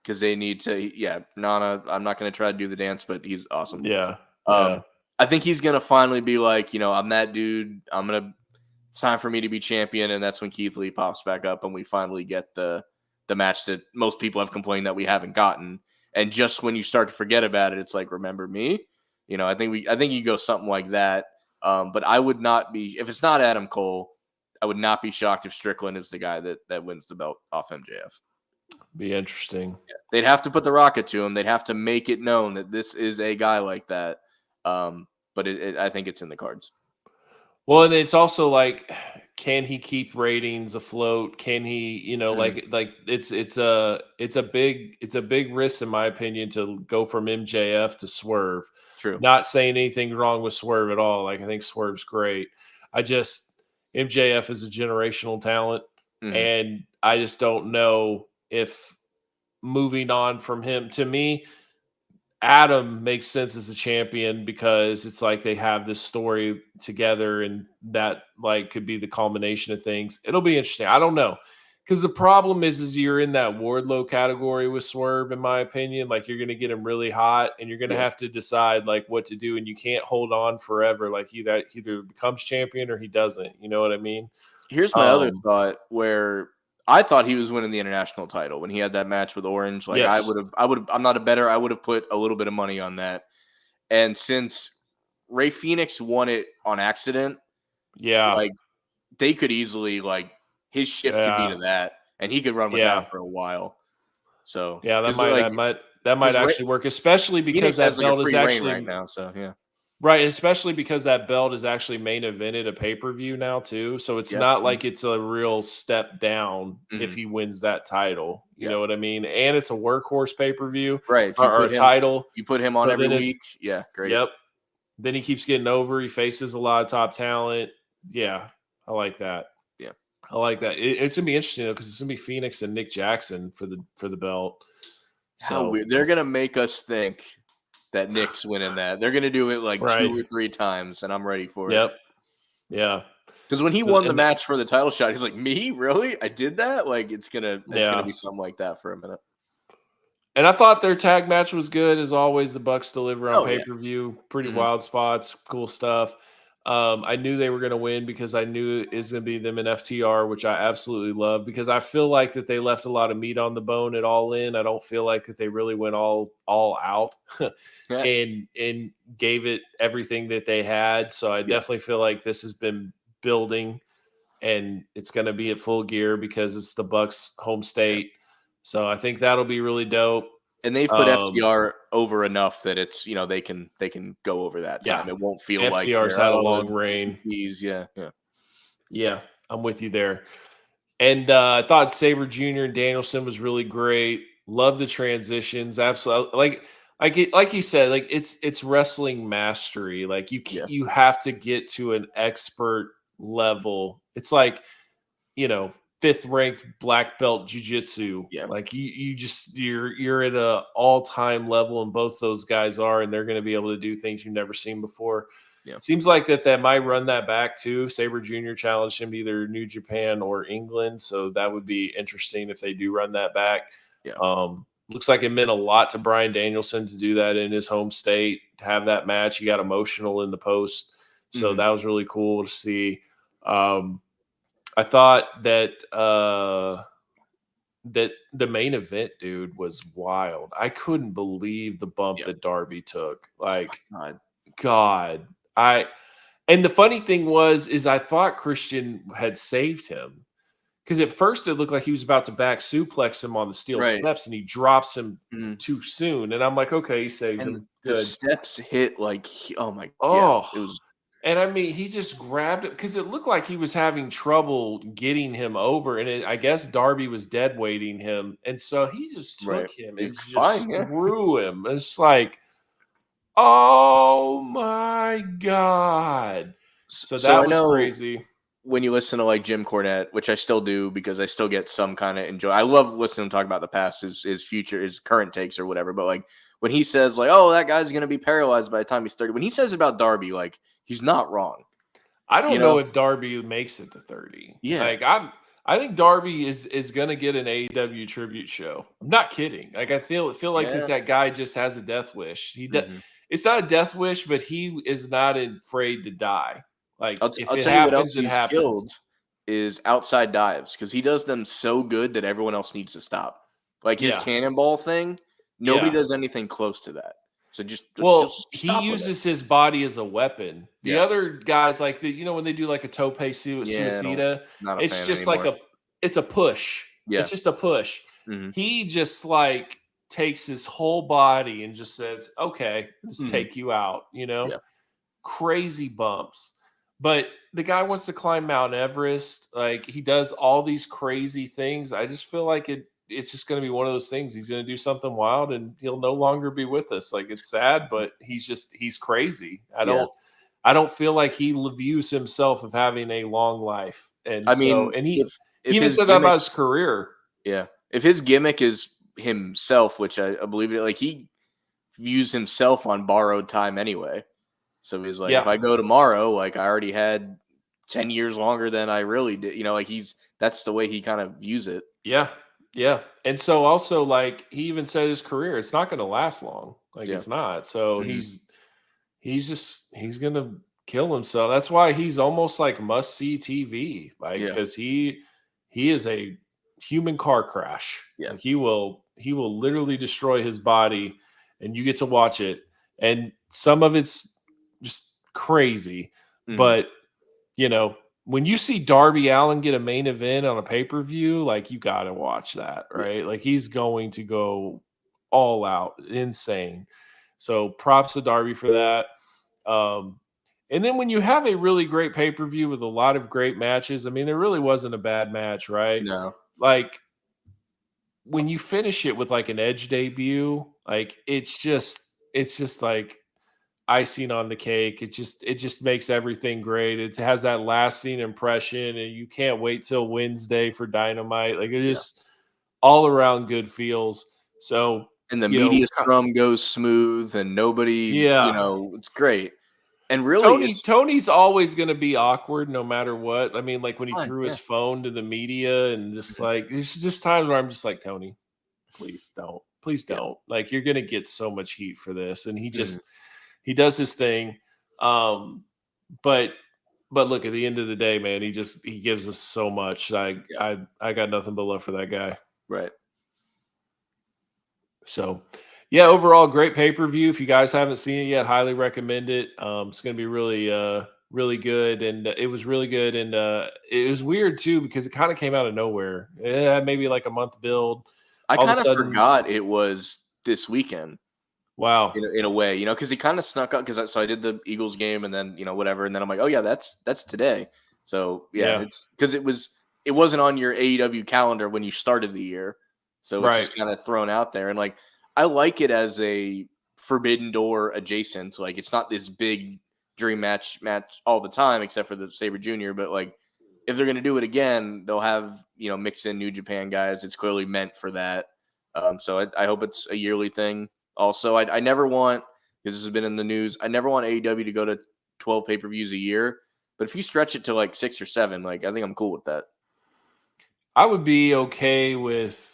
Because they need to, Nana, I'm not going to try to do the dance, but he's awesome. Yeah. I think he's going to finally be like, you know, I'm that dude. It's time for me to be champion. And that's when Keith Lee pops back up and we finally get the match that most people have complained that we haven't gotten. And just when you start to forget about it, it's like, remember me? You know, I think you go something like that. But I would not be, if it's not Adam Cole, I would not be shocked if Strickland is the guy that wins the belt off MJF. Be interesting. Yeah. They'd have to put the rocket to him. They'd have to make it known that this is a guy like that. But I think it's in the cards. Well, and it's also like, can he keep ratings afloat? Can he, you know, like it's a big risk in my opinion to go from MJF to Swerve. True. Not saying anything wrong with Swerve at all. Like I think Swerve's great. MJF is a generational talent, and I just don't know if moving on from him, to me, Adam makes sense as a champion because it's like they have this story together, and that like could be the culmination of things. It'll be interesting. I don't know. Because the problem is you're in that Wardlow category with Swerve, in my opinion. Like, you're going to get him really hot, and you're going to have to decide like what to do, and you can't hold on forever. Like, he either becomes champion or he doesn't. You know what I mean? Here's my other thought, where I thought he was winning the international title when he had that match with Orange. Like, I would have. I'm not a bettor. I would have put a little bit of money on that. And since Ray Phoenix won it on accident, like they could easily like. His shift could be to that, and he could run with that for a while. So that might actually work, especially because that belt is actually right now. So right, especially because that belt is actually main evented a pay-per-view now too. So it's not like it's a real step down if he wins that title. You know what I mean? And it's a workhorse pay-per-view, right? Or a title. You put him on every week. Yeah, great. Yep. Then he keeps getting over. He faces a lot of top talent. Yeah, I like that. I like that. It's gonna be interesting though, because it's gonna be Phoenix and Nick Jackson for the belt. So they're gonna make us think that Nick's winning that. They're gonna do it like 2 or 3 times, and I'm ready for it. Yeah. Because when he won the match for the title shot, he's like, "Me, really? I did that?" Like it's gonna be something like that for a minute. And I thought their tag match was good as always. The Bucks deliver on pay-per-view. Pretty wild spots, cool stuff. I knew they were going to win because I knew it was going to be them and FTR, which I absolutely love, because I feel like that they left a lot of meat on the bone at All In. I don't feel like that they really went all out and gave it everything that they had. So I definitely feel like this has been building, and it's going to be at full gear because it's the Bucks' home state. So I think that'll be really dope. And they've put FTR over enough that it's they can go over that time. It won't feel like FTR's had a long reign. Yeah. I'm with you there. And I thought Sabre Jr. and Danielson was really great. Love the transitions. Absolutely. Like you said, like it's wrestling mastery. Like you have to get to an expert level. It's like, 5th ranked black belt jiu-jitsu. Like you're at a all-time level, and both those guys are, and they're going to be able to do things you've never seen before. Seems like that might run that back too. Sabre Jr. challenged him to either New Japan or England, so that would be interesting if they do run that back. Looks like it meant a lot to Bryan Danielson to do that in his home state, to have that match. He got emotional in the post, so that was really cool to see. I thought that that the main event, dude, was wild. I couldn't believe the bump that Darby took. Like, God. And the funny thing is I thought Christian had saved him, because at first it looked like he was about to back suplex him on the steel steps, and he drops him too soon. And I'm like, okay, he saved him. The steps hit like, oh my God. It was. And I mean, he just grabbed it because it looked like he was having trouble getting him over. And I guess Darby was dead weighting him. And so he just took him and just threw him. It's like, oh my God. So that was crazy. When you listen to like Jim Cornette, which I still do because I still get some kind of enjoy. I love listening to him talk about the past, his future, his current takes or whatever. But like when he says like, oh, that guy's going to be paralyzed by the time he's 30. When he says about Darby, like, he's not wrong. I don't know if Darby makes it to 30. Yeah. Like I think Darby is going to get an AEW tribute show. I'm not kidding. Like I feel like that guy just has a death wish. It's not a death wish, but he is not afraid to die. Like I'll tell you what else he's killed is outside dives, because he does them so good that everyone else needs to stop. Like his cannonball thing, nobody does anything close to that. So just he uses his body as a weapon. The other guys, like when they do like a tope suicida, it's just like it's a push. Yeah. It's just a push. He just like takes his whole body and just says, okay, just take you out, crazy bumps. But the guy wants to climb Mount Everest. Like he does all these crazy things. I just feel like it's just going to be one of those things. He's going to do something wild and he'll no longer be with us. Like it's sad, but he's crazy. I don't feel like he views himself of having a long life. And he even said that about his career. Yeah. If his gimmick is himself, which I believe it, like he views himself on borrowed time anyway. So he's like, Yeah. if I go tomorrow, like I already had 10 years longer than I really did. You know, like that's the way he kind of views it. Yeah. Yeah. And so also, like, he even said his career, it's not going to last long. Like, Yeah. it's not. So Mhm. he's going to kill himself. That's why he's almost like must see TV. Like, Yeah. because he is a human car crash. Yeah. Like, he will literally destroy his body, and you get to watch it. And some of it's just crazy. Mhm. But, you know, when you see Darby Allin get a main event on a pay-per-view, like, you got to watch that, right? Like, he's going to go all out, insane. So props to Darby for that. And then when you have a really great pay-per-view with a lot of great matches, I mean, there really wasn't a bad match, right? No. Like, when you finish it with like an Edge debut, like, it's just like icing on the cake. It just makes everything great. It has that lasting impression, and you can't wait till Wednesday for Dynamite. Like, it just all around good feels. So, And the you know, media scrum goes smooth, and nobody, you know, it's great. And really, Tony's always going to be awkward no matter what. I mean, like when he threw his yeah. phone to the media, and just like, there's just times where I'm just like, Tony, please don't. Like, you're going to get so much heat for this. And he just, he does his thing. But look, at the end of the day, man, he gives us so much. I got nothing but love for that guy. Right. So, yeah, overall, great pay-per-view. If you guys haven't seen it yet, highly recommend it. It's going to be really, really good. And it was really good. And it was weird, too, because it kind of came out of nowhere. It had maybe like a month build. I kind of forgot it was this weekend. Wow. In a way, you know, because he kind of snuck up. So I did the Eagles game, and then, you know, whatever. And then I'm like, oh, yeah, that's today. So, yeah. It's because it wasn't on your AEW calendar when you started the year. So it's just kind of thrown out there. And, like, I like it as a Forbidden Door adjacent. Like, it's not this big dream match all the time, except for the Sabre Jr. But, like, if they're going to do it again, they'll have, you know, mix in New Japan guys. It's clearly meant for that. So I hope it's a yearly thing. Also, I never want, because this has been in the news, I never want AEW to go to 12 pay-per-views a year. But if you stretch it to like 6 or 7, like, I think I'm cool with that. I would be okay with,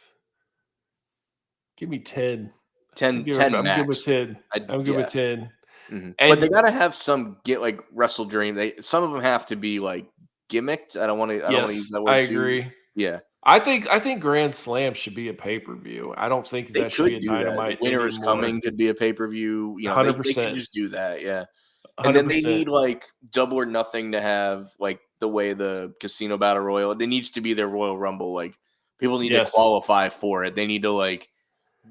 give me 10. 10 max. I'm good with 10. I'm good with 10. Mm-hmm. But they gotta have some like WrestleDream. Some of them have to be like gimmicked. I don't want to use that word. I agree. Yeah. I think Grand Slam should be a pay-per-view. I don't think that should be a Dynamite. Winter is Coming could be a pay-per-view. You know, 100%. They can just do that. Yeah. 100%. And then they need like Double or Nothing to have like the way the Casino Battle Royal. It needs to be their Royal Rumble. Like, people need to qualify for it. They need to like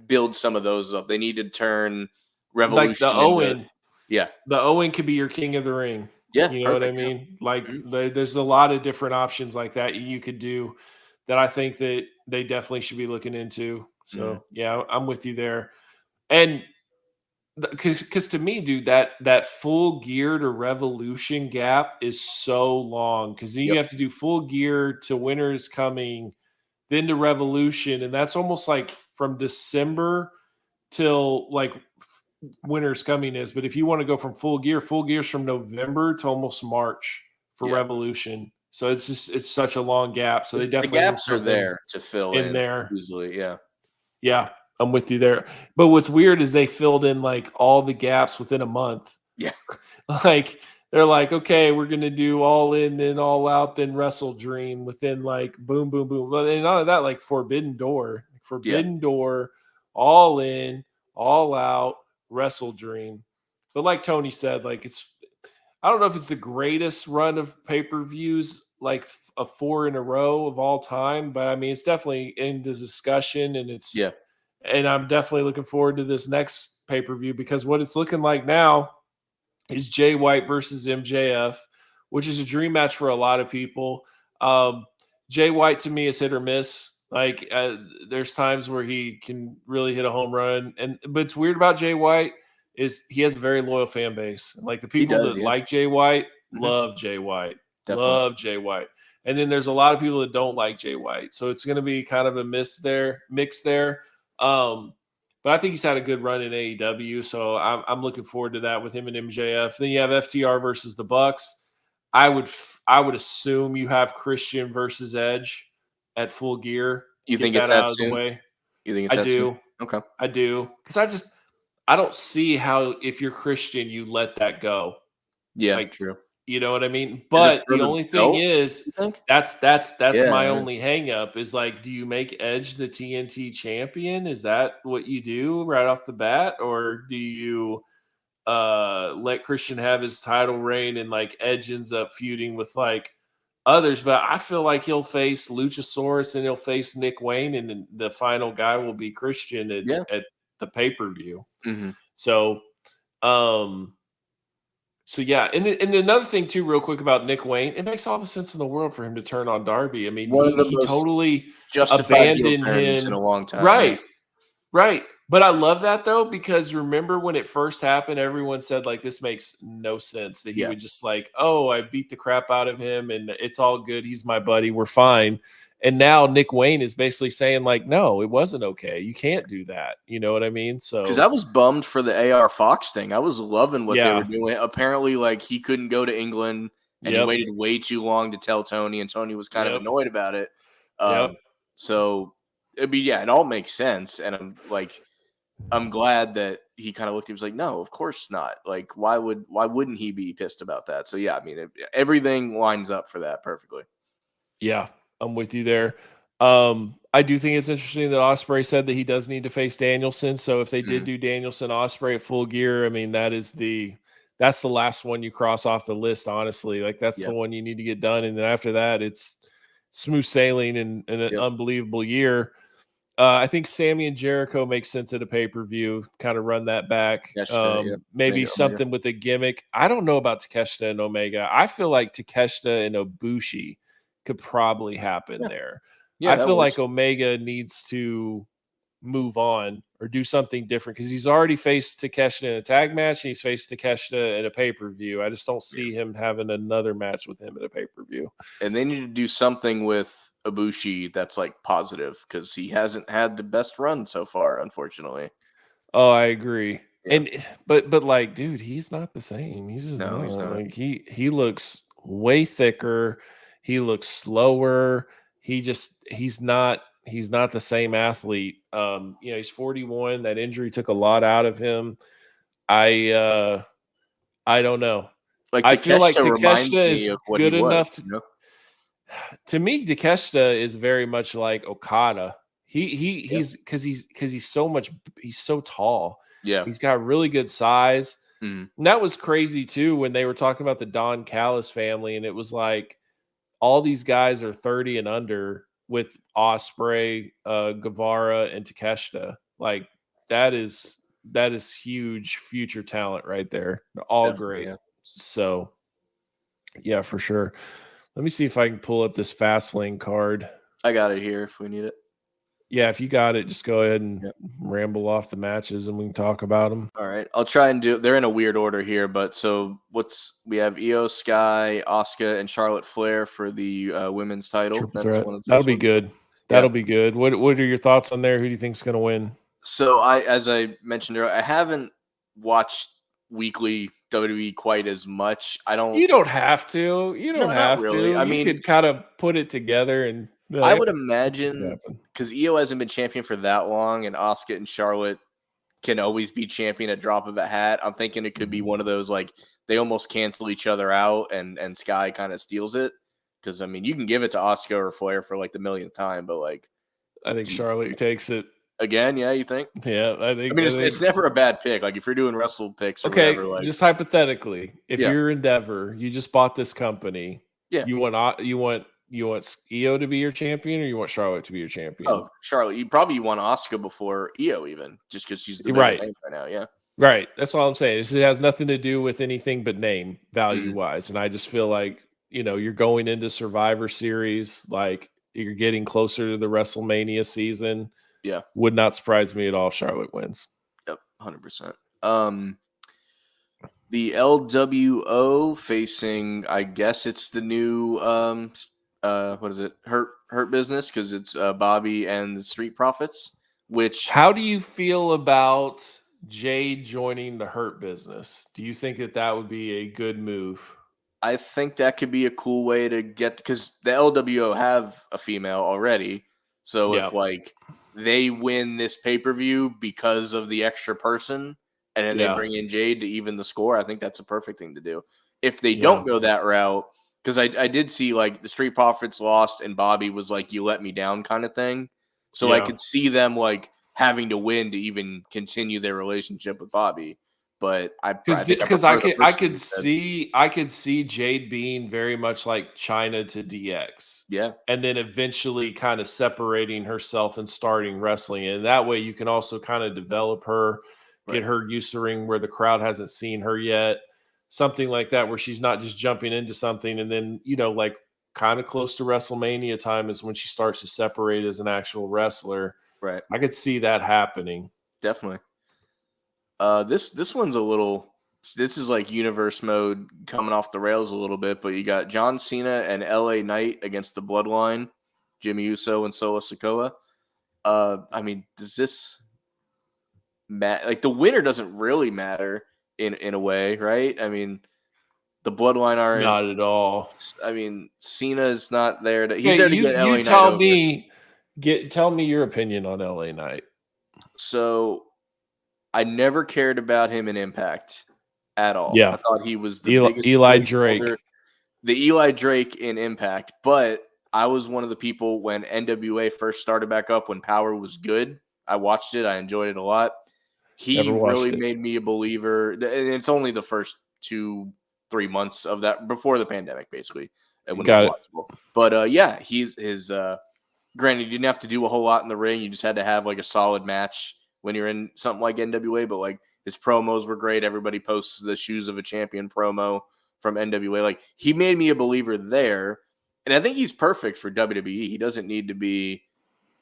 build some of those up. They need to turn Revolution like the Owen. Yeah. The Owen could be your King of the Ring. Yeah. You know what I mean? Like, there's a lot of different options like that you could do that I think that they definitely should be looking into. So, yeah, I'm with you there. And because to me, dude, that Full Gear to Revolution gap is so long, because then you have to do Full Gear to Winter is Coming, then to Revolution, and that's almost like from December till like Winter's Coming is. But if you want to go from Full Gear's from November to almost March for Revolution. So it's such a long gap. So they definitely, the gaps are there to fill in there easily. Yeah, I'm with you there. But what's weird is they filled in like all the gaps within a month. Yeah. Like, they're like, okay, we're gonna do All In, then All Out, then WrestleDream within like boom, boom, boom. But and none of that, like Forbidden Door, All In, All Out, WrestleDream. But like Tony said, like, I don't know if it's the greatest run of pay-per-views, like a 4 in a row of all time, but I mean, it's definitely in the discussion, and and I'm definitely looking forward to this next pay-per-view, because what it's looking like now is Jay White versus MJF, which is a dream match for a lot of people. Jay White to me is hit or miss. Like, there's times where he can really hit a home run, but it's weird about Jay White is he has a very loyal fan base. Like, the people that like Jay White love Jay White, love Jay White. And then there's a lot of people that don't like Jay White. So it's going to be kind of a mix there. But But I think he's had a good run in AEW, so I'm looking forward to that with him and MJF. Then you have FTR versus the Bucks. I would assume you have Christian versus Edge at Full Gear. You Get think it's that out that of the soon? way. You think it's I that soon? do. Okay. I do. Because I don't see how, if you're Christian, you let that go. Yeah, Like, true. you know what I mean? Is it But for the the only thing belt, is, you think? that's Yeah, my yeah. only hang up is like, do you make Edge the TNT champion? Is that what you do right off the bat? Or do you let Christian have his title reign and like Edge ends up feuding with like others? But I feel like he'll face Luchasaurus and he'll face Nick Wayne, and then the final guy will be Christian at the pay-per-view. Mm-hmm. So yeah, and another thing too, real quick about Nick Wayne, it makes all the sense in the world for him to turn on Darby. I mean, One of the he most totally justified heel abandoned turns in him. a long time. Right, right. But I love that though, because remember when it first happened, everyone said like, this makes no sense that he would just like, oh, I beat the crap out of him and it's all good. He's my buddy. We're fine. And now Nick Wayne is basically saying like, no, it wasn't okay. You can't do that. You know what I mean? So because I was bummed for the AR Fox thing. I was loving what they Yeah. were doing. Apparently, like he couldn't go to England and he Yep. waited way too long to tell Tony, and Tony was kind of Yep. annoyed about it. Yep. So it all makes sense, and I'm glad that he kind of looked. He was like, no, of course not. Like, why wouldn't he be pissed about that? So yeah, I mean, everything lines up for that perfectly. Yeah, I'm with you there. I do think it's interesting that Ospreay said that he does need to face Danielson. So if they did do Danielson Ospreay at Full Gear, I mean, that's the last one you cross off the list, honestly. Like that's the one you need to get done. And then after that, it's smooth sailing and an unbelievable year. I think Sammy and Jericho makes sense at a pay-per-view, kind of run that back. Maybe Omega. something with a gimmick. I don't know about Takeshita and Omega. I feel like Takeshita and Ibushi could probably happen there. Yeah, I feel like Omega needs to move on or do something different because he's already faced Takeshita in a tag match and he's faced Takeshita in a pay-per-view. I just don't see him having another match with him at a pay-per-view. And they need to do something with Ibushi that's like positive because he hasn't had the best run so far, unfortunately. Oh, I agree. Yeah. And but like, dude, he's not the same. He's just he's not. Like he looks way thicker. He looks slower. He's not the same athlete. He's 41. That injury took a lot out of him. I don't know. Like I feel like Takeshita is good enough to me. Takeshita is very much like Okada. He's so tall. Yeah, he's got really good size. Mm-hmm. And that was crazy too when they were talking about the Don Callis family, and it was like all these guys are 30 and under with Ospreay, Guevara, and Takeshita. Like that is huge future talent right there. They're all great. Yeah. So yeah, for sure. Let me see if I can pull up this Fastlane card. I got it here if we need it. Yeah, if you got it, just go ahead and ramble off the matches and we can talk about them. All right. I'll try and they're in a weird order here, but so we have Io Sky, Asuka, and Charlotte Flair for the women's title. That'll be good. That'll be good. What are your thoughts on there? Who do you think's going to win? So as I mentioned earlier, I haven't watched weekly WWE quite as much. You don't have to. You don't have really. To. I mean, you could kind of put it together and I would imagine because Io hasn't been champion for that long, and Asuka and Charlotte can always be champion at drop of a hat. I'm thinking it could be one of those like they almost cancel each other out, and Sky kind of steals it. Because I mean, you can give it to Asuka or Flair for like the millionth time, but like I think Charlotte takes it again. Yeah, you think? Yeah, I think. I mean, it's never a bad pick. Like if you're doing wrestle picks, or okay, whatever, like, just hypothetically, if you're Endeavor, you just bought this company. Yeah, you want Io to be your champion, or you want Charlotte to be your champion? Oh, Charlotte. You probably want Asuka before Io, even just because she's the better name right now. Yeah, right. That's all I'm saying. It has nothing to do with anything but name value wise, and I just feel like you're going into Survivor Series, like you're getting closer to the WrestleMania season. Yeah, would not surprise me at all if Charlotte wins. Yep, 100%. The LWO facing, I guess it's the new what is it? Hurt Business, because it's Bobby and the Street Profits. Which, how do you feel about Jade joining the Hurt Business? Do you think that would be a good move? I think that could be a cool way to get, because the LWO have a female already. So if like they win this pay-per-view because of the extra person, and then they bring in Jade to even the score, I think that's a perfect thing to do. If they don't go that route, because I did see like the Street Profits lost and Bobby was like, "You let me down" kind of thing. So I could see them like having to win to even continue their relationship with Bobby. But I could see Jade being very much like China to DX. Yeah. And then eventually kind of separating herself and starting wrestling. And that way you can also kind of develop her, get her used to ring where the crowd hasn't seen her yet. Something like that, where she's not just jumping into something and then, like kind of close to WrestleMania time is when she starts to separate as an actual wrestler. Right. I could see that happening. Definitely. This one's a little. This is like universe mode coming off the rails a little bit, but you got John Cena and LA Knight against the Bloodline, Jimmy Uso and Solo Sikoa. I mean, does this matter? Like the winner doesn't really matter in a way, right? I mean, the Bloodline aren't not at all. I mean, Cena's not there to. He's there to get LA Knight over. Tell me your opinion on LA Knight. So, I never cared about him in Impact at all. Yeah. I thought he was the biggest Eli Drake. The Eli Drake in Impact. But I was one of the people when NWA first started back up, when Power was good. I watched it. I enjoyed it a lot. He really made me a believer. And it's only the first 2-3 months of that, before the pandemic, basically, when it was watchable. But yeah, he's his. Granted, you didn't have to do a whole lot in the ring. You just had to have like a solid match when you're in something like NWA. But like his promos were great. Everybody posts the Shoes of a Champion promo from NWA. Like he made me a believer there, and I think he's perfect for WWE. He doesn't need to be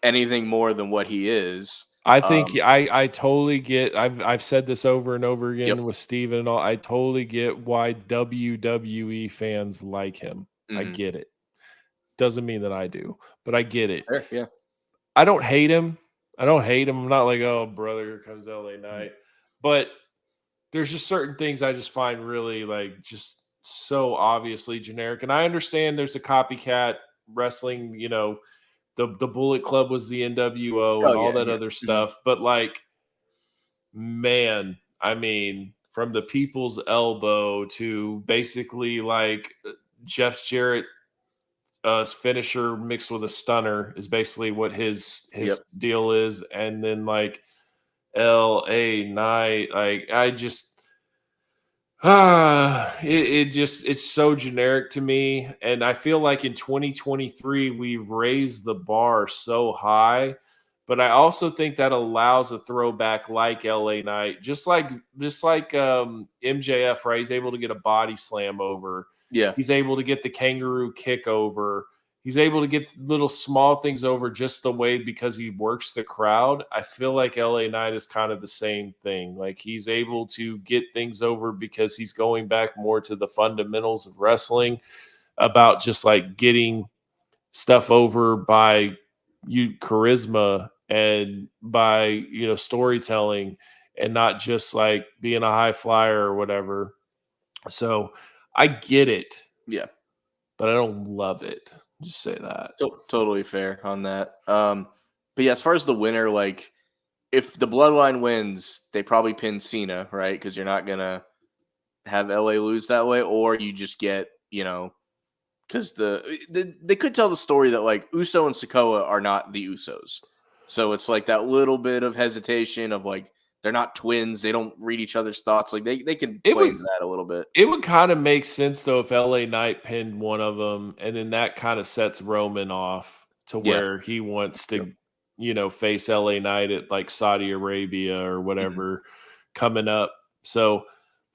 anything more than what he is. I think I totally get. I've said this over and over again with Steven and all. I totally get why WWE fans like him. Mm-hmm. I get it. Doesn't mean that I do, but I get it. Sure, yeah. I don't hate him. I'm not like, oh, brother, here comes LA Knight. But there's just certain things I just find really like just so obviously generic. And I understand there's a copycat wrestling, the Bullet Club was the NWO and all that other stuff. But like, man, I mean, from the People's Elbow to basically like Jeff Jarrett finisher mixed with a stunner is basically what his deal is. And then like LA Knight, like I just it's so generic to me. And I feel like in 2023 we've raised the bar so high, but I also think that allows a throwback like LA Knight, just like MJF, right? He's able to get a body slam over. Yeah. He's able to get the kangaroo kick over. He's able to get little small things over just the way because he works the crowd. I feel like LA Knight is kind of the same thing. Like he's able to get things over because he's going back more to the fundamentals of wrestling, about just like getting stuff over by charisma and by, storytelling, and not just like being a high flyer or whatever. So I get it. Yeah. But I don't love it. Just say that. Totally fair on that. But yeah, as far as the winner, like if the Bloodline wins, they probably pin Cena, right? Because you're not gonna have LA lose that way, or you just get, because they could tell the story that like Uso and Sikoa are not the Usos, so it's like that little bit of hesitation of like they're not twins, they don't read each other's thoughts. Like they can play into that a little bit. It would kind of make sense though if LA Knight pinned one of them, and then that kind of sets Roman off to where he wants to, face LA Knight at like Saudi Arabia or whatever coming up. So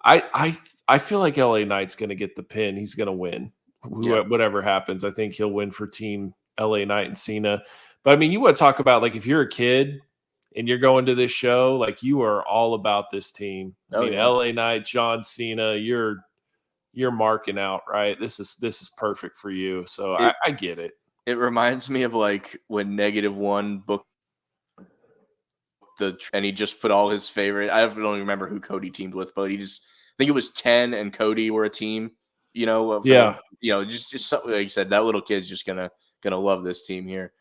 I feel like LA Knight's going to get the pin. He's going to win. Whatever happens, I think he'll win for Team LA Knight and Cena. But I mean, you want to talk about like if you're a kid and you're going to this show, like you are all about this team. LA Knight, John Cena, you're marking out, right? This is perfect for you. So I get it. It reminds me of like when -1 booked and he just put all his favorite. I don't even remember who Cody teamed with, but I think it was 10 and Cody were a team. Just something like you said. That little kid's just gonna love this team here.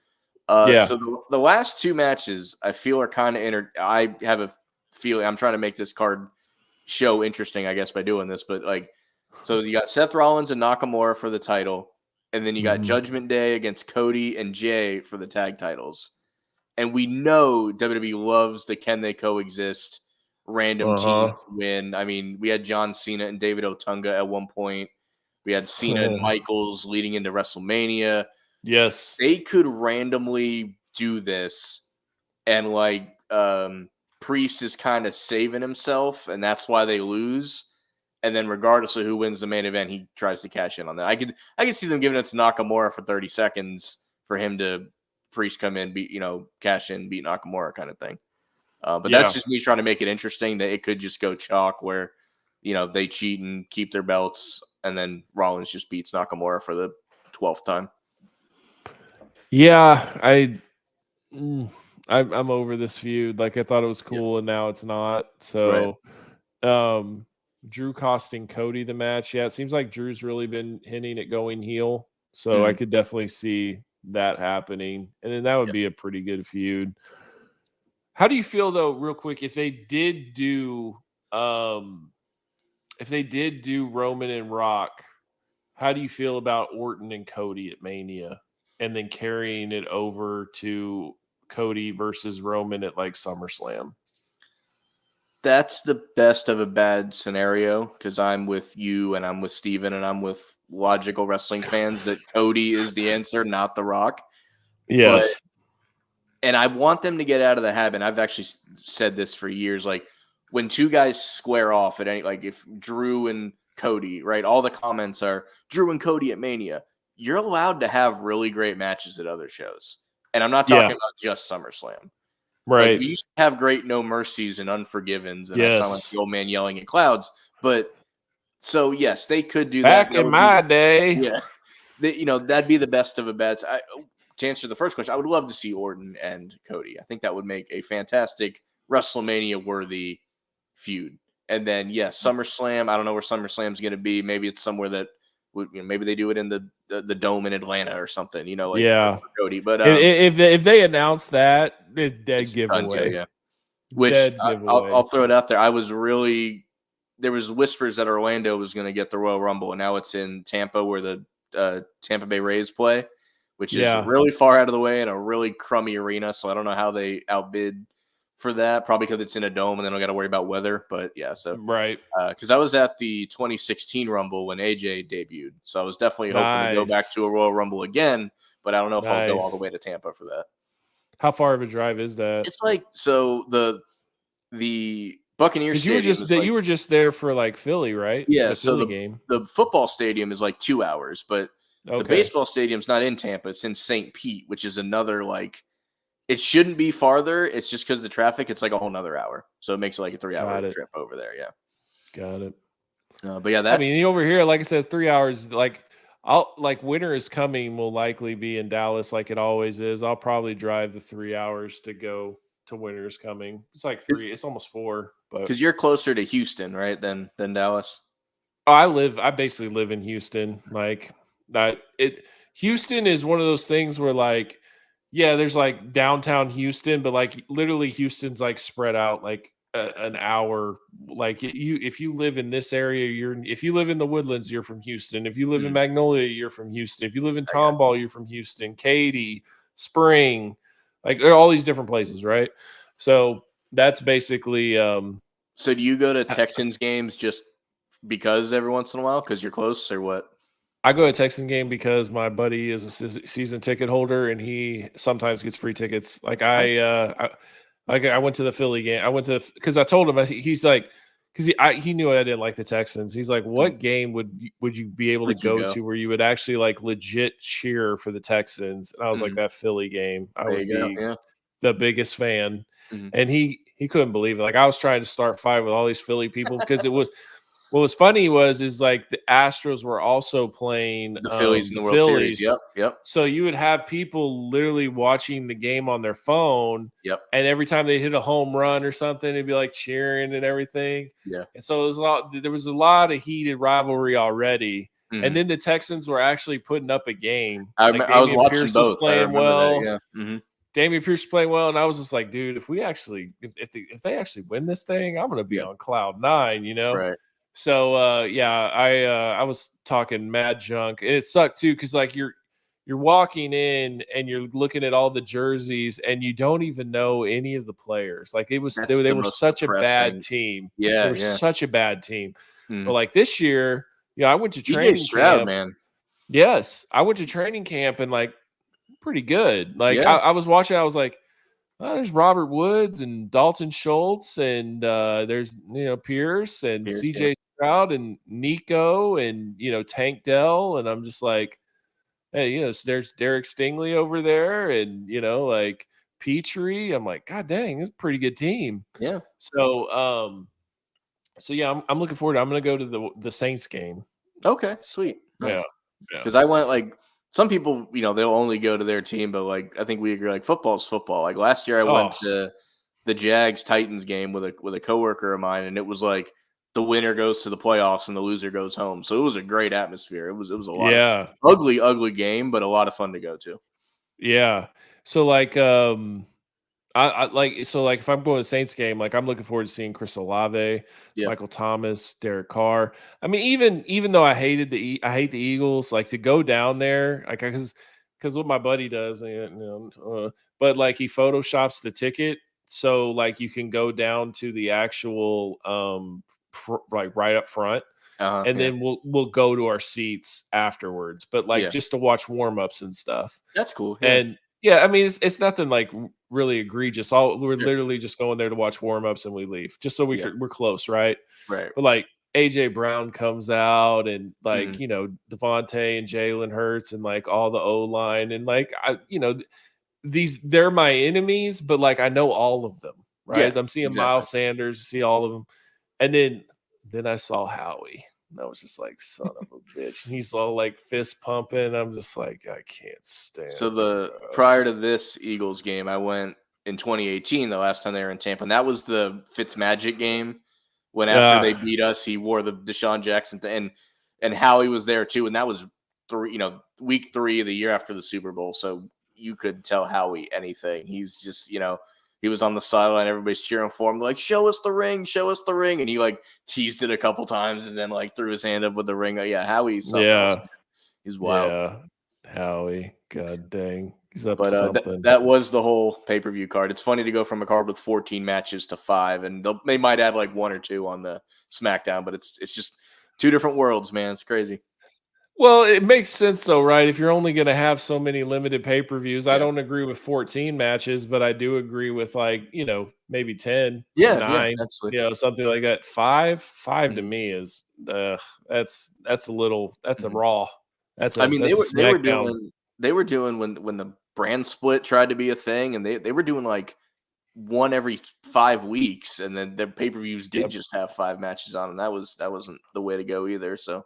So the last two matches I feel are kind of I have a feeling I'm trying to make this card show interesting, I guess, by doing this. But so you got Seth Rollins and Nakamura for the title, and then you got Judgment Day against Cody and Jay for the tag titles. And we know WWE loves the can they coexist random team win. I mean, we had John Cena and David Otunga at one point. We had Cena and Michaels leading into WrestleMania. Yes. They could randomly do this, and Priest is kind of saving himself, and that's why they lose. And then regardless of who wins the main event, he tries to cash in on that. I could see them giving it to Nakamura for 30 seconds for him to Priest come in, cash in, beat Nakamura kind of thing. But that's just me trying to make it interesting that it could just go chalk where, they cheat and keep their belts, and then Rollins just beats Nakamura for the 12th time. Yeah, I'm over this feud. I thought it was cool, and now it's not. So, Drew costing Cody the match. Yeah, it seems like Drew's really been hinting at going heel. So I could definitely see that happening. And then that would be a pretty good feud. How do you feel though, real quick, if they did do Roman and Rock, how do you feel about Orton and Cody at Mania and then carrying it over to Cody versus Roman at SummerSlam? That's the best of a bad scenario because I'm with you and I'm with Steven and I'm with logical wrestling fans that Cody is the answer, not The Rock. Yes. And I want them to get out of the habit. I've actually said this for years. When two guys square off at any, if Drew and Cody, right? All the comments are Drew and Cody at Mania. You're allowed to have really great matches at other shows. And I'm not talking about just SummerSlam. Right. We used to have great No Mercies and Unforgivens, and I sound like the old man yelling at clouds. But so yes, they could do that. Back in my day, yeah, that'd be the best of a bad. To answer the first question, I would love to see Orton and Cody. I think that would make a fantastic WrestleMania worthy feud. And then SummerSlam. I don't know where SummerSlam's going to be. Maybe it's somewhere that maybe they do it in the Dome in Atlanta or something. For Cody. But if they announce that, it's dead giveaway. Yeah. Which I'll throw it out there. There was whispers that Orlando was going to get the Royal Rumble, and now it's in Tampa where the Tampa Bay Rays play, which is really far out of the way in a really crummy arena. So I don't know how they outbid for that. Probably because it's in a dome and they don't got to worry about weather. But right. Because I was at the 2016 Rumble when AJ debuted, so I was definitely hoping to go back to a Royal Rumble again. But I don't know if I'll go all the way to Tampa for that. How far of a drive is that? It's the Buccaneers Stadium. You were just there for Philly, right? Yeah. So the football stadium is 2 hours, but the baseball stadium's not in Tampa. It's in St. Pete, which is another it shouldn't be farther. It's just because of the traffic. It's a whole nother hour. So it makes it a 3-hour trip over there. Yeah. Got it. But yeah, over here, like I said, 3 hours, winter is coming will likely be in Dallas like it always is. I'll probably drive the 3 hours to go to winter is coming. It's 3, it's almost 4. But because you're closer to Houston, right, than Dallas? Oh, I basically live in Houston. Houston is one of those things where there's downtown Houston, but literally Houston's spread out an hour. If you live in this area, if you live in the Woodlands, you're from Houston. If you live in Magnolia, you're from Houston. If you live in Tomball, you're from Houston. Katy, Spring, there are all these different places, right? So that's basically. So do you go to Texans games just because every once in a while because you're close, or what? I go to a Texan game because my buddy is a season ticket holder and he sometimes gets free tickets. I went to the Philly game. Because I told him, he's because he knew I didn't like the Texans. He's like, what game would you be able to go to where you would actually legit cheer for the Texans? And I was like, that Philly game. I would be the biggest fan. And he couldn't believe it. I was trying to start fight with all these Philly people because it was What was funny is like the Astros were also playing the Phillies in the World Phillies. Series. Yep. So you would have people literally watching the game on their phone. Yep. And every time they hit a home run or something, it'd be like cheering and everything. Yeah. And so there was a lot of heated rivalry already. Mm-hmm. And then the Texans were actually putting up a game. I was watching Pierce both. was playing well. That, yeah. Mm-hmm. Damian Pierce playing well, and I was just like, dude, if they actually win this thing, I'm gonna be on cloud 9, you know. Right. So I was talking mad junk, and it sucked too because like you're walking in and you're looking at all the jerseys and you don't even know any of the players. Like they were such a bad team. Yeah, they were such a bad team. Mm. But like this year, I went to training Stroud, camp. Man. Yes, I went to training camp and like pretty good. Like I was watching, I was like, oh, there's Robert Woods and Dalton Schultz and there's Pierce and CJ Stroud and Nico and Tank Dell, and I'm just like, hey, so there's Derek Stingley over there and like Petrie. I'm like, God dang, it's a pretty good team. Yeah. So yeah, I'm looking forward to I'm gonna go to the Saints game. Okay, sweet. Nice. Yeah. Because I went like some people, they'll only go to their team, but like I think we agree, like football's football. Like last year I went to the Jags Titans game with a coworker of mine, and it was like the winner goes to the playoffs and the loser goes home. So it was a great atmosphere. It was a lot of ugly game, but a lot of fun to go to. Yeah. So like I like if I'm going to Saints game, like I'm looking forward to seeing Chris Olave, Michael Thomas, Derek Carr. I mean, even though I hate the Eagles, like to go down there, like because what my buddy does, but like he photoshops the ticket, so like you can go down to the actual like right up front, and then we'll go to our seats afterwards. But like just to watch warm-ups and stuff. That's cool. Yeah. And yeah, I mean it's nothing like really egregious. We're literally just going there to watch warm-ups and we leave, just so we're close, right? Right. But like AJ Brown comes out and like Devontae and Jalen Hurts and like all the O-line and like they're my enemies, but like I know all of them, right? I'm seeing Miles Sanders, see all of them, and then I saw Howie. And I was just like, son of a bitch. And he's all like fist pumping. I'm just like, I can't stand. So prior to this Eagles game, I went in 2018, the last time they were in Tampa. And that was the Fitzmagic game when after they beat us, he wore the Deshaun Jackson and Howie was there too. And that was week 3 of the year after the Super Bowl. So you could tell Howie anything. He's just, he was on the sideline. Everybody's cheering for him. Like, show us the ring. And he like teased it a couple times and then like threw his hand up with the ring. Yeah, Howie's something else. He's wild. Yeah, Howie. God dang. He's up to something. That was the whole pay-per-view card. It's funny to go from a card with 14 matches to 5, and they might add like 1 or 2 on the SmackDown, but it's just 2 different worlds, man. It's crazy. Well, it makes sense though, right? If you're only going to have so many limited pay-per-views, I don't agree with 14 matches, but I do agree with like, maybe 10, 9, something like that. 5 to me is that's a little, that's a Raw. They were doing when the brand split tried to be a thing, and they were doing like 1 every 5 weeks, and then the pay-per-views did just have 5 matches on, and that wasn't the way to go either. So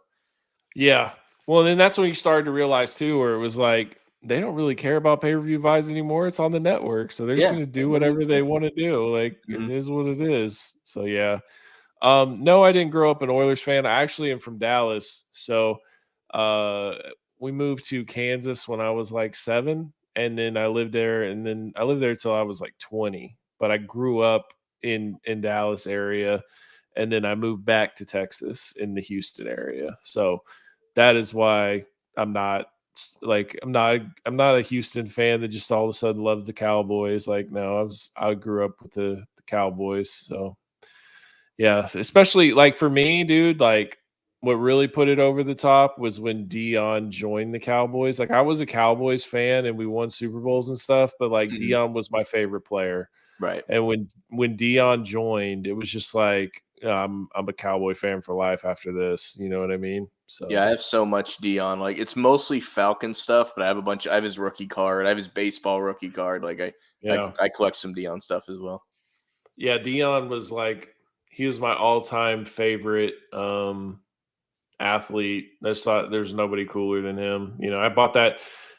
yeah. Well, then that's when you started to realize too, where it was like they don't really care about pay-per-view buys anymore. It's on the network, so they're just going to do whatever they want to do. Like it is what it is. So yeah. No, I didn't grow up an Oilers fan. I actually am from Dallas. So we moved to Kansas when I was like 7, and then I lived there, till I was like 20. But I grew up in Dallas area, and then I moved back to Texas in the Houston area. So that is why I'm not a Houston fan that just all of a sudden loved the Cowboys. Like, no, I grew up with the Cowboys. So yeah, especially like for me, dude, like what really put it over the top was when Dion joined the Cowboys. Like I was a Cowboys fan and we won Super Bowls and stuff, but like Dion was my favorite player. Right. And when Dion joined, it was just like, I'm a Cowboy fan for life after this. You know what I mean? So yeah, I have so much Dion. Like it's mostly Falcon stuff, but I have his rookie card. I have his baseball rookie card. Like I collect some Dion stuff as well. Yeah, Dion was like he was my all-time favorite athlete. I just thought there's nobody cooler than him. You know, I bought that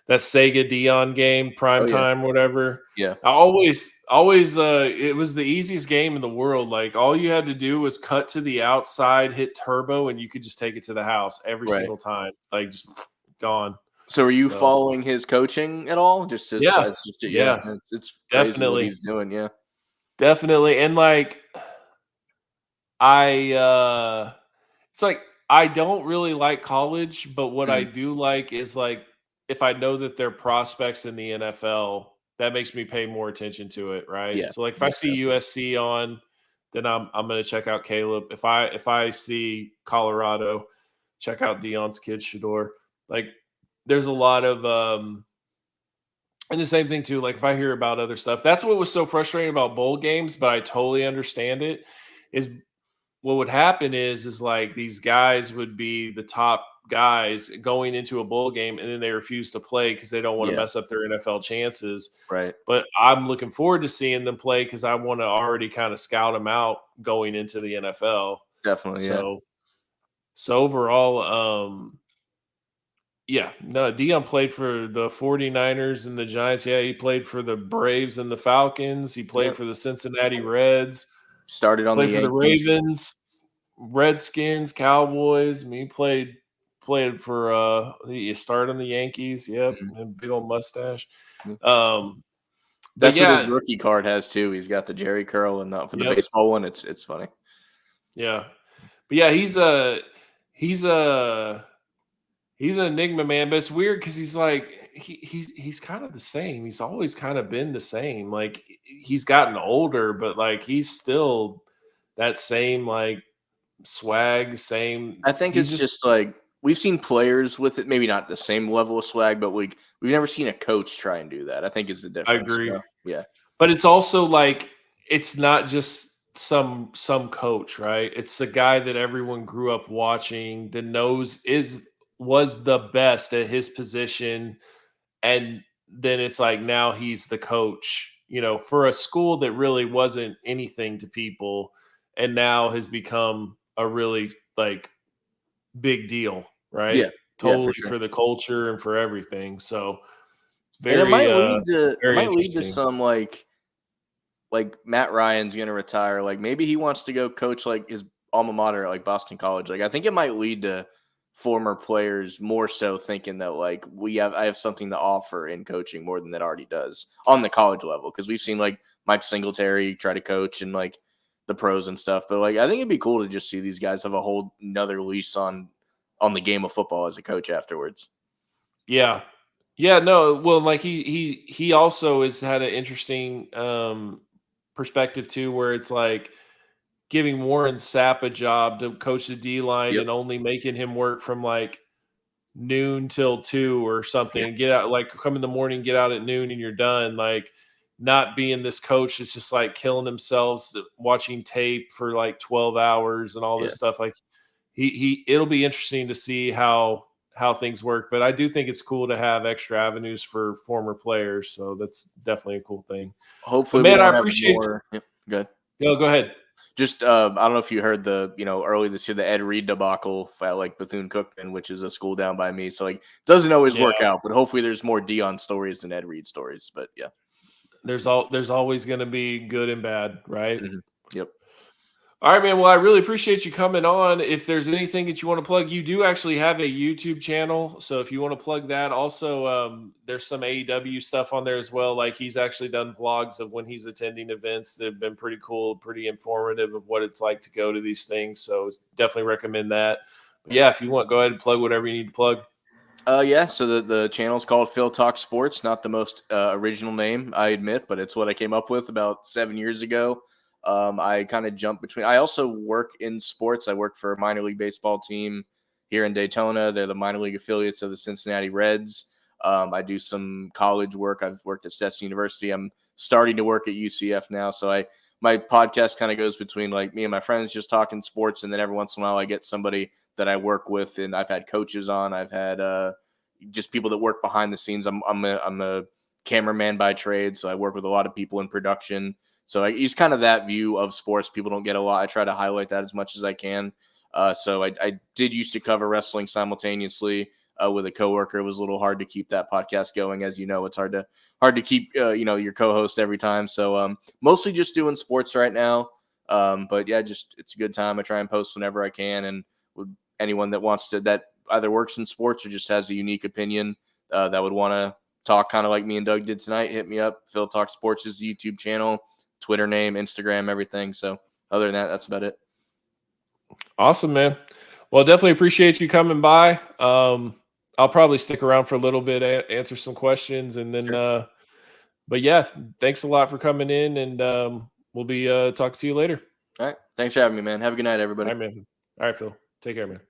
Sega Dion game, prime time, whatever. Yeah. I always it was the easiest game in the world. Like all you had to do was cut to the outside, hit turbo, and you could just take it to the house every single time. Like just gone. So are you following his coaching at all? It's crazy what he's doing. Yeah. Definitely. And like it's like I don't really like college, but what I do like is like if I know that they're prospects in the NFL, that makes me pay more attention to it, right? Yeah, So like if I see USC on, then I'm going to check out Caleb. If I see Colorado, check out Deion's kid Shador. Like there's a lot of and the same thing too, like if I hear about other stuff, that's what was so frustrating about bowl games, but I totally understand it, is what would happen is like these guys would be the top guys going into a bowl game and then they refuse to play because they don't want to mess up their NFL chances. Right. But I'm looking forward to seeing them play because I want to already kind of scout them out going into the NFL. Definitely. So overall, Deion played for the 49ers and the Giants. Yeah, he played for the Braves and the Falcons. He played for the Cincinnati Reds. Started on the Ravens, Redskins, Cowboys. I mean, he played for he started on the Yankees. Yep, and big old mustache. That's what his rookie card has too. He's got the Jerry curl, and for the baseball one, it's funny. Yeah, but yeah, he's an enigma, man. But it's weird because he's like he's kind of the same. He's always kind of been the same. Like he's gotten older, but like he's still that same like swag. Same. I think it's just like we've seen players with it, maybe not the same level of swag, but we've never seen a coach try and do that. I think is the difference. I agree. Yeah, but it's also like it's not just some coach, right? It's the guy that everyone grew up watching that was the best at his position, and then it's like now he's the coach, you know, for a school that really wasn't anything to people and now has become a really like big deal, right? Yeah, totally, for sure. For the culture and for everything. So it's very, and it might lead to some like Matt Ryan's gonna retire. Like maybe he wants to go coach like his alma mater, like Boston College. Like I think it might lead to former players more so thinking that like I have something to offer in coaching more than that already does on the college level, because we've seen like Mike Singletary try to coach and like the pros and stuff, but like I think it'd be cool to just see these guys have a whole another lease on the game of football as a coach afterwards. No, well, like he also has had an interesting perspective too, where it's like giving Warren Sapp a job to coach the D line and only making him work from like noon till 2 or something. Get out, like come in the morning, get out at noon, and you're done. Like not being this coach that's just like killing themselves watching tape for like 12 hours and all this stuff. Like it'll be interesting to see how things work. But I do think it's cool to have extra avenues for former players. So that's definitely a cool thing. Hopefully, man, I appreciate more. Good. Go ahead. Just I don't know if you heard early this year the Ed Reed debacle at like Bethune-Cookman, which is a school down by me. So like doesn't always work out, but hopefully there's more Deion stories than Ed Reed stories. But yeah, there's always going to be good and bad, right? Mm-hmm. Yep. All right, man. Well, I really appreciate you coming on. If there's anything that you want to plug, you do actually have a YouTube channel. So if you want to plug that, also there's some AEW stuff on there as well. Like he's actually done vlogs of when he's attending events that have been pretty cool, pretty informative of what it's like to go to these things. So definitely recommend that. But yeah, if you want, go ahead and plug whatever you need to plug. So the channel's called PhilTalksSports. Not the most original name, I admit, but it's what I came up with about 7 years ago. I kind of jump between. I also work in sports. I work for a minor league baseball team here in Daytona. They're the minor league affiliates of the Cincinnati Reds. I do some college work. I've worked at Stetson University. I'm starting to work at UCF now. So my podcast kind of goes between like me and my friends just talking sports, and then every once in a while I get somebody that I work with, and I've had coaches on. I've had just people that work behind the scenes. I'm a cameraman by trade, so I work with a lot of people in production. So I use kind of that view of sports. People don't get a lot. I try to highlight that as much as I can. So I did used to cover wrestling simultaneously with a coworker. It was a little hard to keep that podcast going. As you know, it's hard to keep your co-host every time. So mostly just doing sports right now. But yeah, just it's a good time. I try and post whenever I can, and with anyone that wants to that either works in sports or just has a unique opinion that would want to talk kind of like me and Doug did tonight, hit me up. PhilTalksSports is the YouTube channel, Twitter name, Instagram, everything. So other than that, that's about it. Awesome, man. Well, definitely appreciate you coming by. I'll probably stick around for a little bit, answer some questions, and then sure. But yeah, thanks a lot for coming in, and we'll be talking to you later. All right. Thanks for having me, man. Have a good night, everybody. All right, man. All right, Phil. Take care, man.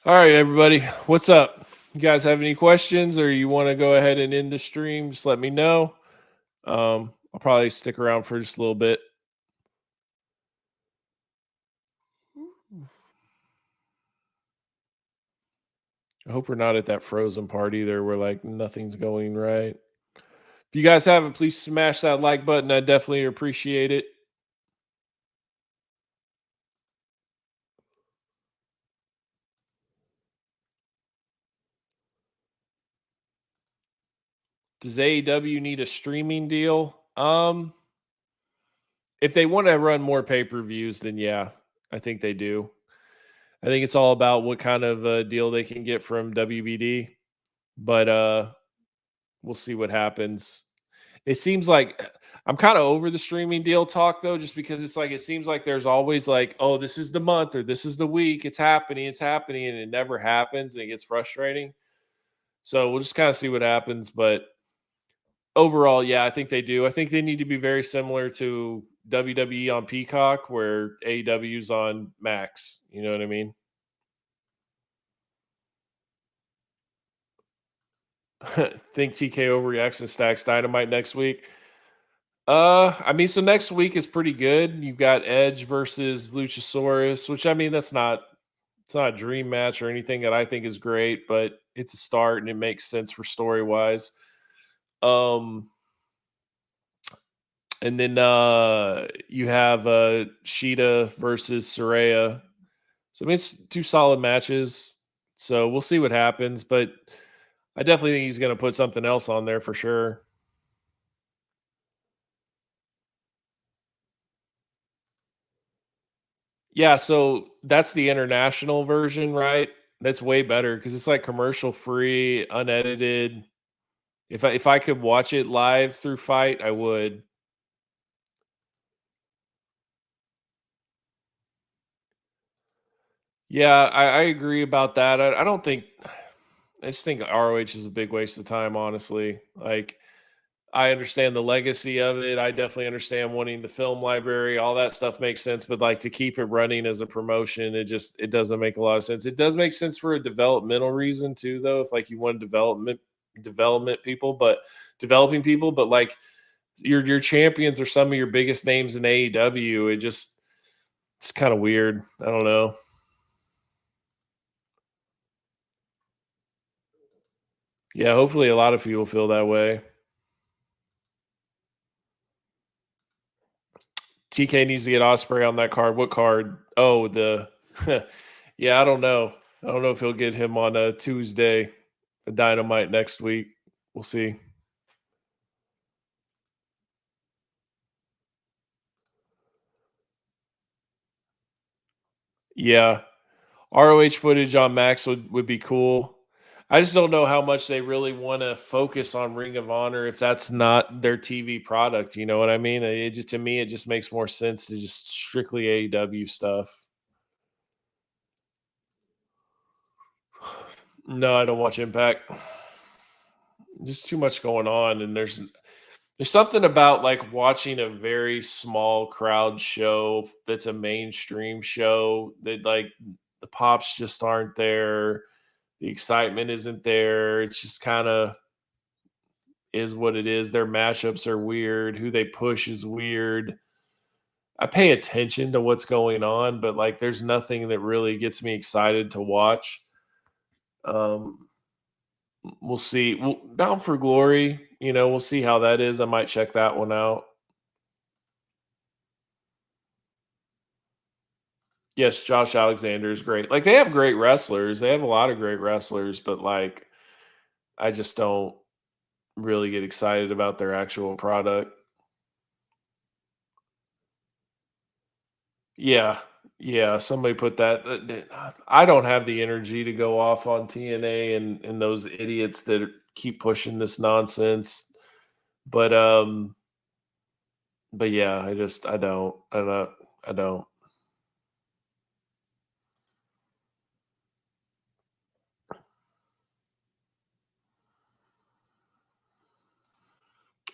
All right, everybody. What's up? You guys have any questions, or you want to go ahead and end the stream? Just let me know. I'll probably stick around for just a little bit. I hope we're not at that frozen part either where like nothing's going right. If you guys haven't, please smash that like button. I definitely appreciate it. Does AEW need a streaming deal? If they want to run more pay-per-views, then yeah, I think they do. I think it's all about what kind of deal they can get from WBD, but we'll see what happens. It seems like I'm kind of over the streaming deal talk though, just because it's like it seems like there's always like, oh, this is the month or this is the week, it's happening, and it never happens, and it gets frustrating. So we'll just kind of see what happens, but overall, yeah, I think they do. I think they need to be very similar to WWE on Peacock, where AEW's on Max. You know what I mean? Think TKO reacts and stacks Dynamite next week. I mean, so next week is pretty good. You've got Edge versus Luchasaurus, which I mean, it's not a dream match or anything that I think is great, but it's a start and it makes sense for story wise. And then you have Sheeta versus Saraya. So I mean, it's two solid matches. So we'll see what happens, but I definitely think he's going to put something else on there for sure. Yeah, so that's the international version, right? That's way better because it's like commercial free, unedited. If I could watch it live through Fight, I would. Yeah, I agree about that. I don't think I just think ROH is a big waste of time, honestly. Like I understand the legacy of it. I definitely understand wanting the film library. All that stuff makes sense, but like to keep it running as a promotion, it doesn't make a lot of sense. It does make sense for a developmental reason too, though. If like you want developing people, but like your champions are some of your biggest names in AEW. It's kind of weird. I don't know. Yeah, hopefully a lot of people feel that way. TK needs to get Ospreay on that card. What card? Oh, yeah, I don't know. I don't know if he'll get him on a Tuesday, a Dynamite next week. We'll see. Yeah. ROH footage on Max would be cool. I just don't know how much they really want to focus on Ring of Honor if that's not their TV product. You know what I mean? To me, it just makes more sense to just strictly AEW stuff. No, I don't watch Impact. Just too much going on, and there's something about like watching a very small crowd show that's a mainstream show that like the pops just aren't there. The excitement isn't there. It's just kind of is what it is. Their matchups are weird. Who they push is weird. I pay attention to what's going on, but like there's nothing that really gets me excited to watch. we'll see. Bound for Glory, we'll see how that is. I might check that one out. Yes, Josh Alexander is great. Like, they have great wrestlers. They have a lot of great wrestlers, but like, I just don't really get excited about their actual product. Yeah. Yeah. Somebody put that. I don't have the energy to go off on TNA and those idiots that keep pushing this nonsense. But yeah, I don't.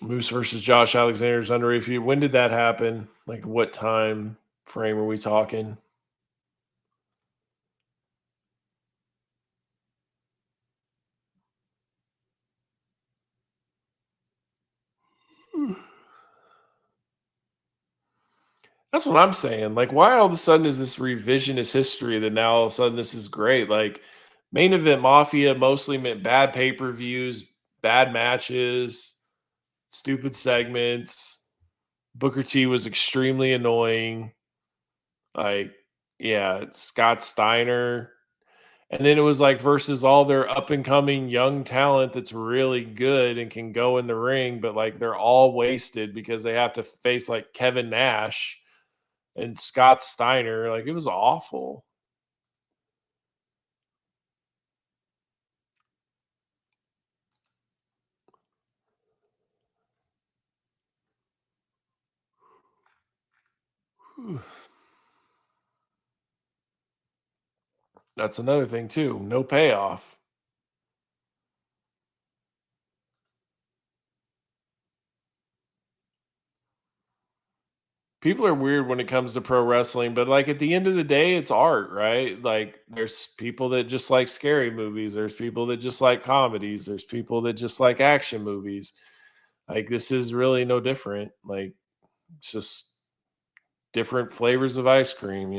Moose versus Josh Alexander's underrated feud. When did that happen? Like, what time frame are we talking? That's what I'm saying. Like, why all of a sudden is this revisionist history that now all of a sudden this is great? Like, Main Event Mafia mostly meant bad pay-per-views, bad matches, stupid segments. Booker T was extremely annoying. Like, yeah, Scott Steiner. And then it was like versus all their up and coming young talent that's really good and can go in the ring, but like they're all wasted because they have to face like Kevin Nash and Scott Steiner. Like, it was awful. That's another thing too. No payoff. People are weird when it comes to pro wrestling, but like at the end of the day, it's art, right? Like, there's people that just like scary movies. There's people that just like comedies. There's people that just like action movies. Like, this is really no different. Like, it's just different flavors of ice cream,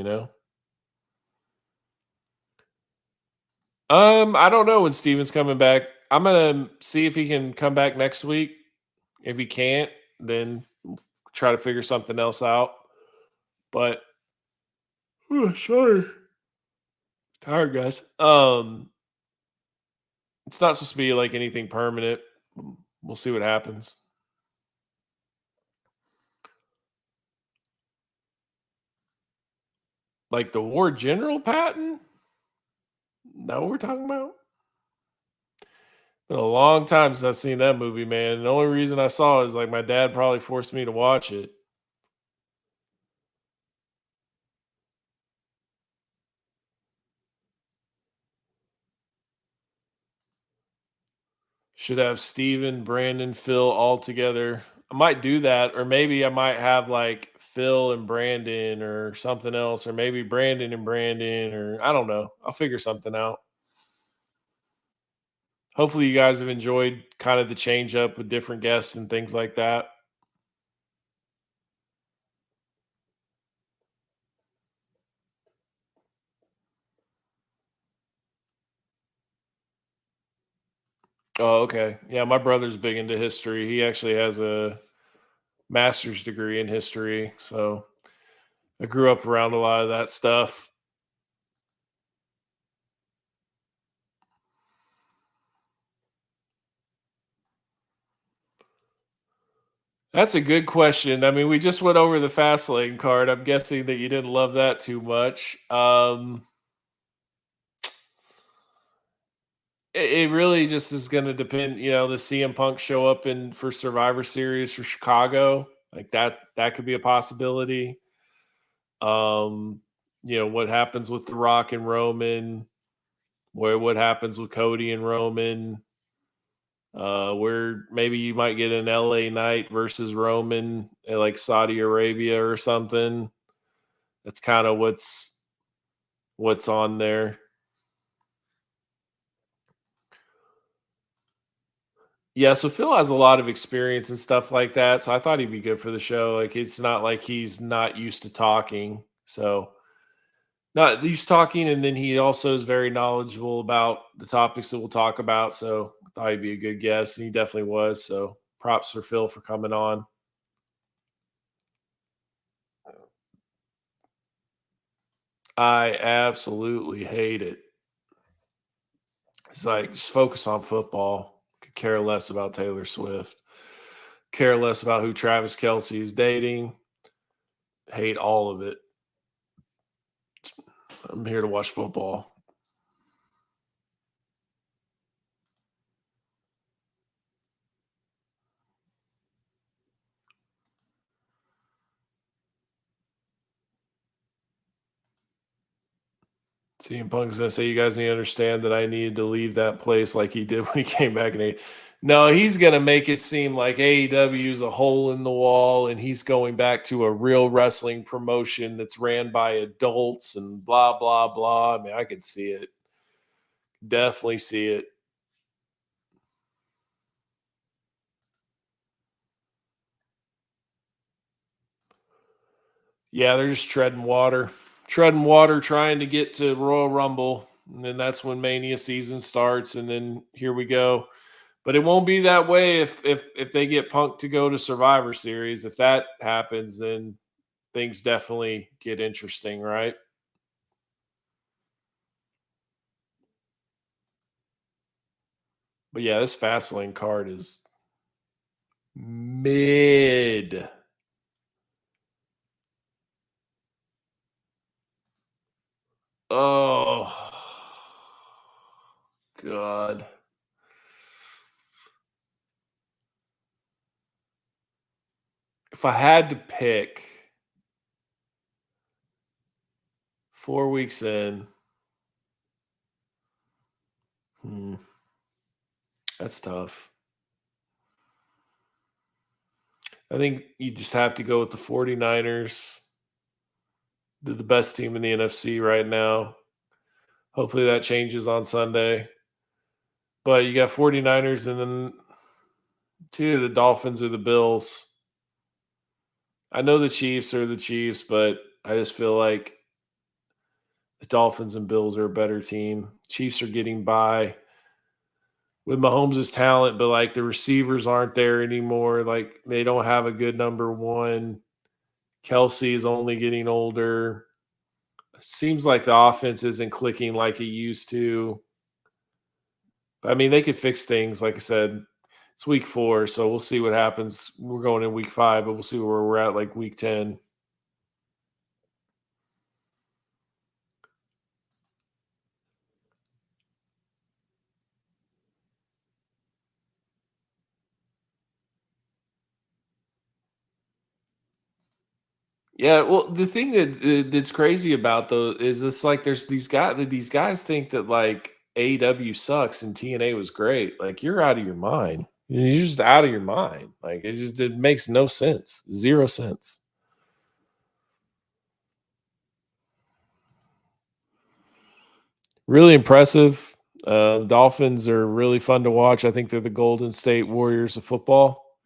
I don't know when Steven's coming back. I'm gonna see if he can come back next week. If he can't, then try to figure something else out. But sorry. Tired, guys. It's not supposed to be like anything permanent. We'll see what happens. Like the War General patent? That what we're talking about? Been a long time since I've seen that movie, man. The only reason I saw it is like my dad probably forced me to watch it. Should have Steven, Brandon, Phil all together. I might do that, or maybe I might have like Phil and Brandon or something else, or maybe Brandon and Brandon, or I don't know. I'll figure something out. Hopefully, you guys have enjoyed kind of the change up with different guests and things like that. Oh, okay. Yeah, my brother's big into history. He actually has a master's degree in history. So I grew up around a lot of that stuff. That's a good question. I mean, we just went over the Fastlane card. I'm guessing that you didn't love that too much. It really just is going to depend. The CM Punk show up for Survivor Series for Chicago, like that could be a possibility. What happens with The Rock and Roman, what happens with Cody and Roman, where maybe you might get an LA Knight versus Roman at like Saudi Arabia or something. That's kind of what's on there. Yeah, so Phil has a lot of experience and stuff like that. So I thought he'd be good for the show. Like, it's not like he's not used to talking. So not used to talking, and then he also is very knowledgeable about the topics that we'll talk about. So thought he'd be a good guest, and he definitely was. So props for Phil for coming on. I absolutely hate it. It's like, just focus on football. Could care less about Taylor Swift. Care less about who Travis Kelce is dating. Hate all of it. I'm here to watch football. CM Punk's going to say, you guys need to understand that I needed to leave that place like he did when he came back in No, he's going to make it seem like AEW is a hole in the wall and he's going back to a real wrestling promotion that's ran by adults and blah, blah, blah. I mean, I can see it. Definitely see it. Yeah, they're just treading water, trying to get to Royal Rumble. And then that's when Mania season starts. And then here we go. But it won't be that way if they get Punk to go to Survivor Series. If that happens, then things definitely get interesting, right? But yeah, this Fastlane card is mid. Oh, God. If I had to pick 4 weeks in, that's tough. I think you just have to go with the 49ers. They're the best team in the NFC right now. Hopefully that changes on Sunday. But you got 49ers and then two of the Dolphins or the Bills. I know the Chiefs are the Chiefs, but I just feel like the Dolphins and Bills are a better team. Chiefs are getting by with Mahomes' talent, but like the receivers aren't there anymore. Like they don't have a good number one. Kelsey is only getting older. Seems like the offense isn't clicking like it used to. But I mean, they could fix things. Like I said, it's week 4, so we'll see what happens. We're going in week 5, but we'll see where we're at like week 10. Yeah, well, the thing that's crazy about though is this like there's these guys think that like AEW sucks and TNA was great. Like you're out of your mind. You're just out of your mind. Like it makes no sense. 0 sense. Really impressive. Dolphins are really fun to watch. I think they're the Golden State Warriors of football.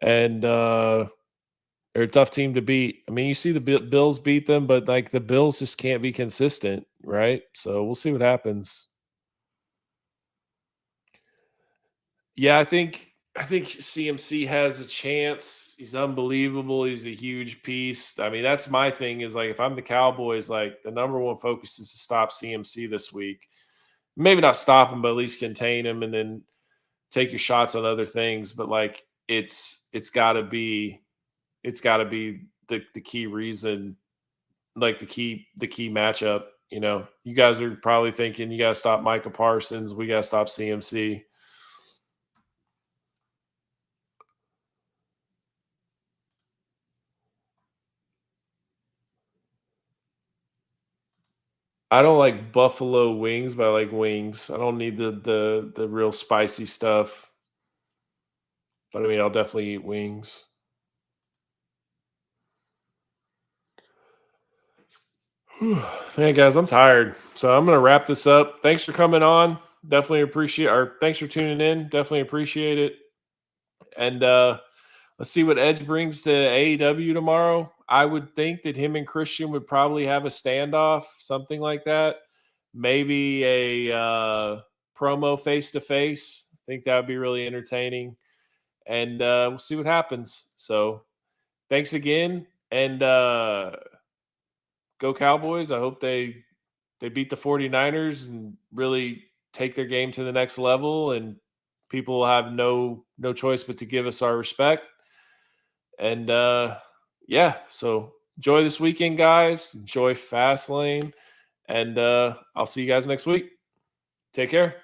And they're a tough team to beat. I mean, you see the Bills beat them, but like the Bills just can't be consistent, right? So we'll see what happens. Yeah, I think CMC has a chance. He's unbelievable. He's a huge piece. I mean, that's my thing is like if I'm the Cowboys, like the number one focus is to stop CMC this week. Maybe not stop him, but at least contain him and then take your shots on other things. But like it's gotta be the key reason, like the key matchup. You know, you guys are probably thinking you gotta stop Micah Parsons, we gotta stop CMC. I don't like buffalo wings, but I like wings. I don't need the real spicy stuff. But I mean, I'll definitely eat wings. Hey guys, I'm tired. So I'm gonna wrap this up. Thanks for coming on. Definitely appreciate thanks for tuning in. Definitely appreciate it. And let's see what Edge brings to AEW tomorrow. I would think that him and Christian would probably have a standoff, something like that. Maybe a promo face to face. I think that would be really entertaining. And we'll see what happens. So thanks again. And go Cowboys. I hope they beat the 49ers and really take their game to the next level. And people will have no choice but to give us our respect. And yeah, so enjoy this weekend, guys. Enjoy Fastlane. And I'll see you guys next week. Take care.